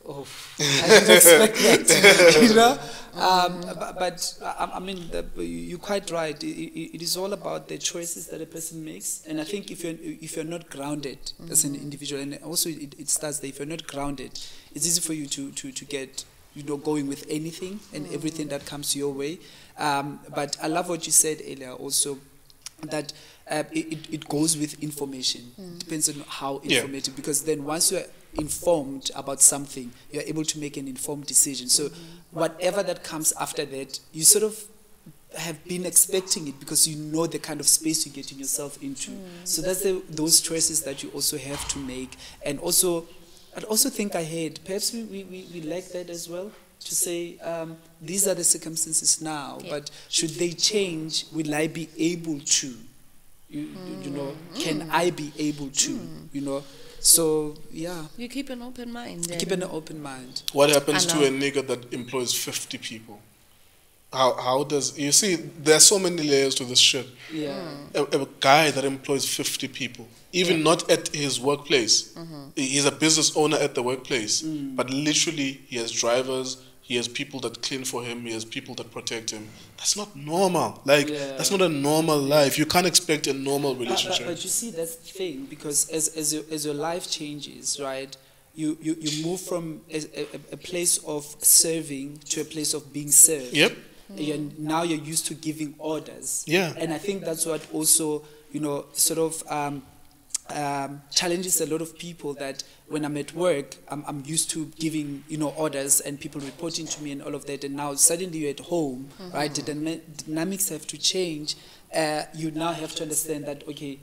oh, I didn't expect that, you know? But I mean, you're quite right. It is all about the choices that a person makes, and I think if you're not grounded as an individual, and also it starts there. If you're not grounded, it's easy for you to get going with anything and everything that comes your way. But I love what you said earlier also, that it goes with information. It depends on how informative, because then once you're informed about something, you're able to make an informed decision. So whatever that comes after that, you sort of have been expecting it, because you know the kind of space you're getting yourself into. So that's those choices that you also have to make. And also, I'd also think ahead. Perhaps we lack that as well, to say these are the circumstances now, but should they change, will I be able to? You know, can I be able to? You know. So yeah, you keep an open mind. Keep an open mind. What happens to a nigger that employs 50 people? How does, you see, there are so many layers to this shit. Yeah. A guy that employs 50 people, even not at his workplace. He's a business owner at the workplace, but literally he has drivers, he has people that clean for him, he has people that protect him. That's not normal. Like, that's not a normal life. You can't expect a normal relationship. But you see, that's the thing, because as your life changes, right, you move from a place of serving to a place of being served. Yep. Now you're used to giving orders. Yeah. And I think that's what also, sort of challenges a lot of people, that when I'm at work, I'm used to giving, orders and people reporting to me and all of that. And now suddenly you're at home, right? The dynamics have to change. You now have to understand that, okay,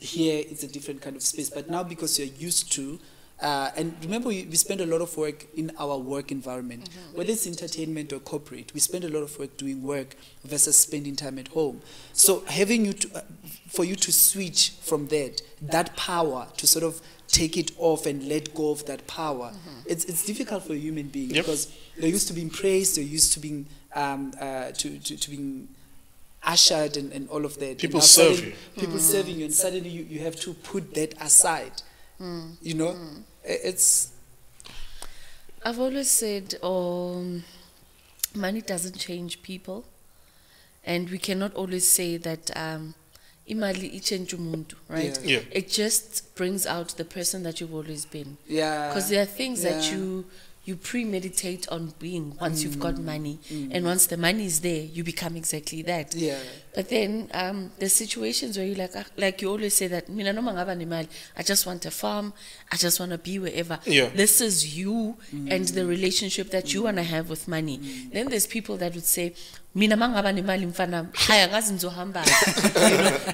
here it's a different kind of space. But now, because you're used to, and remember, we spend a lot of work in our work environment, whether it's entertainment or corporate. We spend a lot of work doing work versus spending time at home. So having for you to switch from that power to sort of take it off and let go of that power, it's difficult for a human being, because they're used to being praised, they're used to being to being ushered and all of that. People serve you. People serving you, and suddenly you have to put that aside. It's. I've always said, money doesn't change people, and we cannot always say that imali ichange umuntu, right? Yeah. It just brings out the person that you've always been. Yeah. Because there are things that you premeditate on being once you've got money, and once the money is there, you become exactly that. Yeah. But then there's situations where you like you always say that, mina noma ngaba nemali, I just want a farm, I just want to be wherever. Yeah. This is you and the relationship that you want to have with money. Then there's people that would say, mina mangaba nemali mfana haya ngazi ngizohamba.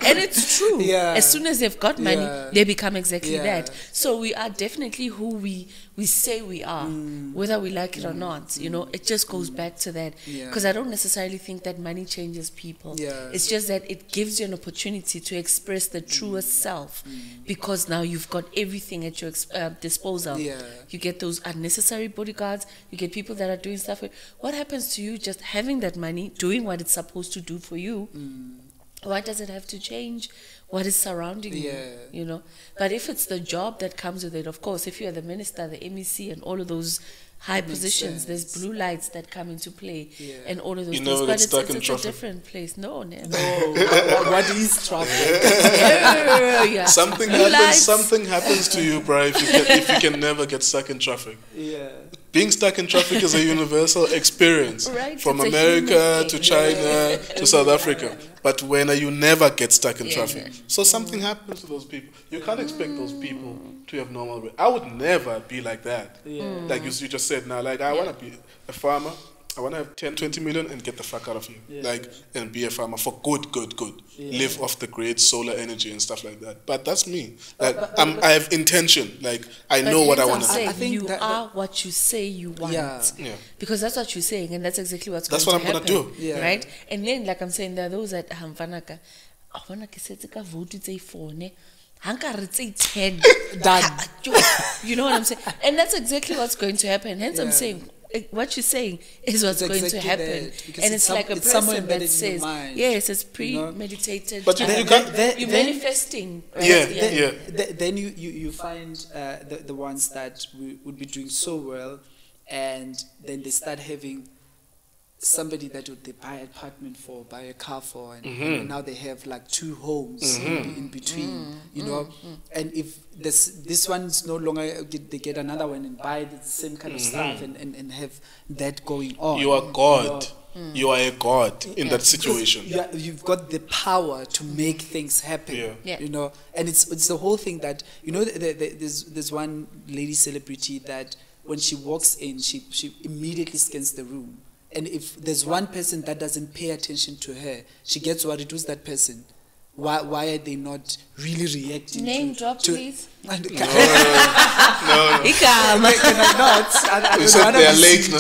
And it's true. Yeah. As soon as they've got money, they become exactly that. So we are definitely who we say we are, whether we like it or not. It just goes back to that. Because I don't necessarily think that money changes people. It's just that it gives you an opportunity to express the truest self, because now you've got everything at your disposal. You get those unnecessary bodyguards, you get people that are doing stuff. What happens to you just having that money, doing what it's supposed to do for you? Why does it have to change what is surrounding you? But if it's the job that comes with it, of course, if you're the minister, the MEC, and all of those high positions, there's blue lights that come into play, and all of those things. But it's a different place. No, never. What is traffic? Something happens to you, bro, if you can never get stuck in traffic. Being stuck in traffic is a universal experience, from America to China to South Africa. But when you never get stuck in traffic. So something happens to those people. You can't expect those people to have normal way. I would never be like that. Like you just said now, like I want to be a farmer. I want to have 10, 20 million and get the fuck out of here. And be a farmer for good. Live off the great solar energy and stuff like that. But that's me. Like I have intention. Like I know what I want to do. I think you are what you say you want. Because that's what you're saying, and that's exactly what's going to happen. That's what I'm going to do. Right? And then, like I'm saying, there are those that Hamvanaka, you know what I'm saying? And that's exactly what's going to happen. Hence I'm saying, what you're saying is what's going to happen. And it's like a person that says, yes, it's premeditated. But you're manifesting. Right? Then you find the ones that would be doing so well, and then they start having somebody that they buy an apartment for, buy a car for, and now they have like 2 homes in between, you know. And if this one is no longer, they get another one and buy the same kind of stuff and have that going on. You are God. You are a god in that situation. You've got the power to make things happen. You know, and it's the whole thing that, you know, there's one lady celebrity that when she walks in, she immediately scans the room. And if there's one person that doesn't pay attention to her, she gets worried. Who's that person? Why are they not really reacting? Name drop, please. No. Can I not? You said they're late. No?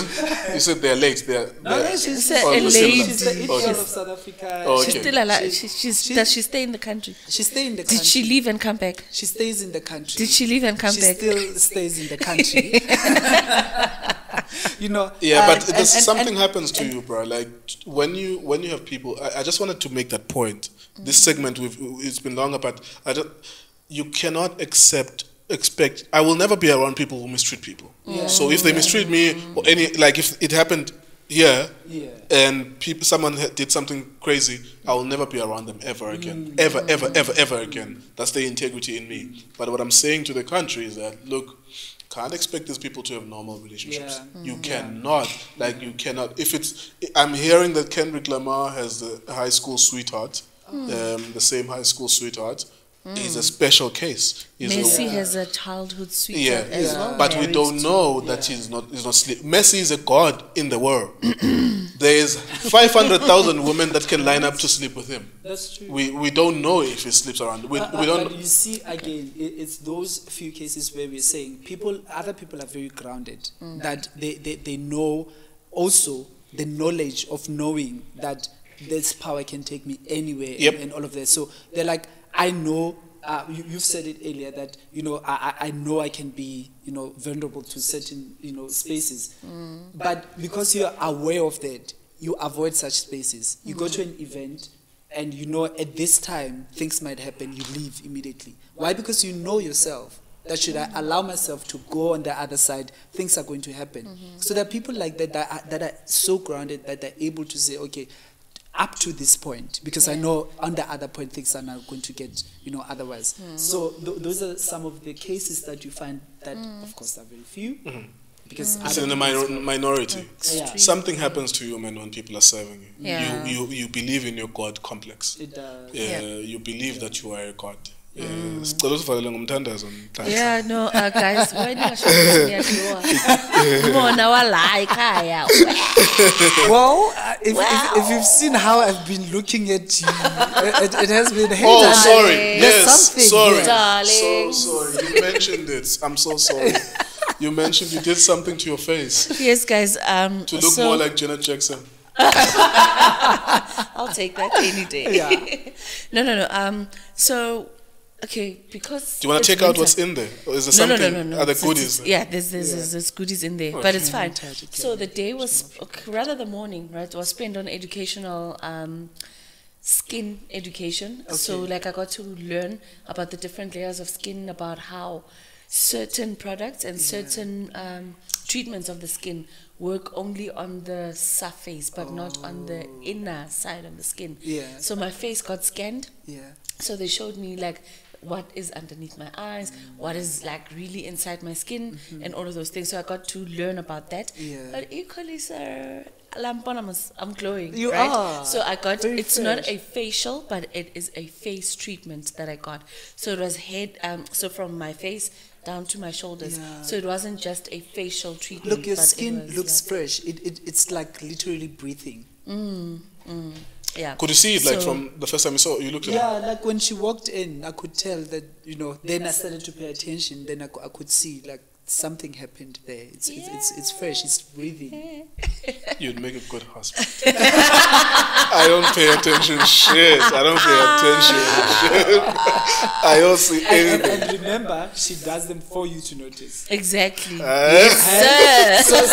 You said they're late. She's the Indian of South Africa. Oh, okay. She's still alive. Does she stay in the country? She stays in the country. Did she leave and come back? She stays in the country. Did she leave and come back? She still stays in the country. You know. Yeah, but something happens to you, bro. Like when you have people. I just wanted to make that point. This segment it's been longer, but you cannot expect. I will never be around people who mistreat people. So if they mistreat me, or if it happened here, and someone did something crazy, I will never be around them ever again, ever again. That's the integrity in me. But what I'm saying to the country is that, look, can't expect these people to have normal relationships. You cannot. You cannot. I'm hearing that Kendrick Lamar has the high school sweetheart, the same high school sweetheart. He's a special case. Messi has a childhood sweetheart as well. But we don't know that he's not sleeping. Messi is a god in the world. There is 500,000 women that can line up to sleep with him. That's true. We don't know if he sleeps around. We don't. But you see, again, it's those few cases where we're saying other people are very grounded, that they know also the knowledge of knowing that this power can take me anywhere and all of that. So they're like, I know, you've said it earlier that, you know, I know I can be, you know, vulnerable to certain, you know, spaces. But because you're aware of that, you avoid such spaces. You go to an event and you know at this time things might happen, you leave immediately. Why? Because you know yourself that should I allow myself to go on the other side, things are going to happen. So there are people like that that are so grounded that they're able to say, okay, up to this point, because I know on the other point things are not going to get, you know, otherwise. So those are some of the cases that you find that, of course, are very few. Because it's in the minority. Something happens to you, man, when people are serving you. You believe in your God complex. It does. You believe that you are a God. Yeah, no, guys, why do well, if you've seen how I've been looking at you, it has been hate. Oh, sorry. Yes, sorry. Darling. So sorry. You mentioned it. I'm so sorry. You mentioned you did something to your face. Yes, guys. To look more like Janet Jackson. I'll take that any day. No. So. Okay, because... Do you want to check out what's in there? Or is there something? No. Are there goodies? There's goodies in there, but it's fine. So the day was, rather the morning, right, was spent on educational skin education. So I got to learn about the different layers of skin, about how certain products and certain treatments of the skin work only on the surface, but not on the inner side of the skin. So my face got scanned. So they showed me what is underneath my eyes, what is really inside my skin, and all of those things. So I got to learn about that. But equally, sir, I'm glowing. You right? are. So I got, very it's fresh. not a facial, but it is a face treatment that I got. So it was head, so from my face down to my shoulders. So it wasn't just a facial treatment. Look, your skin looks fresh. It's like literally breathing. Yeah. Could you see it from the first time you saw it? You looked at it? Yeah, like when she walked in, I could tell that, you know, then I started to pay attention, then I could see something happened there. It's fresh, it's breathing. You'd make a good husband. I don't pay attention shit. I don't see anything. And remember, she does them for you to notice. Exactly. Yes, sir. So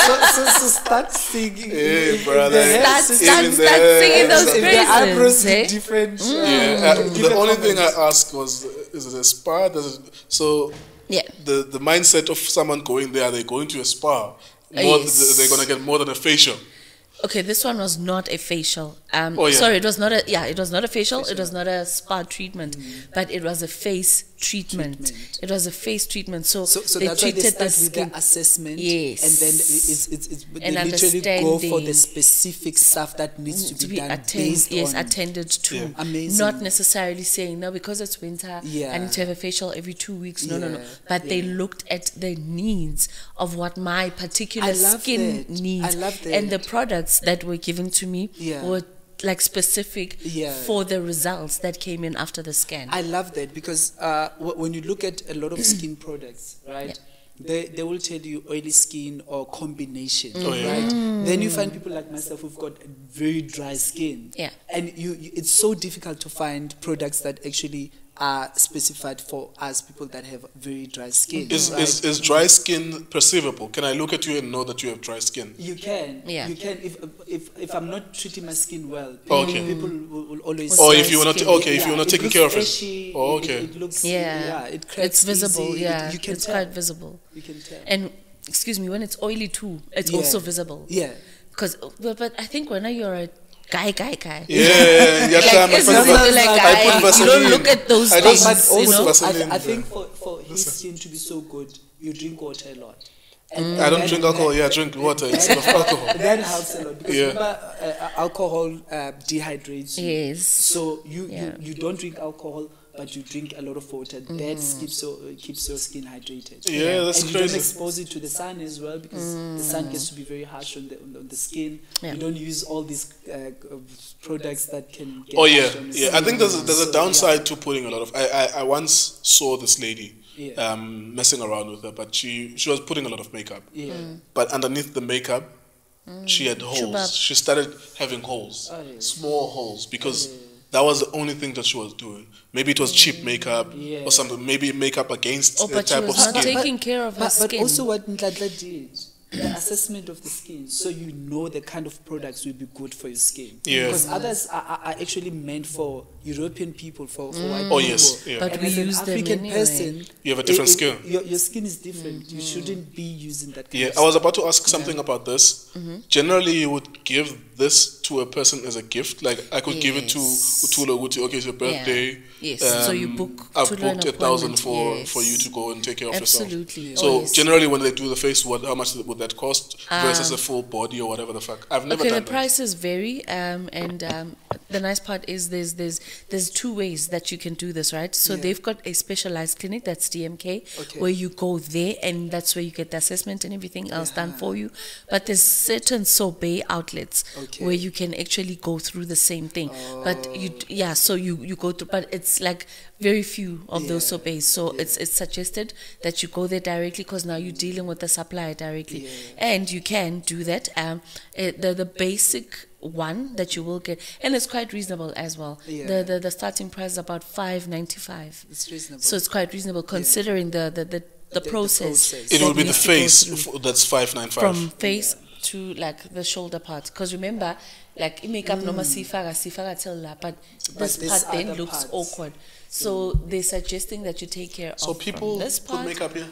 start singing. Hey, brother. Start singing those if phrases. the eyebrows look different. The only thing I asked was, is it a spa? The mindset of someone going there, are they going to a spa? They're going to get more than a facial. Okay, this one was not a facial. Sorry, it was not a it was not a facial. It was not a spa treatment, but it was a face treatment. It was a face treatment. So they that's why they treated start the with skin. the assessment, Yes. and then they And literally go for the understanding. specific stuff that needs to be done based on. attended to. Yeah. Amazing. Not necessarily saying, no, because it's winter, I need to have a facial every 2 weeks. No. But they looked at the needs of what my particular skin needs. I love that. And the products that were given to me were like specific for the results that came in after the scan. I love that because when you look at a lot of skin products, right? They will tell you oily skin or combination, right? Then you find people like myself who've got very dry skin, and it's so difficult to find products that actually are specified for us people that have very dry skin. Is dry skin perceivable? Can I look at you and know that you have dry skin? You can. Yeah. You can. If I'm not treating my skin well, Okay. people will always. Or say if you were not if you were not taking care of it. Freshy, Oh, okay. It looks. It cracks It's visible. easy. Yeah, You can it's tell. quite visible. You can tell. And excuse me, when it's oily too, it's also visible. Yeah. Because, but I think when you're a guy. Yeah, Like, it's not like I put you Vaseline. don't look at those I things. But don't- You know? also, Vaseline, I think for his skin to be so good, you drink water a lot. And I don't drink alcohol. I drink water instead of alcohol. That helps a lot because Yeah. remember, alcohol dehydrates you. Yes. So you don't drink alcohol, but you drink a lot of water. That keeps your skin hydrated. Yeah, that's and you crazy. don't expose it to the sun as well because the sun gets to be very harsh on the skin. Yeah. You don't use all these products that can get Oh harsh on the yeah. skin. I think there's a So, downside to putting a lot of. I once saw this lady Yeah. messing around with her, but she was putting a lot of makeup. Yeah. But underneath the makeup, she had holes. Shubab. She started having holes, Oh, yeah. small holes, because that was the only thing that she was doing. Maybe it was cheap makeup or something. Maybe makeup against the But she type of was not skin. taking care of her But skin. also what Nhlanhla did, the assessment of the skin, so you know the kind of products will be good for your skin. Yeah. Because others are actually meant for European people, for white people. Oh, yes, yeah. But And we as an use them African anyway. person, You have a different skin. Your skin is different. You shouldn't be using that kind Yeah, of I was about to ask something about this. Generally, you would give this to a person as a gift. Like I could give it to Yes. Tholo. Okay, it's your birthday. Yes. So you book I've Tholo an booked 1,000 appointment. for you to go and take care of Absolutely. yourself. So Oh, yes. generally, when they do the face, how much would that cost versus a full body or whatever the fuck? I've never Okay, done the that. prices vary, and the nice part is there's two ways that you can do this, right? So they've got a specialized clinic that's DMK, where you go there, and that's where you get the assessment and everything else done for you. But there's certain Sorbet outlets where you can actually go through the same thing. But so you go through, but it's like very few of those Sorbets. So it's suggested that you go there directly because now you're dealing with the supplier directly, and you can do that. The basic one that you will get, and it's quite reasonable as well. The starting price is about $5.95. It's reasonable. So it's quite reasonable considering the process. It will be the needs to go face through. that's $5.95. From face to like the shoulder part, because remember, like makeup normal sifaka till la, but this this part then other looks parts. awkward. So they're suggesting that you take care So of people from this put part. makeup here.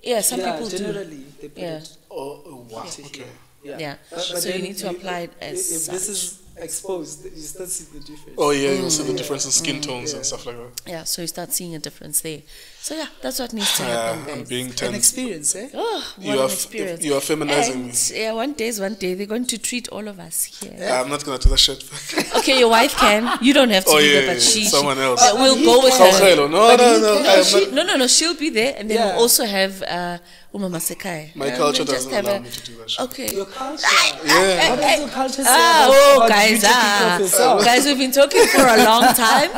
Yeah, some people do. generally they put Yeah. it Oh wow. to Okay. here. Yeah. But So you then need to apply it as if this such. is exposed, you start seeing the difference. Oh yeah, you'll see the difference in skin tones and stuff like that. Yeah, so you start seeing a difference there. So yeah, that's what needs to happen. I'm guys. being An tense. experience, eh? Oh, what You an are experience. you are feminizing me. And, yeah, one day they're going to treat all of us here. I'm not gonna do that shit. Okay, your wife can. You don't have to Oh, do yeah, that, but yeah, someone else. We'll go with her. Cancelo. No, I'm not- No, she'll be there, and then we'll also have Umama Sekai. My And culture we'll just doesn't have allow me to do that shit. Okay. Your culture. Yeah. What does your culture say about Guys, you taking care of yourself? guys, we've been talking for a long time.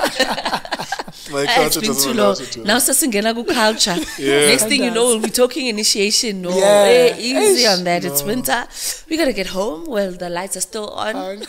My It's culture been doesn't too allow long. me to do Now, that. sasingena ku culture. Yeah. Next thing you know, we'll be talking initiation. No, Yeah. easy on that. It's winter. We gotta get home. Well, the lights are still on.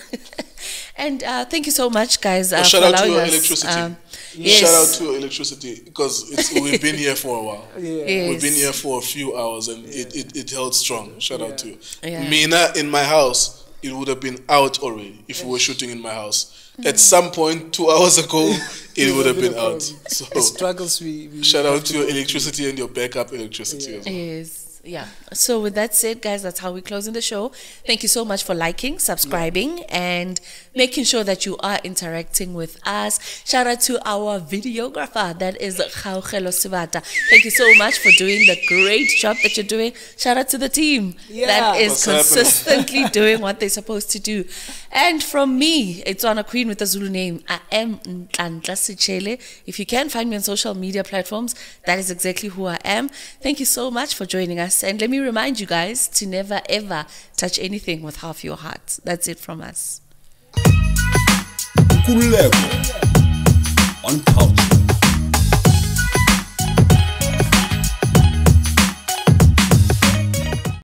And thank you so much, guys. Shout for out to allowing your us. electricity. Yes. Shout out to your electricity because we've been here for a while. Yes. We've been here for a few hours and it held strong. Shout out to you. Yeah. Mina, in my house, it would have been out already if we were shooting in my house. At some point, 2 hours ago, it would have been out. So The struggles we shout have out to your electricity and your backup electricity as well. Yes. Yeah. So with that said, guys, that's how we're closing the show. Thank you so much for liking, subscribing, and making sure that you are interacting with us. Shout out to our videographer, that is Khaukhelo Sibata. Thank you so much for doing the great job that you're doing. Shout out to the team that is consistently doing what they're supposed to do. And from me, it's on a queen with a Zulu name. I am Nhlanhla. If you can find me on social media platforms, that is exactly who I am. Thank you so much for joining us. And let me remind you guys to never ever touch anything with half your heart. That's it from us. Nkululeko on Cultr.